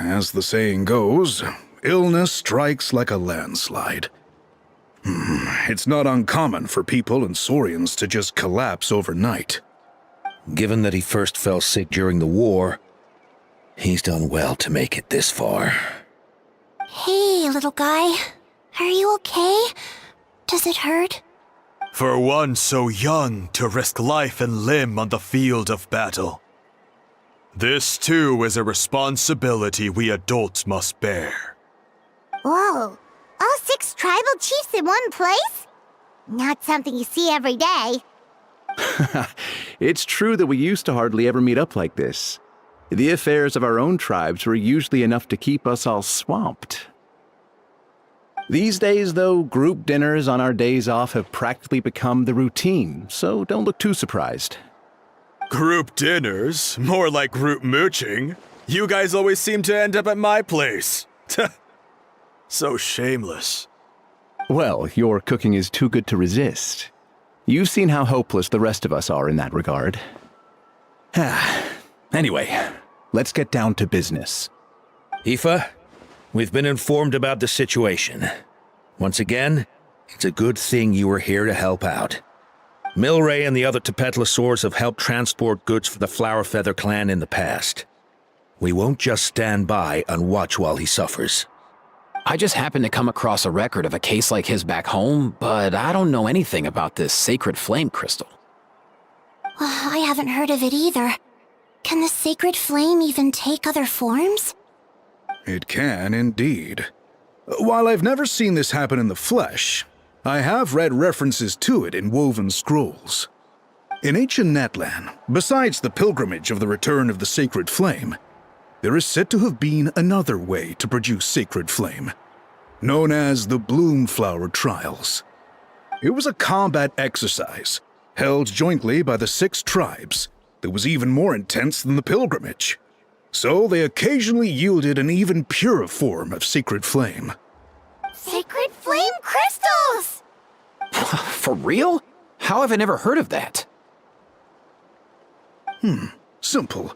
Speaker 21: as the saying goes, illness strikes like a landslide. It's not uncommon for people and Saurians to just collapse overnight.
Speaker 22: Given that he first fell sick during the war, he's done well to make it this far.
Speaker 4: Hey, little guy. Are you okay? Does it hurt?
Speaker 23: For one so young to risk life and limb on the field of battle. This too is a responsibility we adults must bear.
Speaker 4: Whoa. All 6 tribal chiefs in one place? Not something you see every day.
Speaker 20: It's true that we used to hardly ever meet up like this. The affairs of our own tribes were usually enough to keep us all swamped. These days, though, group dinners on our days off have practically become the routine, so don't look too surprised.
Speaker 23: Group dinners? More like group mooching. You guys always seem to end up at my place. So shameless.
Speaker 20: Well, your cooking is too good to resist. You've seen how hopeless the rest of us are in that regard. Anyway, let's get down to business.
Speaker 22: Aoife, we've been informed about the situation. Once again, it's a good thing you were here to help out. Milray and the other Tepetlosaurs have helped transport goods for the Flowerfeather clan in the past. We won't just stand by and watch while he suffers.
Speaker 18: I just happened to come across a record of a case like his back home, but I don't know anything about this sacred flame crystal.
Speaker 4: I haven't heard of it either. Can the sacred flame even take other forms?
Speaker 21: It can, indeed. While I've never seen this happen in the flesh, I have read references to it in woven scrolls. In ancient Natlan, besides the pilgrimage of the return of the sacred flame, there is said to have been another way to produce sacred flame, known as the Bloomflower Trials. It was a combat exercise, held jointly by the 6 tribes, that was even more intense than the pilgrimage. So they occasionally yielded an even purer form of sacred flame.
Speaker 4: Sacred flame crystals!
Speaker 18: For real? How have I never heard of that?
Speaker 21: Simple.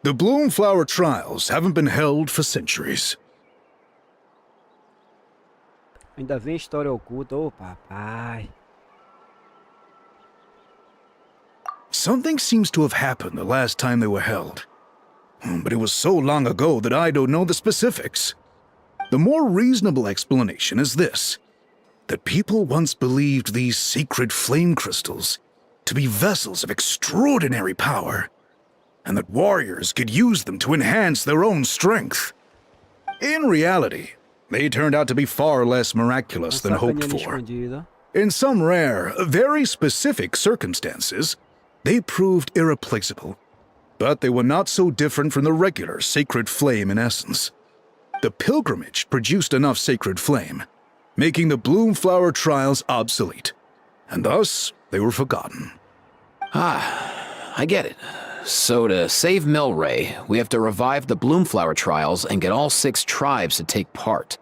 Speaker 21: The Bloomflower Trials haven't been held for centuries.
Speaker 2: Ainda vem história oculta, ô papai.
Speaker 21: Something seems to have happened the last time they were held. But it was so long ago that I don't know the specifics. The more reasonable explanation is this: that people once believed these sacred flame crystals to be vessels of extraordinary power, and that warriors could use them to enhance their own strength. In reality, they turned out to be far less miraculous than hoped for. In some rare, very specific circumstances, they proved irreplaceable. But they were not so different from the regular sacred flame in essence. The pilgrimage produced enough sacred flame, making the Bloomflower Trials obsolete, and thus they were forgotten.
Speaker 18: I get it. So to save Milray, we have to revive the Bloomflower Trials and get all 6 tribes to take part.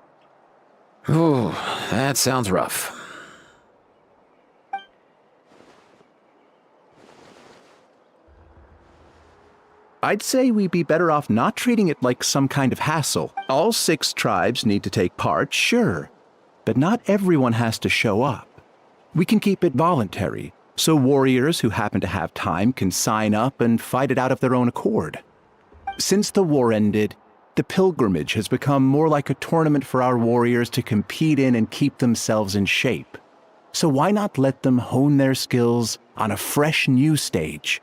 Speaker 18: Ooh, that sounds rough.
Speaker 20: I'd say we'd be better off not treating it like some kind of hassle. All 6 tribes need to take part, sure, but not everyone has to show up. We can keep it voluntary, so warriors who happen to have time can sign up and fight it out of their own accord. Since the war ended, the pilgrimage has become more like a tournament for our warriors to compete in and keep themselves in shape. So why not let them hone their skills on a fresh new stage?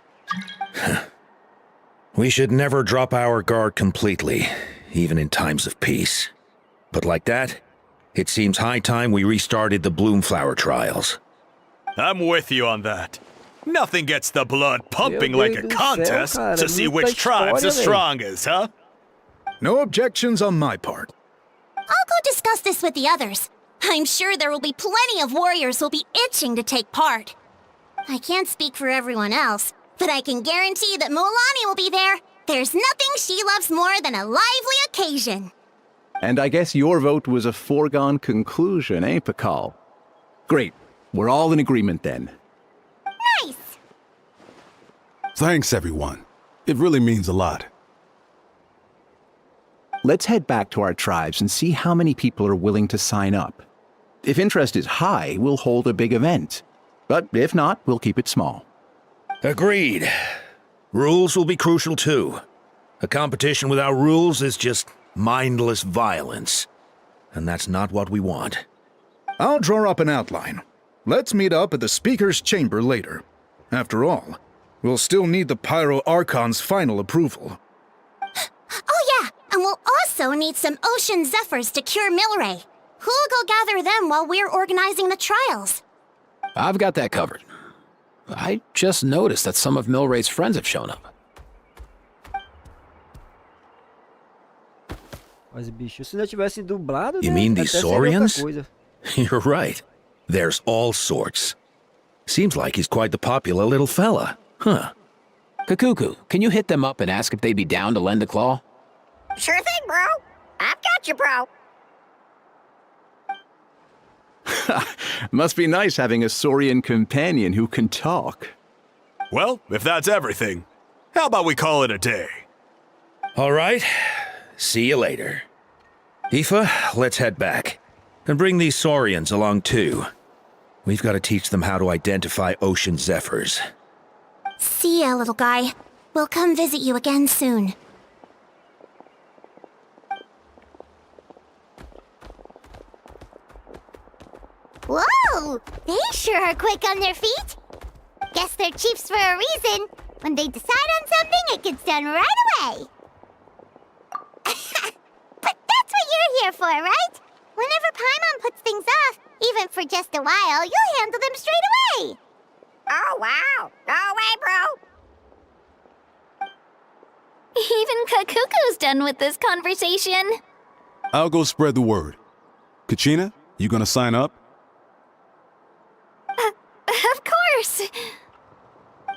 Speaker 22: We should never drop our guard completely, even in times of peace. But like that, it seems high time we restarted the Bloomflower trials.
Speaker 23: I'm with you on that. Nothing gets the blood pumping like a contest to see which tribe's the strongest, huh?
Speaker 21: No objections on my part.
Speaker 4: I'll go discuss this with the others. I'm sure there will be plenty of warriors who'll be itching to take part. I can't speak for everyone else, but I can guarantee that Mualani will be there. There's nothing she loves more than a lively occasion.
Speaker 20: And I guess your vote was a foregone conclusion, eh, Pakal? Great. We're all in agreement then.
Speaker 4: Nice!
Speaker 17: Thanks, everyone. It really means a lot.
Speaker 20: Let's head back to our tribes and see how many people are willing to sign up. If interest is high, we'll hold a big event. But if not, we'll keep it small.
Speaker 22: Agreed. Rules will be crucial too. A competition without rules is just mindless violence. And that's not what we want.
Speaker 21: I'll draw up an outline. Let's meet up at the Speaker's Chamber later. After all, we'll still need the Pyro Archon's final approval.
Speaker 4: Oh yeah, and we'll also need some Ocean Zephyrs to cure Milray. Who'll go gather them while we're organizing the trials?
Speaker 18: I've got that covered. I just noticed that some of Milray's friends have shown up.
Speaker 2: Mas, bicho, se não tivesse dublado,
Speaker 22: You
Speaker 2: né,
Speaker 22: mean
Speaker 2: até
Speaker 22: these
Speaker 2: seria outra
Speaker 22: Saurians?
Speaker 2: coisa.
Speaker 22: You're right. There's all sorts. Seems like he's quite the popular little fella. Huh.
Speaker 18: Kakuku, can you hit them up and ask if they'd be down to lend a claw?
Speaker 4: Sure thing, bro. I've got you, bro.
Speaker 20: Must be nice having a Saurian companion who can talk.
Speaker 23: Well, if that's everything, how about we call it a day?
Speaker 22: All right. See you later. Aoife, let's head back. And bring these Saurians along too. We've got to teach them how to identify Ocean Zephyrs.
Speaker 4: See ya, little guy. We'll come visit you again soon. Whoa! They sure are quick on their feet. Guess they're chiefs for a reason. When they decide on something, it gets done right away. But that's what you're here for, right? Whenever Paimon puts things off, even for just a while, you'll handle them straight away. Oh, wow. Go away, bro.
Speaker 7: Even Kakuku's done with this conversation.
Speaker 17: I'll go spread the word. Kachina, you gonna sign up?
Speaker 7: Of course.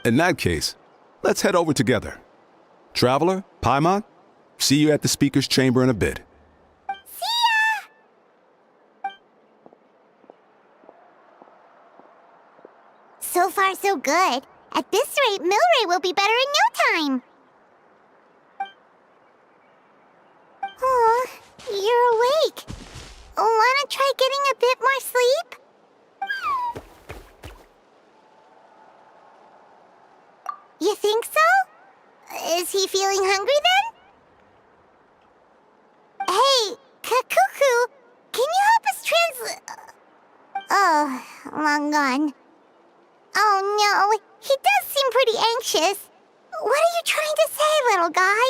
Speaker 17: In that case, let's head over together. Traveler, Paimon, see you at the Speaker's Chamber in a bit.
Speaker 4: So far, so good. At this rate, Milray will be better in no time. Oh, you're awake. Wanna try getting a bit more sleep? You think so? Is he feeling hungry then? Hey, Kakuku, can you help us translate? Oh, long gone. Oh no, he does seem pretty anxious. What are you trying to say, little guy?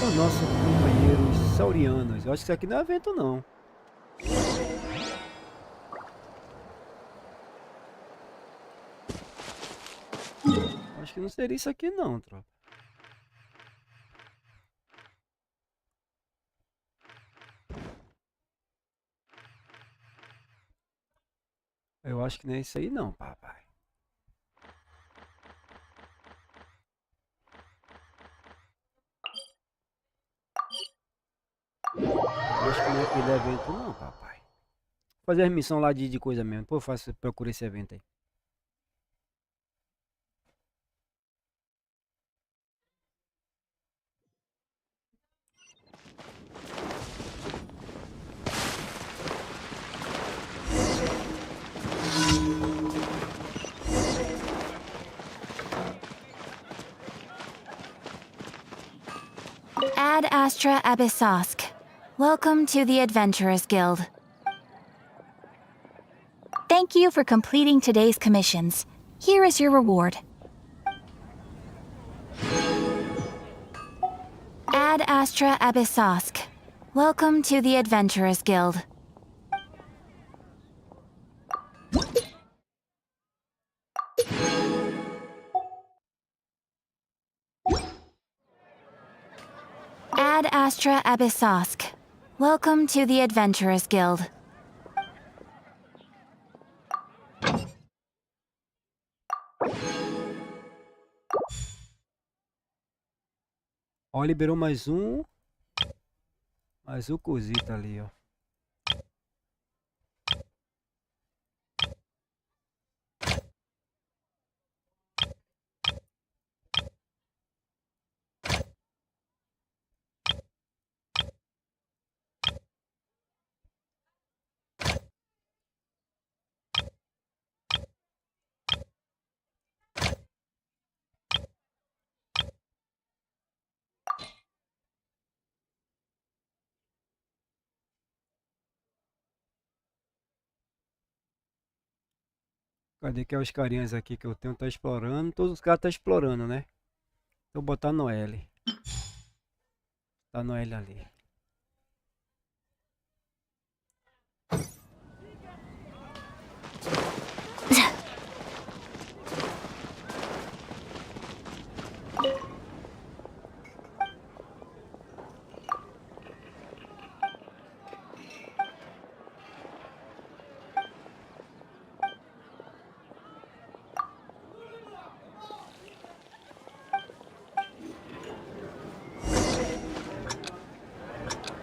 Speaker 2: Os nossos companheiros saurianos. Eu acho que isso aqui não é evento, não. Acho que não seria isso aqui, não, tropa. Eu acho que não é isso aí, não, papai. Eu acho que não é aquele evento, não, papai. Vou fazer a missão lá de coisa mesmo. Pô, procura esse evento aí.
Speaker 7: Ad Astra Abyssosk. Welcome to the Adventurers Guild. Thank you for completing today's commissions. Here is your reward. Ad Astra Abyssosk. Welcome to the Adventurers Guild. Ad Astra Abyssosk. Welcome to the Adventurers Guild.
Speaker 2: Ó, liberou mais um. Mais um cosito ali, ó. Cadê que é os carinhas aqui que eu tenho? Tá explorando. Todos os caras tá explorando, né? Vou botar no L. Tá no L ali.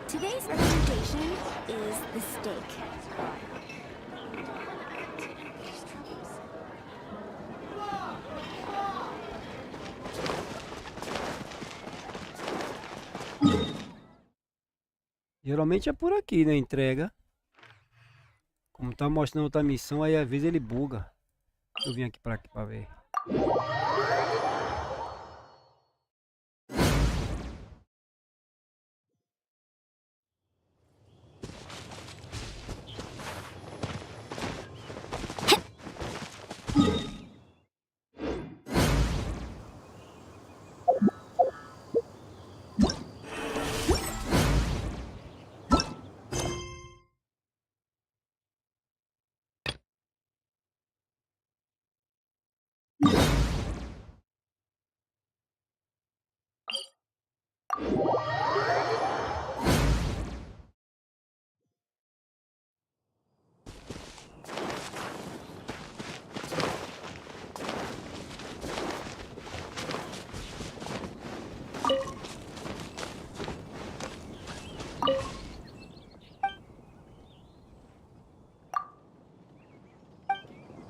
Speaker 8: Today's recommendation is the steak.
Speaker 2: Geralmente é por aqui, né? Entrega. Como tá mostrando outra missão, aí às vezes ele buga. Deixa eu vir aqui pra ver.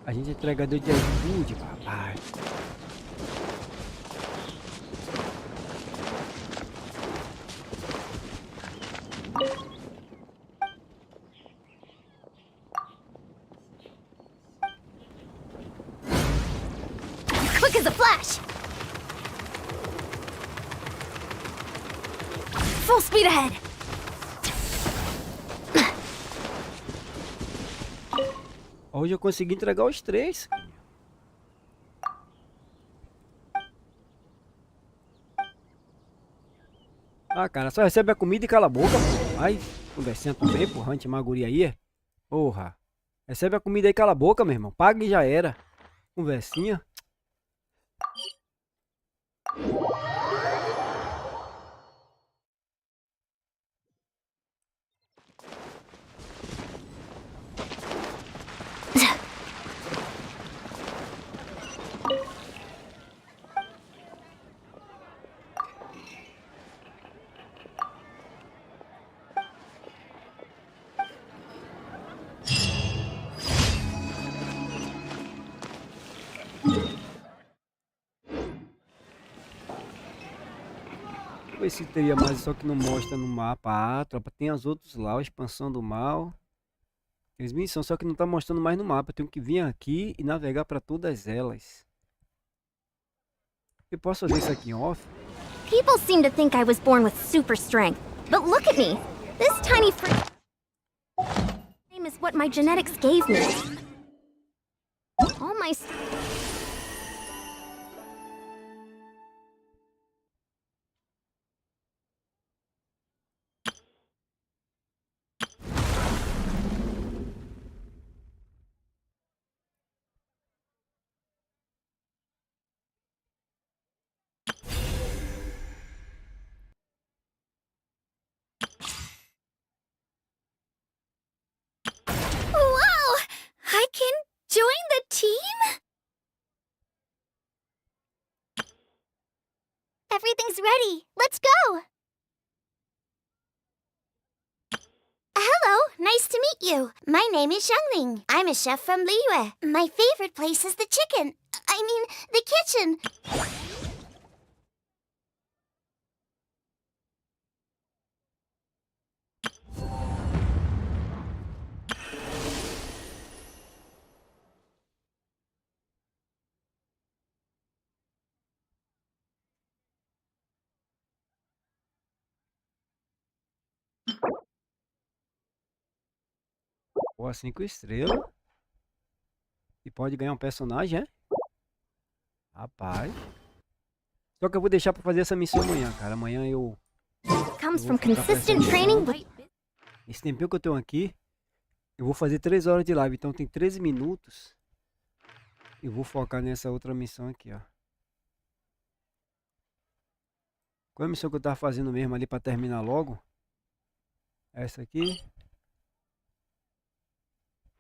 Speaker 2: A gente é entregador de iFood, papai.
Speaker 4: Quick as a flash! Full speed ahead!
Speaker 2: Hoje eu consegui entregar os 3. Ah, cara, só recebe a comida e cala a boca, pô. Ai, conversinha também, porra, anti-maguria aí, é? Porra. Recebe a comida aí e cala a boca, meu irmão. Paga e já era. Conversinha. Ver se teria mais, só que não mostra no mapa. Ah, tropa, tem as outros lá, a expansão do mal. Tem as missões, só que não tá mostrando mais no mapa. Eu tenho que vir aqui e navegar para todas elas. Eu posso fazer isso aqui em off?
Speaker 4: People seem to think I was born with super strength, but look at me. This tiny frame is what my genetics gave me. All my... Whoa! I can join the team? Everything's ready. Let's go! Hello, nice to meet you. My name is Xiangling. I'm a chef from Liyue. My favorite place is the chicken. I mean, the kitchen.
Speaker 2: Boa, 5 estrelas. E pode ganhar um personagem, é? Rapaz. Só que eu vou deixar pra fazer essa missão amanhã, cara. Amanhã eu...
Speaker 4: Comes from consistent training.
Speaker 2: Esse tempinho que eu tenho aqui, eu vou fazer 3 horas de live. Então tem 13 minutos. E vou focar nessa outra missão aqui, ó. Qual é a missão que eu tava fazendo mesmo ali pra terminar logo? Essa aqui.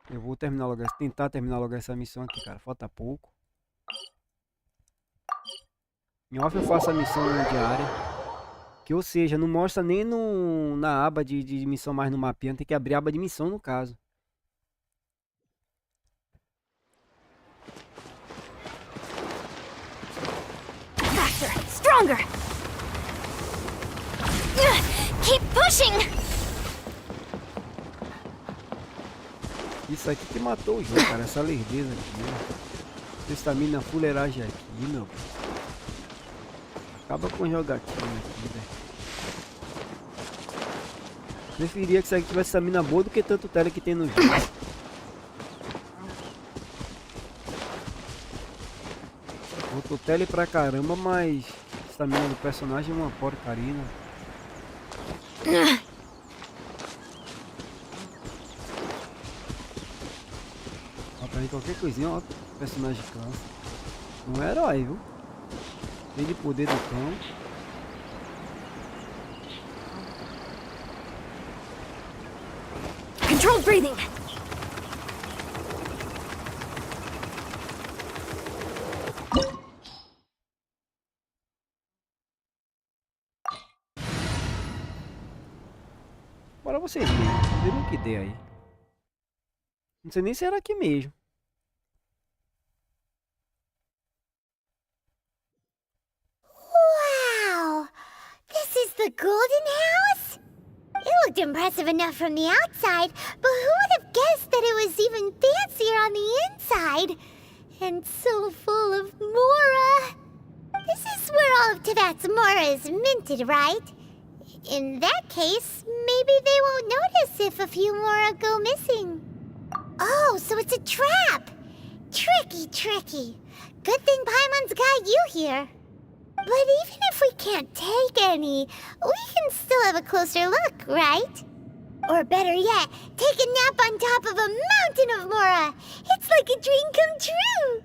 Speaker 2: Eu vou terminar logo, tentar terminar logo essa missão aqui, cara. Falta pouco. Em off eu faço a missão diária. Que ou seja, não mostra nem na aba de missão mais no mapinha. Tem que abrir a aba de missão no caso.
Speaker 4: Faster, stronger. Keep pushing.
Speaker 2: Isso aqui que matou o jogo, cara. Essa lerdeza aqui, ó. Estamina fuleiragem aqui, meu. Acaba com o jogatinho aqui, velho. Preferia que isso aqui tivesse estamina boa do que tanto tele que tem no jogo. Botou tele pra caramba, mas estamina do personagem é uma porcaria, né? Qualquer coisinha, ó, personagem cansa. Um herói, viu? Cheio de poder do cão.
Speaker 4: Controlled breathing.
Speaker 2: Bora vocês verem. Verem o que dê aí. Não sei nem se era aqui mesmo.
Speaker 4: The golden house? It looked impressive enough from the outside, but who would have guessed that it was even fancier on the inside? And so full of Mora. This is where all of Teyvat's Mora is minted, right? In that case, maybe they won't notice if a few Mora go missing. Oh, so it's a trap! Tricky, tricky. Good thing Paimon's got you here. But even if we can't take any, we can still have a closer look, right? Or better yet, take a nap on top of a mountain of Mora. It's like a dream come true.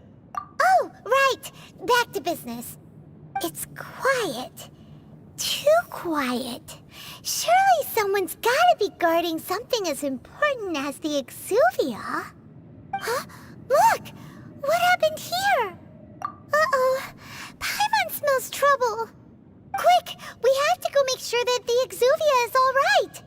Speaker 4: Oh, right. Back to business. It's quiet. Too quiet. Surely someone's gotta be guarding something as important as the Exuvia. Huh? Look! What happened here? Uh-oh. Paimon smells trouble. Quick! We have to go make sure that the Exuvia is all right.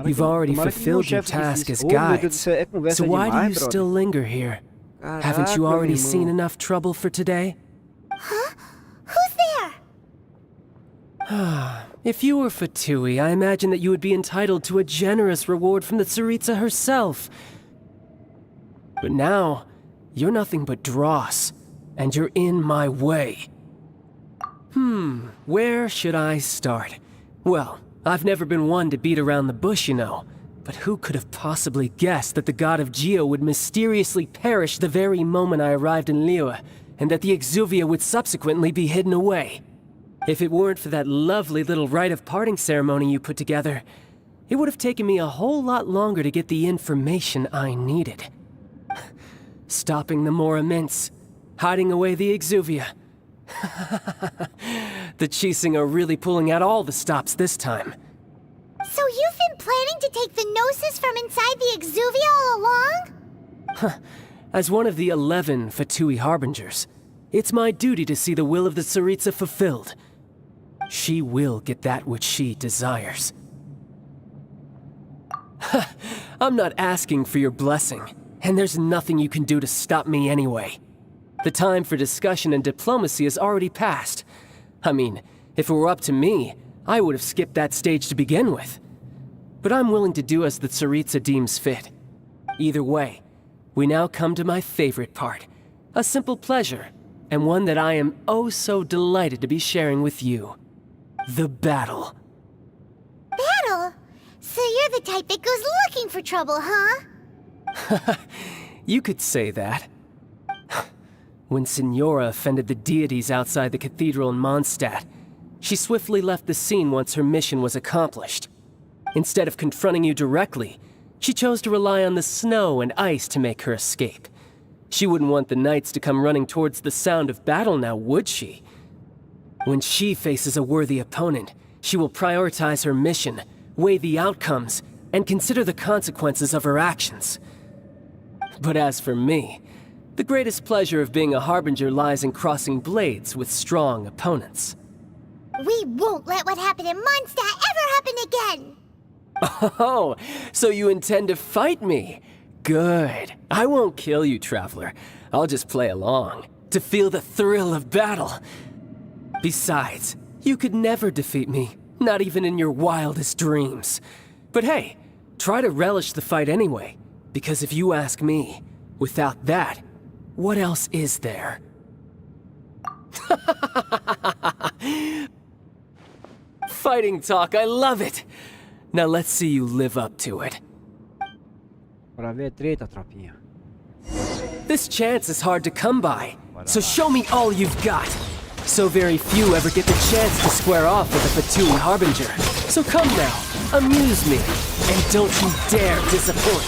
Speaker 1: You've already fulfilled your task as guides, so why do you still linger here? Haven't you already seen enough trouble for today?
Speaker 4: Huh? Who's there?
Speaker 1: If you were Fatui, I imagine that you would be entitled to a generous reward from the Tsaritsa herself. But now, you're nothing but dross, and you're in my way. Where should I start? Well, I've never been one to beat around the bush, you know. But who could have possibly guessed that the god of Geo would mysteriously perish the very moment I arrived in Liyue, and that the Exuvia would subsequently be hidden away? If it weren't for that lovely little rite of parting ceremony you put together, it would have taken me a whole lot longer to get the information I needed. Stopping the Mora Mints, hiding away the Exuvia. The Chising are really pulling out all the stops this time.
Speaker 4: So you've been planning to take the Gnosis from inside the Exuvia all along?
Speaker 1: As one of the 11 Fatui Harbingers, it's my duty to see the will of the Tsaritsa fulfilled. She will get that which she desires. I'm not asking for your blessing, and there's nothing you can do to stop me anyway. The time for discussion and diplomacy has already passed. I mean, if it were up to me, I would have skipped that stage to begin with. But I'm willing to do as the Tsaritsa deems fit. Either way, we now come to my favorite part. A simple pleasure, and one that I am oh so delighted to be sharing with you. The battle.
Speaker 4: Battle? So you're the type that goes looking for trouble, huh?
Speaker 1: You could say that. When Signora offended the deities outside the cathedral in Mondstadt, she swiftly left the scene once her mission was accomplished. Instead of confronting you directly, she chose to rely on the snow and ice to make her escape. She wouldn't want the knights to come running towards the sound of battle now, would she? When she faces a worthy opponent, she will prioritize her mission, weigh the outcomes, and consider the consequences of her actions. But as for me, the greatest pleasure of being a Harbinger lies in crossing blades with strong opponents.
Speaker 4: We won't let what happened in Mondstadt ever happen again!
Speaker 1: Oh, so you intend to fight me? Good. I won't kill you, Traveler. I'll just play along, to feel the thrill of battle. Besides, you could never defeat me, not even in your wildest dreams. But hey, try to relish the fight anyway, because if you ask me, without that, what else is there? Fighting talk, I love it! Now let's see you live up to it.
Speaker 2: Bora ver treta, tropinha.
Speaker 1: This chance is hard to come by, so show me all you've got. So very few ever get the chance to square off with a Fatui Harbinger. So come now, amuse me, and don't you dare disappoint.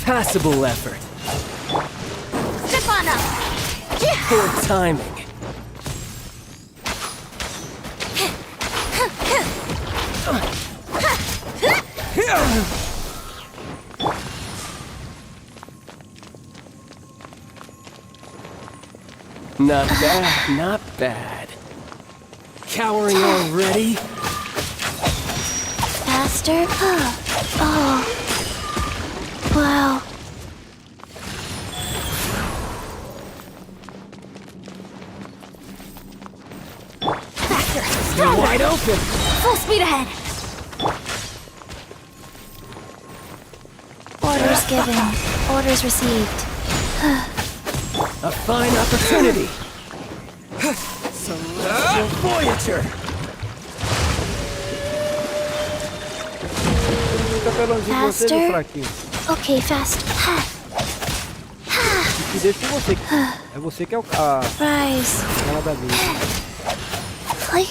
Speaker 1: Passable effort.
Speaker 4: Step on up!
Speaker 1: Poor timing. Not bad, not bad. Cowering already?
Speaker 4: Faster? Oh. Wow.
Speaker 1: Faster! You're wide open!
Speaker 4: Full speed ahead! Orders given. Orders received.
Speaker 1: A fine opportunity! Celestial Voyager!
Speaker 4: Faster? Ok, fast.
Speaker 2: Que deixa com você. É você que é o
Speaker 4: Rise.
Speaker 2: Ela da vida.
Speaker 4: Fly.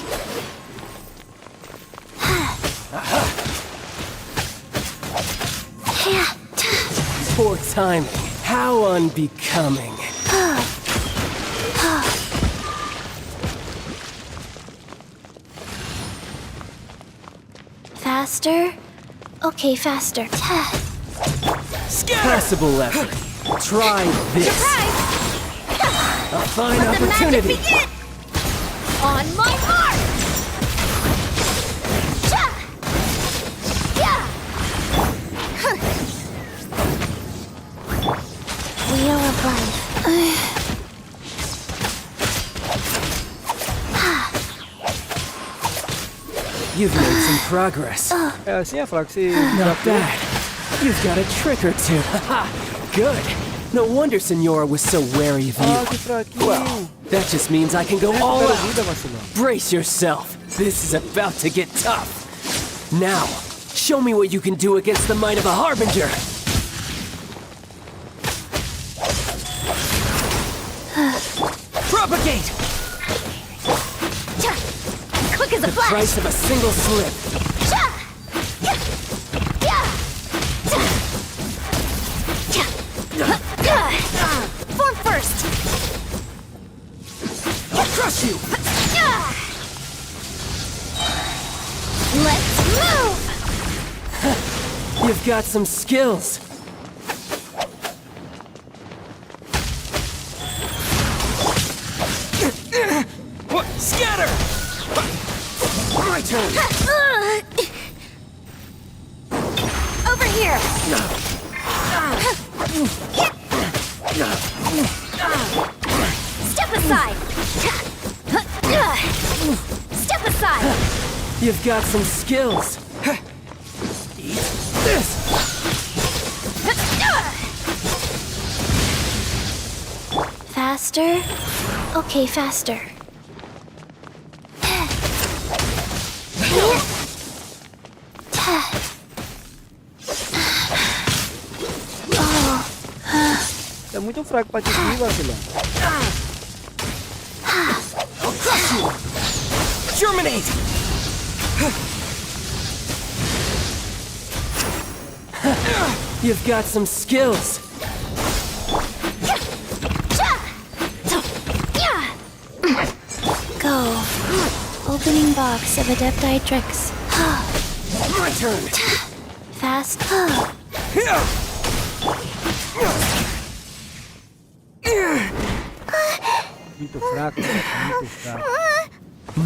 Speaker 1: Poor timing. How unbecoming.
Speaker 4: Faster? Okay, faster.
Speaker 1: Passable effort. Try this. fine
Speaker 8: Let the magic
Speaker 1: opportunity.
Speaker 8: begin! On my mark! Cha! Yeah!
Speaker 4: Wheel of life.
Speaker 1: You've made some progress.
Speaker 2: É assim, Fraco, você...
Speaker 1: Not bad. You've got a trick or two. Good. No wonder Senora was so wary of you.
Speaker 2: Ah, que fraquinho.
Speaker 1: Well, that just means I can go all
Speaker 2: Recupera
Speaker 1: out.
Speaker 2: vida, vacilão.
Speaker 1: Brace yourself. This is about to get tough. Now, show me what you can do against the might of a Harbinger. Propagate!
Speaker 8: Quick as a
Speaker 1: The
Speaker 8: flash!
Speaker 1: price of a single slip.
Speaker 8: Form first!
Speaker 1: I'll crush you!
Speaker 8: Let's move!
Speaker 1: You've got some skills. Scatter! My turn!
Speaker 8: Over here! Step aside! Step aside!
Speaker 1: You've got some skills. Eat this!
Speaker 4: Faster? Okay, faster.
Speaker 2: É muito fraco pra ti, vacilão.
Speaker 1: I'll crush you! Germinate! You've got some skills.
Speaker 4: Go. Opening box of Adepti tricks.
Speaker 1: My turn.
Speaker 4: Fast.
Speaker 2: Muito fraco, muito fraco.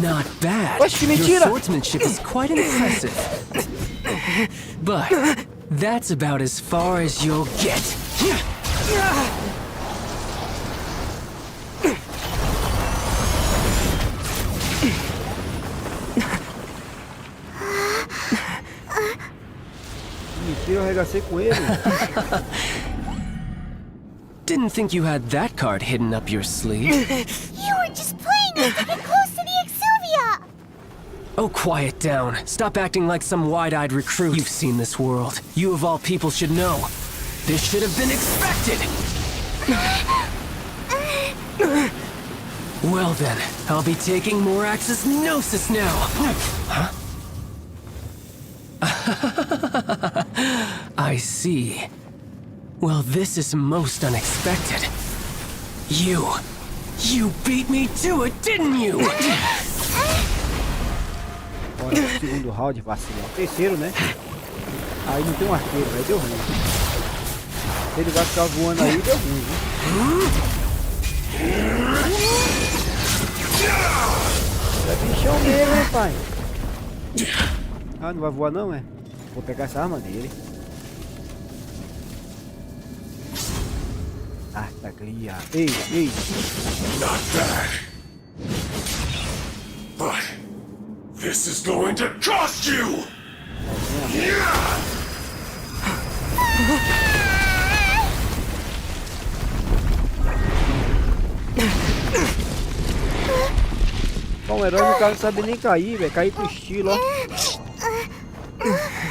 Speaker 1: Not bad.
Speaker 2: Oxi, mentira!
Speaker 1: Your swordsmanship is quite impressive. But that's about as far as you'll get.
Speaker 2: Mentira, eu arregacei com ele.
Speaker 1: Didn't think you had that card hidden up your sleeve.
Speaker 4: You were just playing it to get close to the Exuvia!
Speaker 1: Oh, quiet down. Stop acting like some wide-eyed recruit. You've seen this world. You of all people should know. This should have been expected! Well then, I'll be taking Morax's Gnosis now! Huh? I see. Well, this is most unexpected. You beat me to it, didn't you?
Speaker 2: Olha, segundo round, vacilão. Terceiro, né? Aí não tem um arqueiro, aí deu ruim. Se ele vai ficar voando aí, deu ruim, né? É bichão mesmo, hein, pai? Ah, não vai voar não, é? Vou pegar essa arma dele. Ah, tá cria. Ei, ei.
Speaker 15: Not bad. But this is going to cost you! Yeah!
Speaker 2: Bom, o herói no caso não sabe nem cair, velho. Cair pro estilo, ó.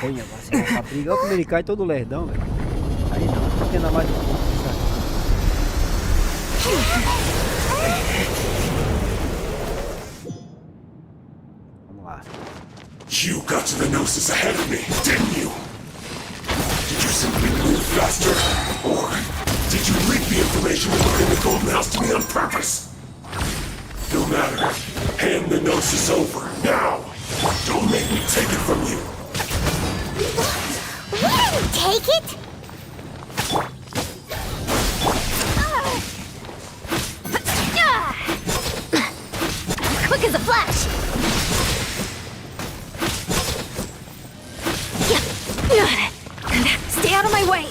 Speaker 2: Olha, vacilão, a briga, ó como ele cai todo lerdão, velho. Aí não, não tem nada mais de Vamos lá.
Speaker 15: You got to the Gnosis ahead of me, didn't you? Did you simply move faster? Or did you leak the information regarding the Golden House to me on purpose? No matter. Hand the Gnosis over, now! Don't make me take it from you!
Speaker 4: We didn't take it! as a flash!
Speaker 8: Stay out of my way!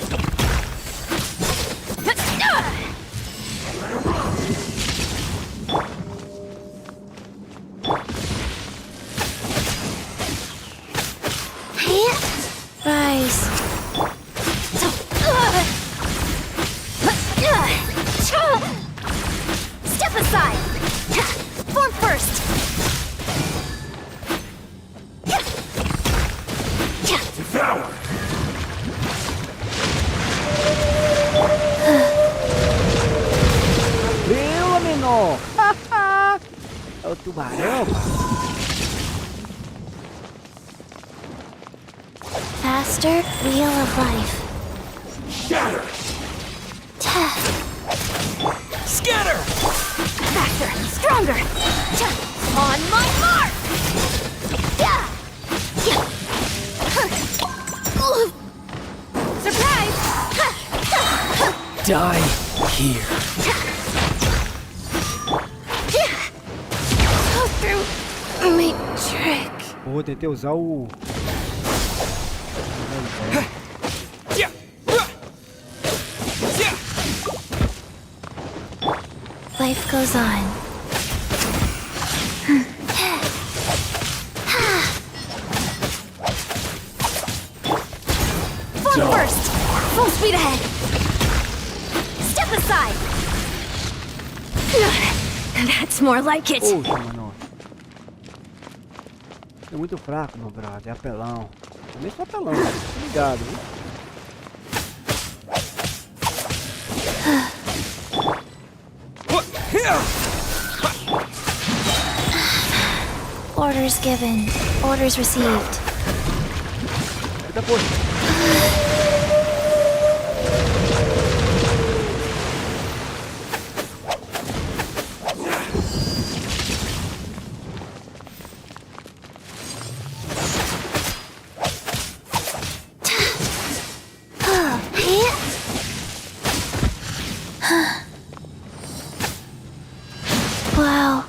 Speaker 4: Rise.
Speaker 8: Step aside! Form first!
Speaker 15: Devour!
Speaker 2: Tranquilo, menor! É o tubarão.
Speaker 4: Faster wheel of life.
Speaker 15: Shatter!
Speaker 8: Scatter! Faster! Stronger! On my mark! Surprise!
Speaker 1: Die here.
Speaker 4: Go through my trick.
Speaker 2: Pô, tentei usar o...
Speaker 4: Life goes on.
Speaker 8: Form first! Full speed ahead! Step aside! That's more like it!
Speaker 2: Poxa, mano. É muito fraco, meu brother. É apelão. Também sou apelão, tá ligado, viu?
Speaker 4: Orders given. Orders received.
Speaker 2: Eita, poxa.
Speaker 4: Wow.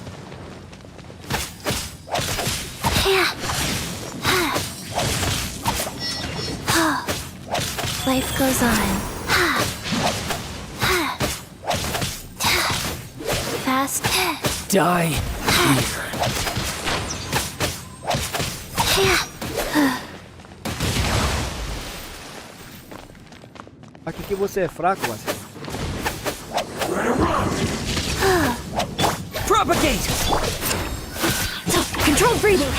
Speaker 4: Life goes on. Fast.
Speaker 1: Die here.
Speaker 2: Aqui que você é fraco, Marcelo.
Speaker 8: Propagate! Control breathing!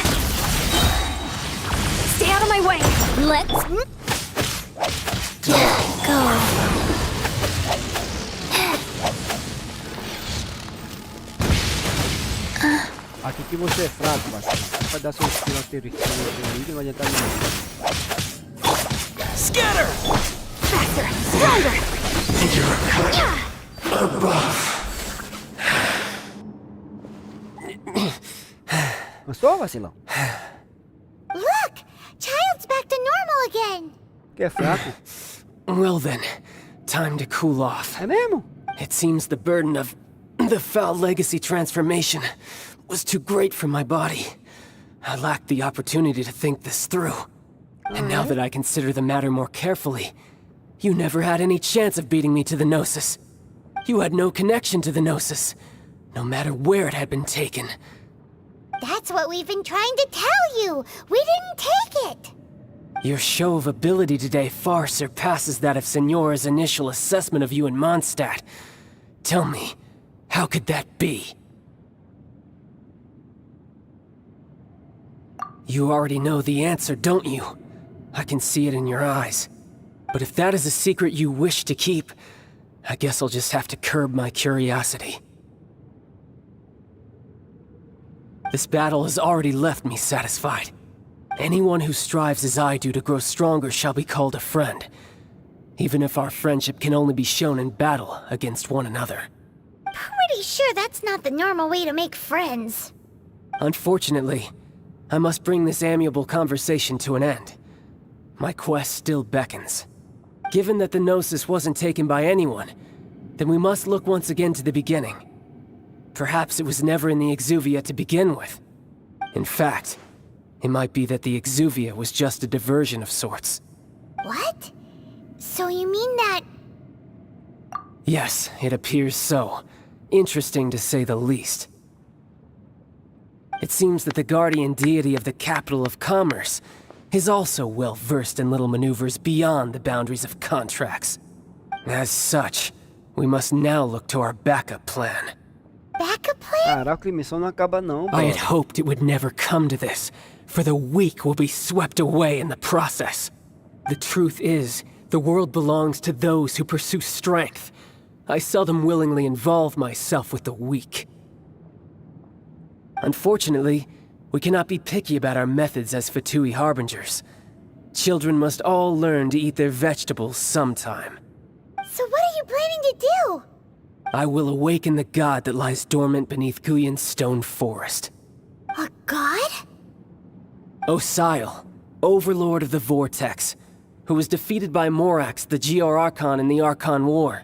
Speaker 8: Stay out of my way! Let's...
Speaker 4: Go.
Speaker 2: Aqui que você é fraco, Marcelo. Só pra dar seu estilo anterior aí, não vai adiantar nada.
Speaker 8: Scatter! Faster! Stronger!
Speaker 15: You're cut above.
Speaker 2: Gostou, vacilão?
Speaker 4: Look! Child's back to normal again!
Speaker 2: Que é fraco?
Speaker 1: Well then, time to cool off.
Speaker 2: É mesmo?
Speaker 1: It seems the burden of the foul legacy transformation was too great for my body. I lacked the opportunity to think this through. And now that I consider the matter more carefully, you never had any chance of beating me to the Gnosis. You had no connection to the Gnosis, no matter where it had been taken.
Speaker 4: That's what we've been trying to tell you! We didn't take it!
Speaker 1: Your show of ability today far surpasses that of Signora's initial assessment of you in Mondstadt. Tell me, how could that be? You already know the answer, don't you? I can see it in your eyes. But if that is a secret you wish to keep, I guess I'll just have to curb my curiosity. This battle has already left me satisfied. Anyone who strives as I do to grow stronger shall be called a friend, even if our friendship can only be shown in battle against one another.
Speaker 4: Pretty sure that's not the normal way to make friends.
Speaker 1: Unfortunately, I must bring this amiable conversation to an end. My quest still beckons. Given that the Gnosis wasn't taken by anyone, then we must look once again to the beginning. Perhaps it was never in the Exuvia to begin with. In fact, it might be that the Exuvia was just a diversion of sorts.
Speaker 4: What? So you mean that...
Speaker 1: Yes, it appears so. Interesting to say the least. It seems that the guardian deity of the capital of commerce is also well versed in little maneuvers beyond the boundaries of contracts. As such, we must now look to our backup plan.
Speaker 4: Backup plan?
Speaker 2: Caraca, a missão não acaba não,
Speaker 1: I had
Speaker 2: bro.
Speaker 1: hoped it would never come to this, for the weak will be swept away in the process. The truth is, the world belongs to those who pursue strength. I seldom willingly involve myself with the weak. Unfortunately, we cannot be picky about our methods as Fatui harbingers. Children must all learn to eat their vegetables sometime.
Speaker 4: So what are you planning to do?
Speaker 1: I will awaken the god that lies dormant beneath Guyon's stone forest.
Speaker 4: A god?
Speaker 1: Osial, overlord of the Vortex, who was defeated by Morax, the Geo-Archon in the Archon War,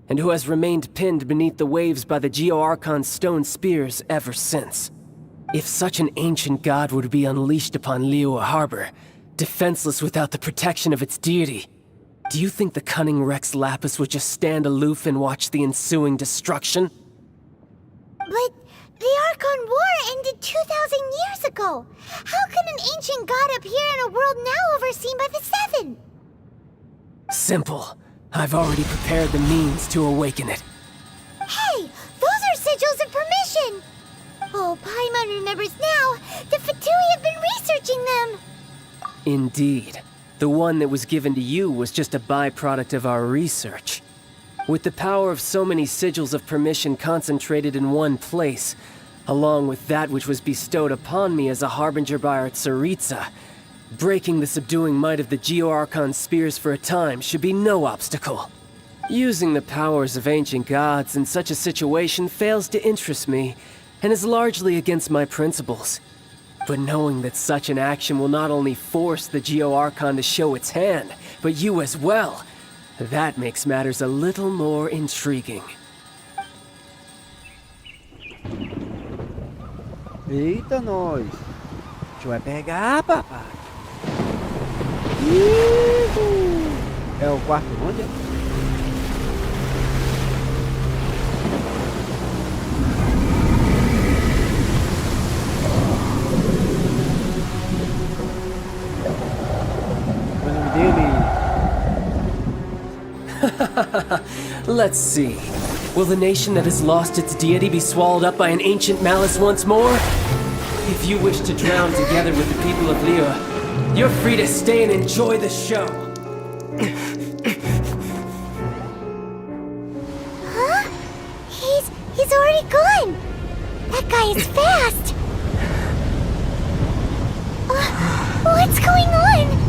Speaker 1: and who has remained pinned beneath the waves by the Geo-Archon's stone spears ever since. If such an ancient god were to be unleashed upon Liyue Harbor, defenseless without the protection of its deity, do you think the cunning Rex Lapis would just stand aloof and watch the ensuing destruction?
Speaker 4: But the Archon War ended 2,000 years ago. How can an ancient god appear in a world now overseen by the Seven?
Speaker 1: Simple. I've already prepared the means to awaken it.
Speaker 4: Hey, those are sigils of permission. Oh, Paimon remembers now. The Fatui have been researching them.
Speaker 1: Indeed. The one that was given to you was just a byproduct of our research. With the power of so many sigils of permission concentrated in one place, along with that which was bestowed upon me as a harbinger by our Tsaritsa, breaking the subduing might of the Geo-Archon spears for a time should be no obstacle. Using the powers of ancient gods in such a situation fails to interest me, and is largely against my principles. But knowing that such an action will not only force the Geo-Archon to show its hand, but you as well, that makes matters a little more intriguing.
Speaker 2: Eita, nós. A gente vai pegar, papai. É o quarto onde?
Speaker 1: Let's see. Will the nation that has lost its deity be swallowed up by an ancient malice once more? If you wish to drown together with the people of Liyue, you're free to stay and enjoy the show.
Speaker 4: Huh? He's already gone. That guy is fast. What's going on?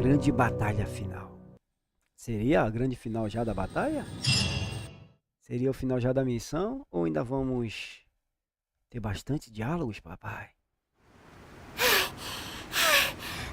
Speaker 2: Grande batalha final. Seria a grande final já da batalha? Seria o final já da missão? Ou ainda vamos ter bastante diálogos, papai?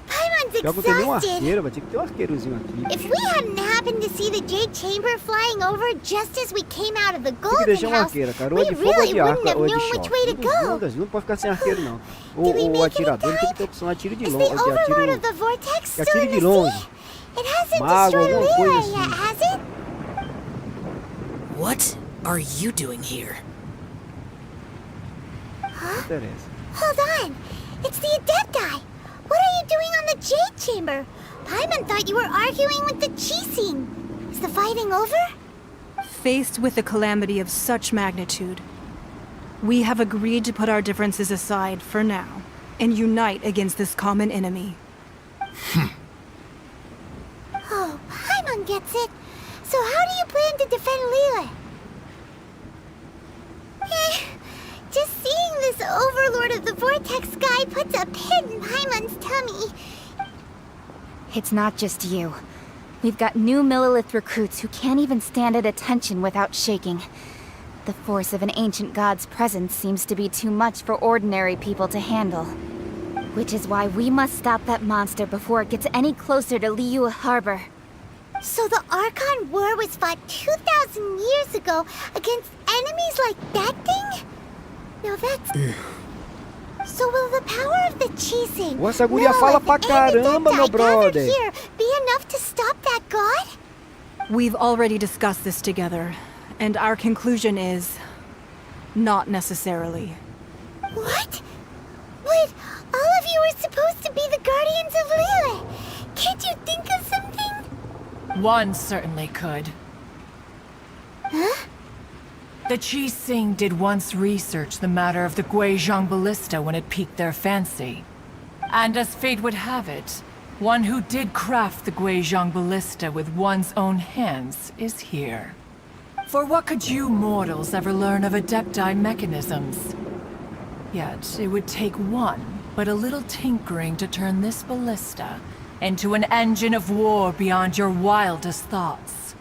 Speaker 4: Paimon's
Speaker 2: Pior que não tem nenhum
Speaker 4: exhausted.
Speaker 2: arqueiro, vai ter que ter um arqueirozinho aqui.
Speaker 4: If we hadn't happened to see the Jade Chamber flying over just as we came out of the
Speaker 2: Tem que
Speaker 4: Golden
Speaker 2: deixar um
Speaker 4: House,
Speaker 2: arqueiro, cara. Ou
Speaker 4: we
Speaker 2: é de fogo, ou
Speaker 4: really
Speaker 2: de
Speaker 4: wouldn't
Speaker 2: arco,
Speaker 4: have
Speaker 2: ou é de
Speaker 4: known which way to
Speaker 2: shot.
Speaker 4: go.
Speaker 2: Não pode ficar sem arqueiro, não. Ou atirador, ele tem que ter opção de atiro de
Speaker 4: Is
Speaker 2: longe.
Speaker 4: the
Speaker 2: De
Speaker 4: Overlord
Speaker 2: atiro,
Speaker 4: of the Vortex
Speaker 2: de
Speaker 4: still
Speaker 2: atiro
Speaker 4: in
Speaker 2: de
Speaker 4: the
Speaker 2: longe.
Speaker 4: sea? It hasn't
Speaker 2: Mago,
Speaker 4: destroyed
Speaker 2: alguma
Speaker 4: Liyue
Speaker 2: coisa
Speaker 4: yet,
Speaker 2: assim.
Speaker 4: has it?
Speaker 5: What are you doing here?
Speaker 2: Não interessa.
Speaker 4: Hold on. It's the Adepti. What are you doing on the Jade Chamber? Paimon thought you were arguing with the Chising. Is the fighting over?
Speaker 14: Faced with a calamity of such magnitude, we have agreed to put our differences aside for now and unite against this common enemy.
Speaker 4: Oh, Paimon gets it. So how do you plan to defend Liyue? Just seeing this Overlord of the Vortex guy puts a pit in Paimon's tummy.
Speaker 7: It's not just you. We've got new Millilith recruits who can't even stand at attention without shaking. The force of an ancient god's presence seems to be too much for ordinary people to handle. Which is why we must stop that monster before it gets any closer to Liyue Harbor.
Speaker 4: So the Archon War was fought 2,000 years ago against enemies like that thing? Now that's... So will the power of the Chising,
Speaker 2: Essa guria fala pra caramba, meu brother.
Speaker 4: here be enough to stop that god?
Speaker 14: We've already discussed this together, and our conclusion is... not necessarily.
Speaker 4: What? But all of you are supposed to be the guardians of Liyue. Can't you think of something?
Speaker 6: One certainly could.
Speaker 4: Huh?
Speaker 6: The Chising did once research the matter of the Guizhong Ballista when it piqued their fancy. And as fate would have it, one who did craft the Guizhong Ballista with one's own hands is here. For what could you mortals ever learn of Adepti mechanisms? Yet it would take one, but a little tinkering to turn this ballista into an engine of war beyond your wildest thoughts.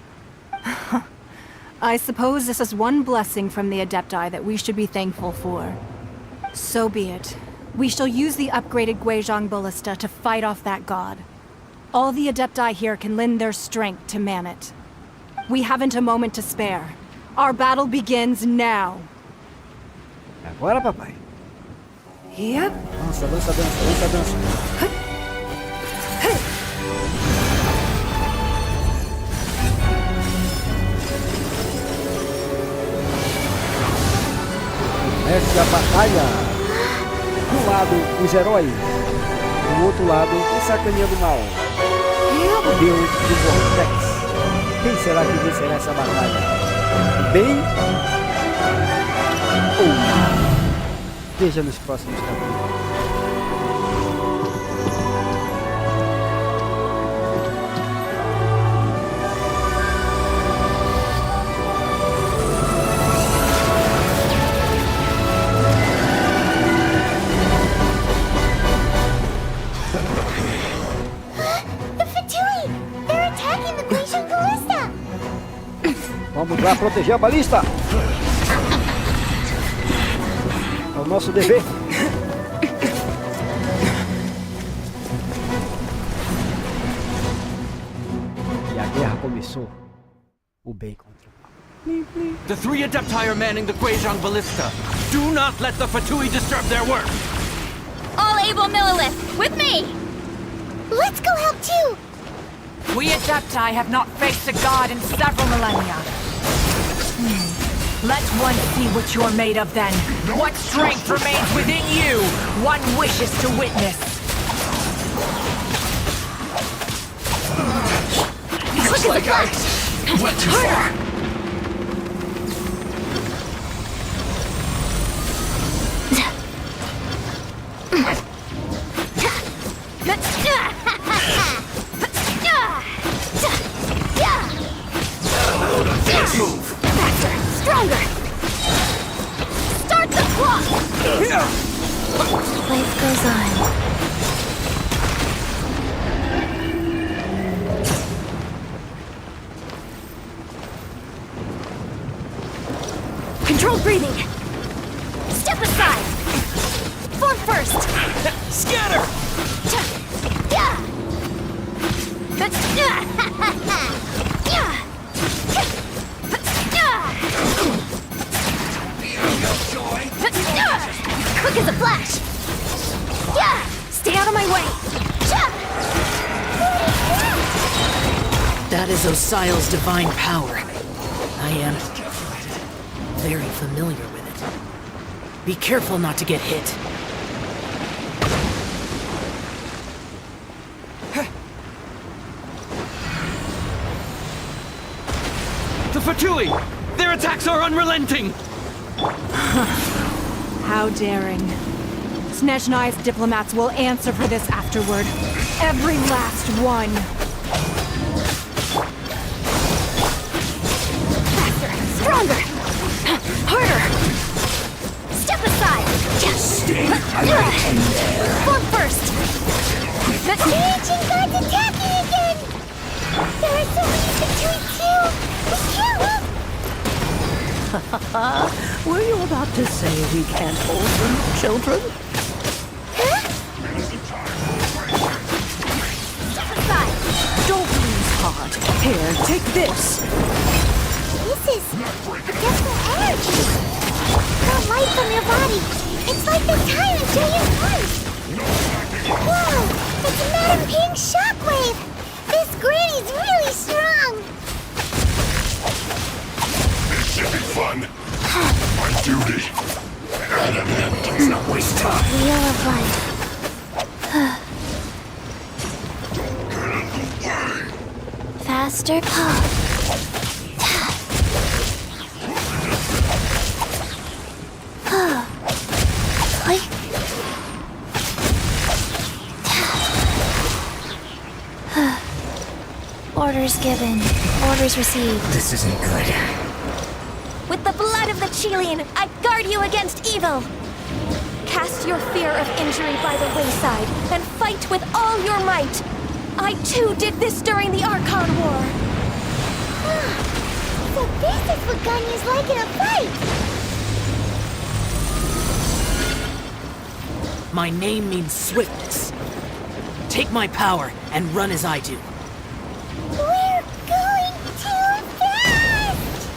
Speaker 14: I suppose this is one blessing from the Adepti that we should be thankful for. So be it. We shall use the upgraded Guizhong Ballista to fight off that god. All the Adepti here can lend their strength to man it. We haven't a moment to spare. Our battle begins now.
Speaker 2: Agora, papai.
Speaker 14: Yep.
Speaker 2: Dança, dança, dança, dança, dança. Essa é a batalha. De um lado, os heróis. Do outro lado, o sacaninha do mal. O deus do Vortex. Quem será que vencerá essa batalha? O bem ou o mal? Veja nos próximos capítulos. Vamos lá proteger a balista! É o nosso dever! E a guerra começou. O bem contra o mal.
Speaker 5: The three Adepti are manning the Guizhong Ballista. Do not let the Fatui disturb their work!
Speaker 7: All able Millilith, with me!
Speaker 4: Let's go help too!
Speaker 6: We Adepti have not faced a god in several millennia. Let one see what you're made of then. What strength remains within you, one wishes to witness.
Speaker 15: Looks like I went too far.
Speaker 4: Move. Faster, stronger. Start the clock. Life goes on. Controlled breathing. Step aside. Form first.
Speaker 5: Scatter.
Speaker 4: Quick as a flash! Stay out of my way!
Speaker 5: That is Osial's divine power. I am very familiar with it. Be careful not to get hit. The Fatui! Their attacks are unrelenting!
Speaker 14: How daring. Snezhnai's diplomats will answer for this afterward. Every last one.
Speaker 4: Faster, stronger, harder. Step aside.
Speaker 15: Stay right in there.
Speaker 4: Form first. The ancient god's attacking again. There are so many between two. We can't look.
Speaker 5: Were you about to say we can't hold them, children? Don't lose heart. Here, take this.
Speaker 4: This is different energy. The light from your body. It's like the time until you burst. Whoa! It's a Madam Pink shockwave. This granny's really strong.
Speaker 15: This should be fun. My duty. Let's not waste time.
Speaker 4: Wheel of life. Faster pull. Orders given. Orders received.
Speaker 9: This isn't good.
Speaker 11: With the blood of the Chilean, I guard you against evil. Cast your fear of injury by the wayside and fight with all your might. I too did this during the Archon War.
Speaker 4: So this is what Ganya's like in a fight.
Speaker 5: My name means swiftness. Take my power and run as I do.
Speaker 4: We're going too fast!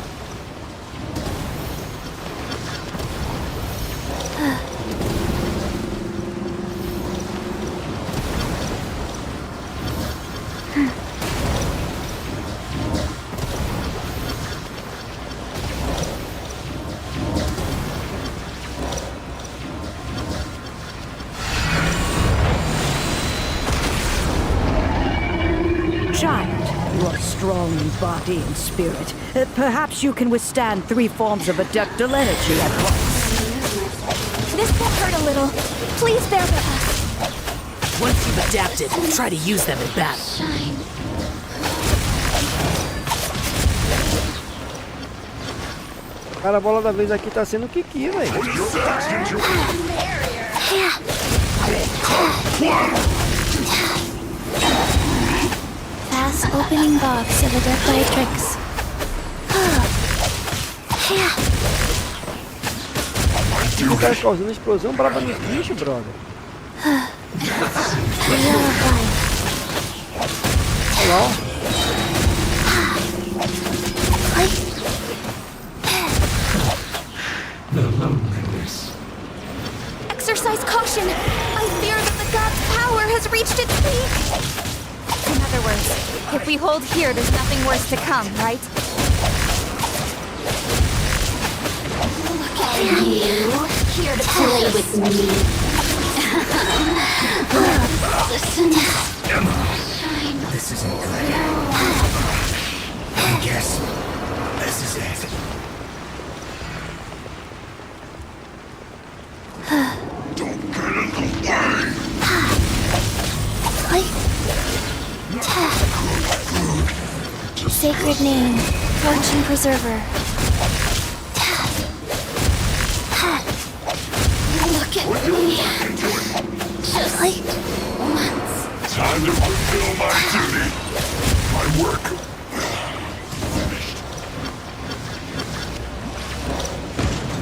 Speaker 5: Child, you are strong in body and spirit. Perhaps you can withstand 3 forms of adeptal energy at once.
Speaker 11: This will hurt a little. Please bear with us.
Speaker 5: Once you've adapted, try to use them in battle.
Speaker 2: Cara, a bola da vez aqui tá sendo o Kiki, velho.
Speaker 4: Fast opening box of Adeptatrix.
Speaker 2: O cara causando explosão brava nos bichos, brother.
Speaker 4: Wheel of life.
Speaker 2: Olha lá, ó.
Speaker 11: Exercise caution. I fear that the god's power has reached its peak.
Speaker 7: In other words, if we hold here, there's nothing worse to come, right?
Speaker 8: Look at you. Here to play with me. Listen.
Speaker 9: This isn't good. I guess this is it.
Speaker 15: Don't get in the way.
Speaker 4: Sacred name, Fortune Preserver.
Speaker 8: Look at me. Just once.
Speaker 15: Time to fulfill my duty. My work.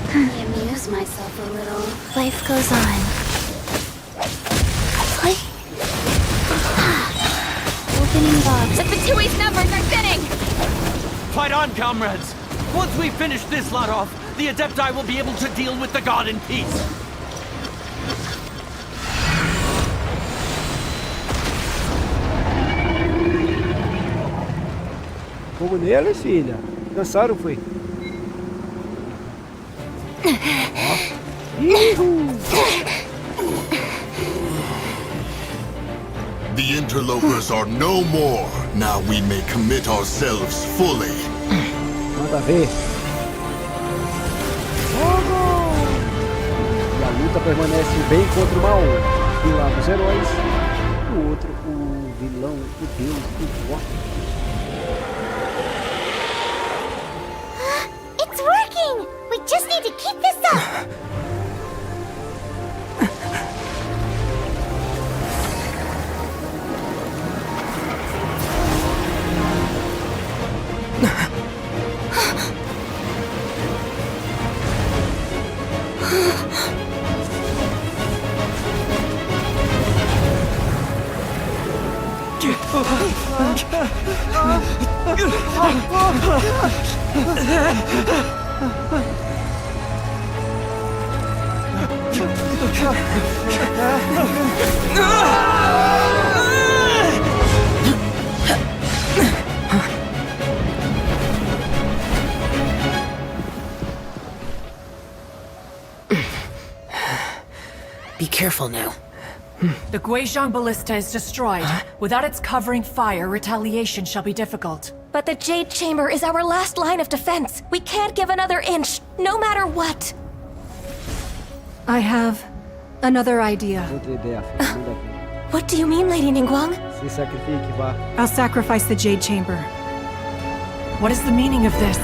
Speaker 8: I amuse myself a little.
Speaker 4: Life goes on. Opening box.
Speaker 8: The Fatui's numbers are thinning!
Speaker 10: Fight on, comrades! Once we finish this lot off, the Adepti will be able to deal with the god in peace.
Speaker 2: Fogo neles, filha. Cansaram, foi?
Speaker 15: The interlopers are no more. Now we may commit ourselves fully.
Speaker 2: Manda ver. Fogo! E a luta permanece bem contra o mal. De um lado os heróis, do outro o vilão, o deus, o forte.
Speaker 4: It's working! We just need to keep this up!
Speaker 5: Be careful now.
Speaker 6: The Guizhong Ballista is destroyed. Without its covering fire, retaliation shall be difficult.
Speaker 11: But the Jade Chamber is our last line of defense. We can't give another inch, no matter what.
Speaker 14: I have another idea.
Speaker 11: What do you mean, Lady Ningguang?
Speaker 14: I'll sacrifice the Jade Chamber.
Speaker 6: What is the meaning of this?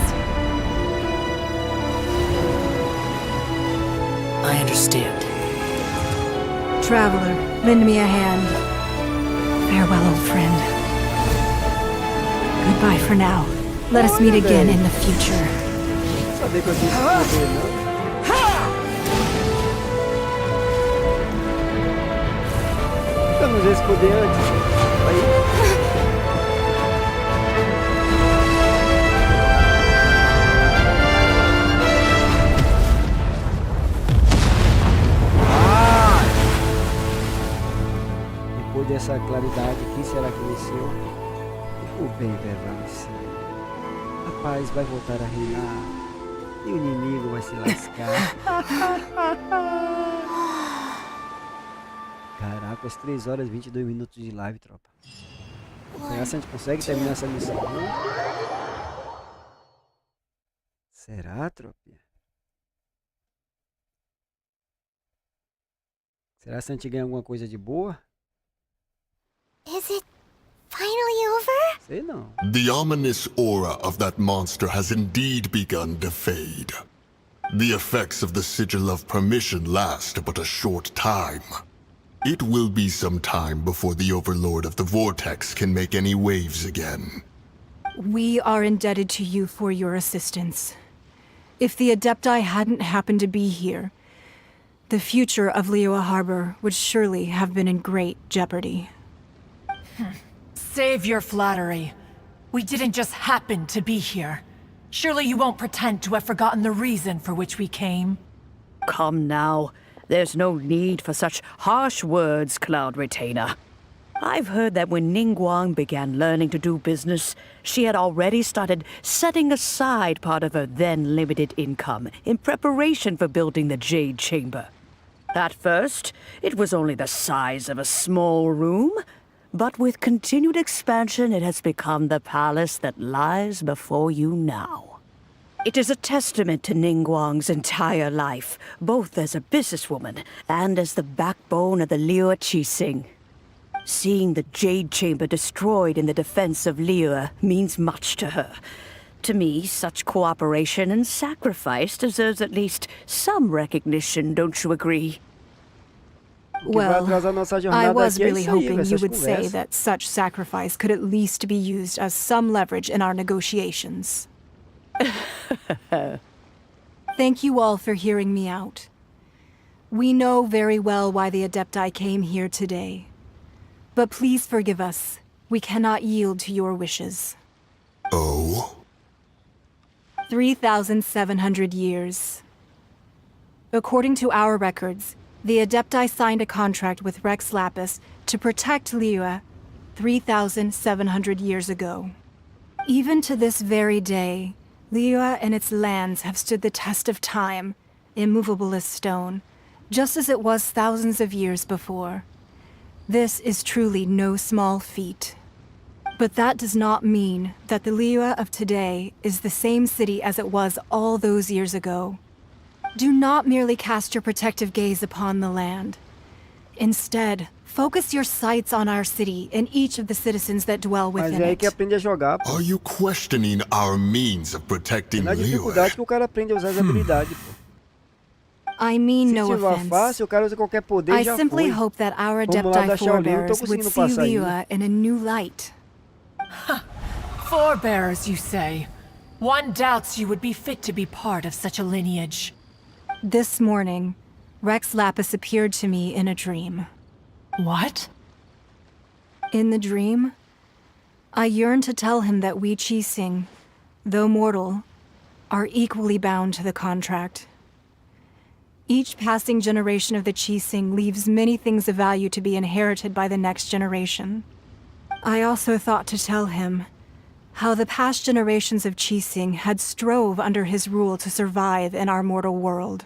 Speaker 5: I understand.
Speaker 14: Traveler, lend me a hand. Farewell, old friend. Goodbye for now. Let us meet again in the future.
Speaker 2: Eu não usei esse poder antes. Depois dessa claridade aqui, será que venceu? O bem prevalecer. A paz vai voltar a reinar. E o inimigo vai se lascar. Caraca, as 3 horas e 22 minutos de live, tropa. Será que a gente consegue terminar essa missão? Será, tropa? Será que a gente ganha alguma coisa de boa?
Speaker 4: Is it finally over?
Speaker 2: Sei não.
Speaker 15: The ominous aura of that monster has indeed begun to fade. The effects of the Sigil of Permission last but a short time. It will be some time before the Overlord of the Vortex can make any waves again.
Speaker 14: We are indebted to you for your assistance. If the Adepti hadn't happened to be here, the future of Liyue Harbor would surely have been in great jeopardy.
Speaker 6: Save your flattery. We didn't just happen to be here. Surely you won't pretend to have forgotten the reason for which we came.
Speaker 12: Come now. There's no need for such harsh words, Cloud Retainer. I've heard that when Ningguang began learning to do business, she had already started setting aside part of her then limited income in preparation for building the Jade Chamber. At first, it was only the size of a small room, but with continued expansion, it has become the palace that lies before you now. It is a testament to Ningguang's entire life, both as a businesswoman and as the backbone of the Liyue Qixing. Seeing the Jade Chamber destroyed in the defense of Liyue means much to her. To me, such cooperation and sacrifice deserves at least some recognition, don't you agree?
Speaker 14: Well, I was really hoping you would say that such sacrifice could at least be used as some leverage in our negotiations. Thank you all for hearing me out. We know very well why the Adepti came here today. But please forgive us. We cannot yield to your wishes.
Speaker 15: Oh?
Speaker 14: 3,700 years. According to our records, the Adepti signed a contract with Rex Lapis to protect Liyue 3,700 years ago. Even to this very day, Liyue and its lands have stood the test of time, immovable as stone, just as it was thousands of years before. This is truly no small feat. But that does not mean that the Liyue of today is the same city as it was all those years ago. Do not merely cast your protective gaze upon the land. Instead, focus your sights on our city and each of the citizens that dwell within it.
Speaker 15: Are you questioning our means of protecting Liyue?
Speaker 14: I mean no offense. I simply hope that our Adepti forebears would see Liyue in a new light.
Speaker 6: Forebears, you say? One doubts you would be fit to be part of such a lineage.
Speaker 14: This morning, Rex Lapis appeared to me in a dream.
Speaker 6: What?
Speaker 14: In the dream, I yearned to tell him that we Qixing, though mortal, are equally bound to the contract. Each passing generation of the Qixing leaves many things of value to be inherited by the next generation. I also thought to tell him how the past generations of Qixing had strove under his rule to survive in our mortal world,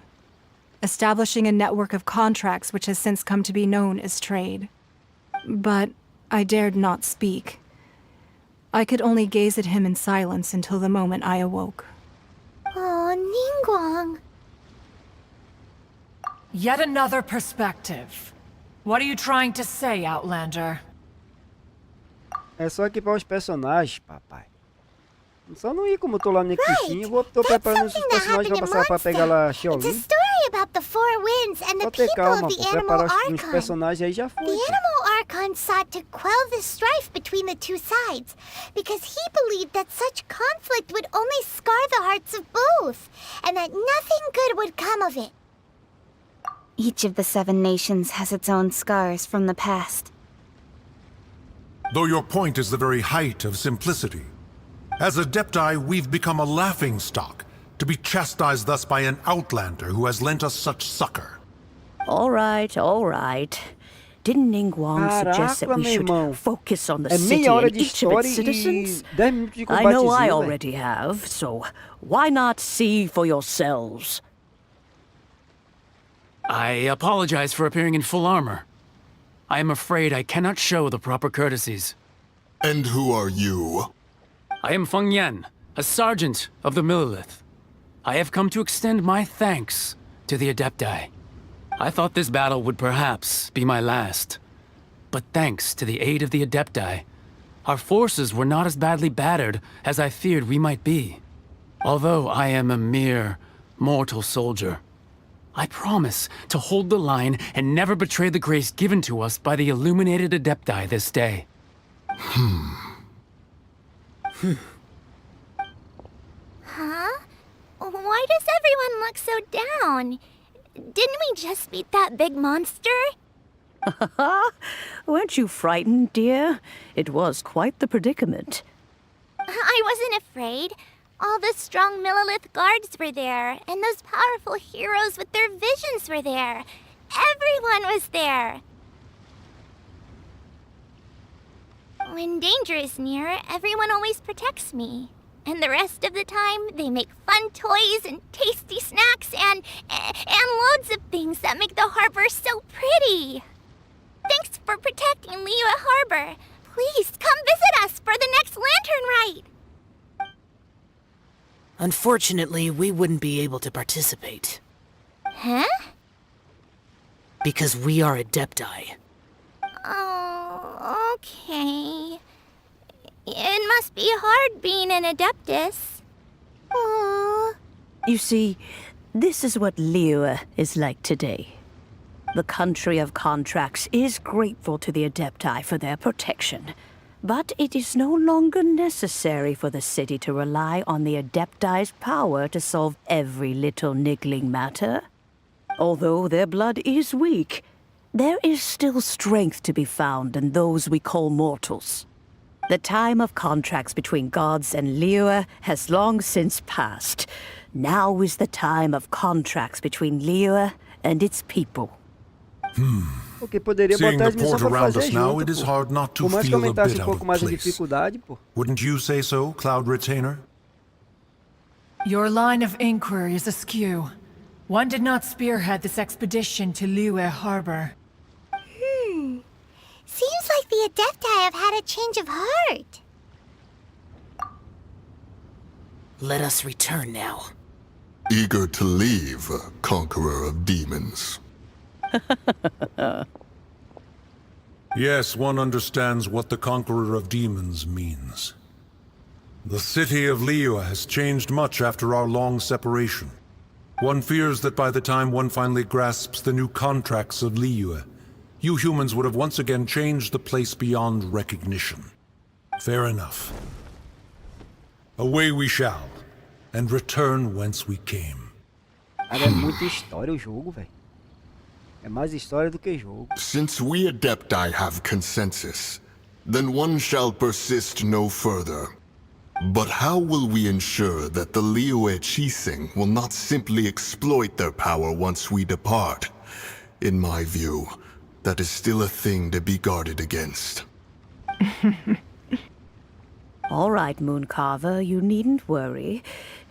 Speaker 14: establishing a network of contracts which has since come to be known as trade. But I dared not speak. I could only gaze at him in silence until the moment I awoke.
Speaker 4: Oh, Ningguang.
Speaker 6: Yet another perspective. What are you trying to say, Outlander?
Speaker 2: É só equipar os personagens, papai. Só não ir como eu tô lá no Equitinho, tô preparando os personagens pra passar pra pegar lá a Xiaolin.
Speaker 4: It's a story about the four winds and the people
Speaker 2: calma,
Speaker 4: of the
Speaker 2: pô,
Speaker 4: animal
Speaker 2: preparar os
Speaker 4: archon.
Speaker 2: personagens aí já foi.
Speaker 4: The animal archon sought to quell the strife between the two sides because he believed that such conflict would only scar the hearts of both and that nothing good would come of it.
Speaker 7: Each of the 7 nations has its own scars from the past.
Speaker 13: Though your point is the very height of simplicity. As Adepti, we've become a laughingstock, to be chastised thus by an outlander who has lent us such succor.
Speaker 12: All right, all right. Didn't Ningguang suggest that we should focus on the city and each of its citizens? I know I already have, so why not see for yourselves?
Speaker 18: I apologize for appearing in full armor. I am afraid I cannot show the proper courtesies.
Speaker 15: And who are you?
Speaker 18: I am Feng Yan, a sergeant of the Millelith. I have come to extend my thanks to the Adepti. I thought this battle would perhaps be my last. But thanks to the aid of the Adepti, our forces were not as badly battered as I feared we might be. Although I am a mere mortal soldier, I promise to hold the line and never betray the grace given to us by the illuminated Adepti this day.
Speaker 4: Huh? Why does everyone look so down? Didn't we just beat that big monster?
Speaker 12: Weren't you frightened, dear? It was quite the predicament.
Speaker 4: I wasn't afraid. All the strong Millelith guards were there, and those powerful heroes with their visions were there. Everyone was there. When danger is near, everyone always protects me. And the rest of the time, they make fun toys and tasty snacks and loads of things that make the harbor so pretty. Thanks for protecting Liyue Harbor. Please come visit us for the next lantern rite.
Speaker 5: Unfortunately, we wouldn't be able to participate.
Speaker 4: Huh?
Speaker 5: Because we are Adepti.
Speaker 4: Oh, okay. It must be hard being an Adeptus. Aww.
Speaker 12: You see, this is what Liyue is like today. The country of contracts is grateful to the Adepti for their protection. But it is no longer necessary for the city to rely on the Adepti's power to solve every little niggling matter. Although their blood is weak, there is still strength to be found in those we call mortals. The time of contracts between gods and Liyue has long since passed. Now is the time of contracts between Liyue and its people.
Speaker 2: Porque poderia
Speaker 13: Seeing
Speaker 2: botar
Speaker 13: the
Speaker 2: as missões
Speaker 13: port
Speaker 2: pra
Speaker 13: around
Speaker 2: fazer
Speaker 13: us now,
Speaker 2: junto,
Speaker 13: it is
Speaker 2: pô.
Speaker 13: hard not to
Speaker 2: Por mais que
Speaker 13: feel a
Speaker 2: aumentasse
Speaker 13: bit out
Speaker 2: pouco
Speaker 13: of
Speaker 2: mais a
Speaker 13: place.
Speaker 2: dificuldade, pô.
Speaker 13: Wouldn't you say so, Cloud Retainer?
Speaker 6: Your line of inquiry is askew. One did not spearhead this expedition to Liyue Harbor.
Speaker 4: Seems like the Adepti have had a change of heart.
Speaker 5: Let us return now.
Speaker 15: Eager to leave, Conqueror of Demons.
Speaker 13: Yes, one understands what the Conqueror of Demons means. The city of Liyue has changed much after our long separation. One fears that by the time one finally grasps the new contracts of Liyue, you humans would have once again changed the place beyond recognition. Fair enough. Away we shall, and return whence we came.
Speaker 2: Cara, é muita história o jogo, velho. É mais história do que jogo.
Speaker 15: Since we Adepti have consensus, then one shall persist no further. But how will we ensure that the Liyue Qixing will not simply exploit their power once we depart? In my view, that is still a thing to be guarded against.
Speaker 12: All right, Mooncarver, you needn't worry.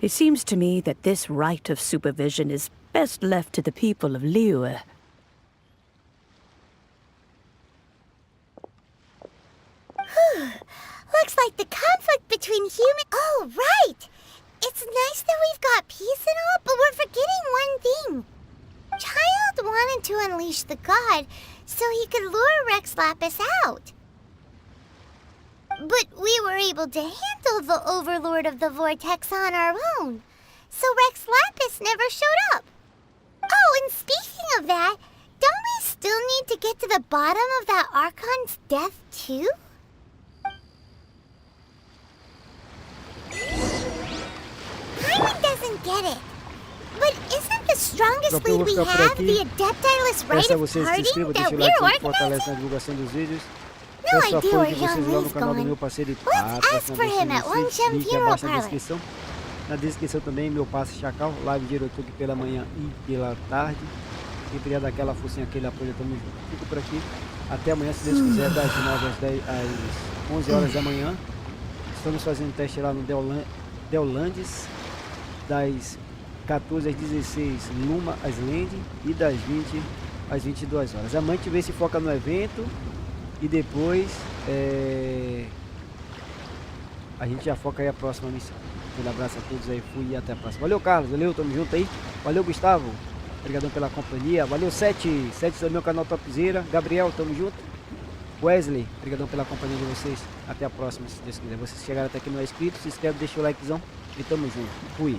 Speaker 12: It seems to me that this right of supervision is best left to the people of Liyue.
Speaker 4: Looks like the conflict between human... Oh, right! It's nice that we've got peace and all, but we're forgetting one thing. Child wanted to unleash the god so he could lure Rex Lapis out. But we were able to handle the Overlord of the Vortex on our own, so Rex Lapis never showed up. Oh, and speaking of that, don't we still need to get to the bottom of that Archon's death, too? Hyman doesn't get it. But isn't the strongest lead we have the Adeptiless right of parting that we're organizing? No idea where Hyunmin's going. Let's ask for him at Wangshan Funeral Parlor.
Speaker 2: Na descrição também, meu passe Chacal, live de YouTube pela manhã e pela tarde. Quem queria dar aquela forcinha, aquele apoio, tamo junto. Fico por aqui. Até amanhã, se Deus quiser, das 9 às 11 horas da manhã. Estamos fazendo teste lá no Deolandes, das 14 às 16 Luma Island e das 20 às 22 horas. Amanhã a gente vê se foca no evento e depois a gente já foca aí a próxima missão. Um abraço a todos aí, fui e até a próxima. Valeu, Carlos, valeu, tamo junto aí. Valeu, Gustavo, obrigadão pela companhia. Valeu, Sete do meu canal Topzera. Gabriel, tamo junto. Wesley, obrigadão pela companhia de vocês. Até a próxima, se Deus quiser. Vocês chegaram até aqui no inscrito, se inscreve, deixa o likezão e tamo junto. Fui.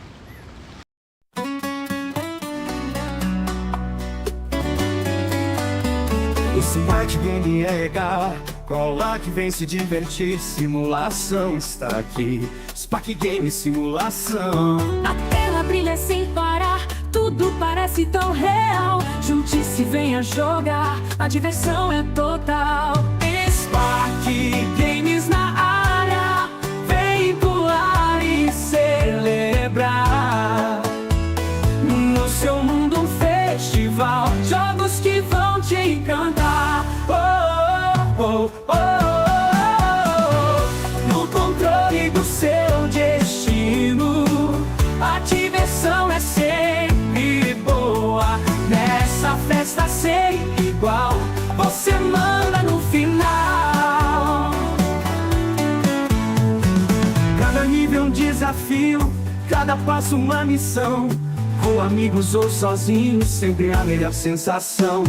Speaker 9: Esse Parte Game é legal, cola que vem se divertir. Simulação está aqui, EsparkeGames Simulação.
Speaker 3: A tela brilha sem parar, tudo parece tão real. Junte-se, venha jogar, a diversão é total.
Speaker 9: EsparkeGames na área, vem pular e celebrar. No seu mundo um festival, jogos que vão te encantar. Oh, oh, oh, oh. No controle do seu destino, a diversão é sempre boa. Nessa festa sem igual, você manda no final. Cada nível é um desafio, cada passo uma missão. Com amigos ou sozinhos, sempre a melhor sensação.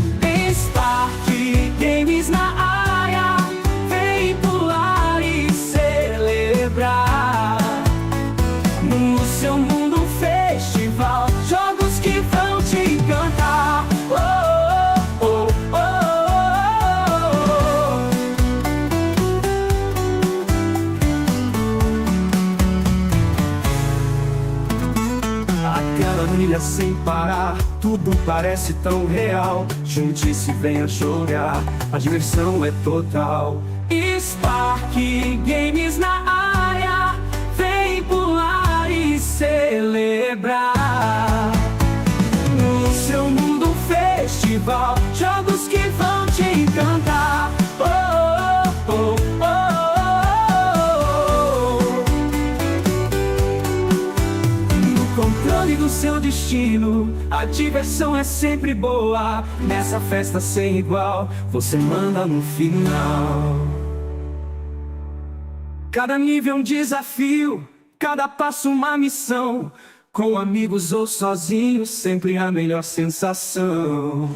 Speaker 9: EsparkeGames na área, vem pular e celebrar. No seu mundo um festival, jogos que vão te encantar. Oh, oh, oh, brilha sem parar, tudo parece tão real. Junte-se, venha jogar, a diversão é total. EsparkeGames na área, vem pular e celebrar. No seu mundo um festival, jogos que vão te encantar. Oh, oh, oh, oh. Do seu destino, a diversão é sempre boa. Nessa festa sem igual, você manda no final. Cada nível é um desafio, cada passo uma missão. Com amigos ou sozinhos, sempre a melhor sensação.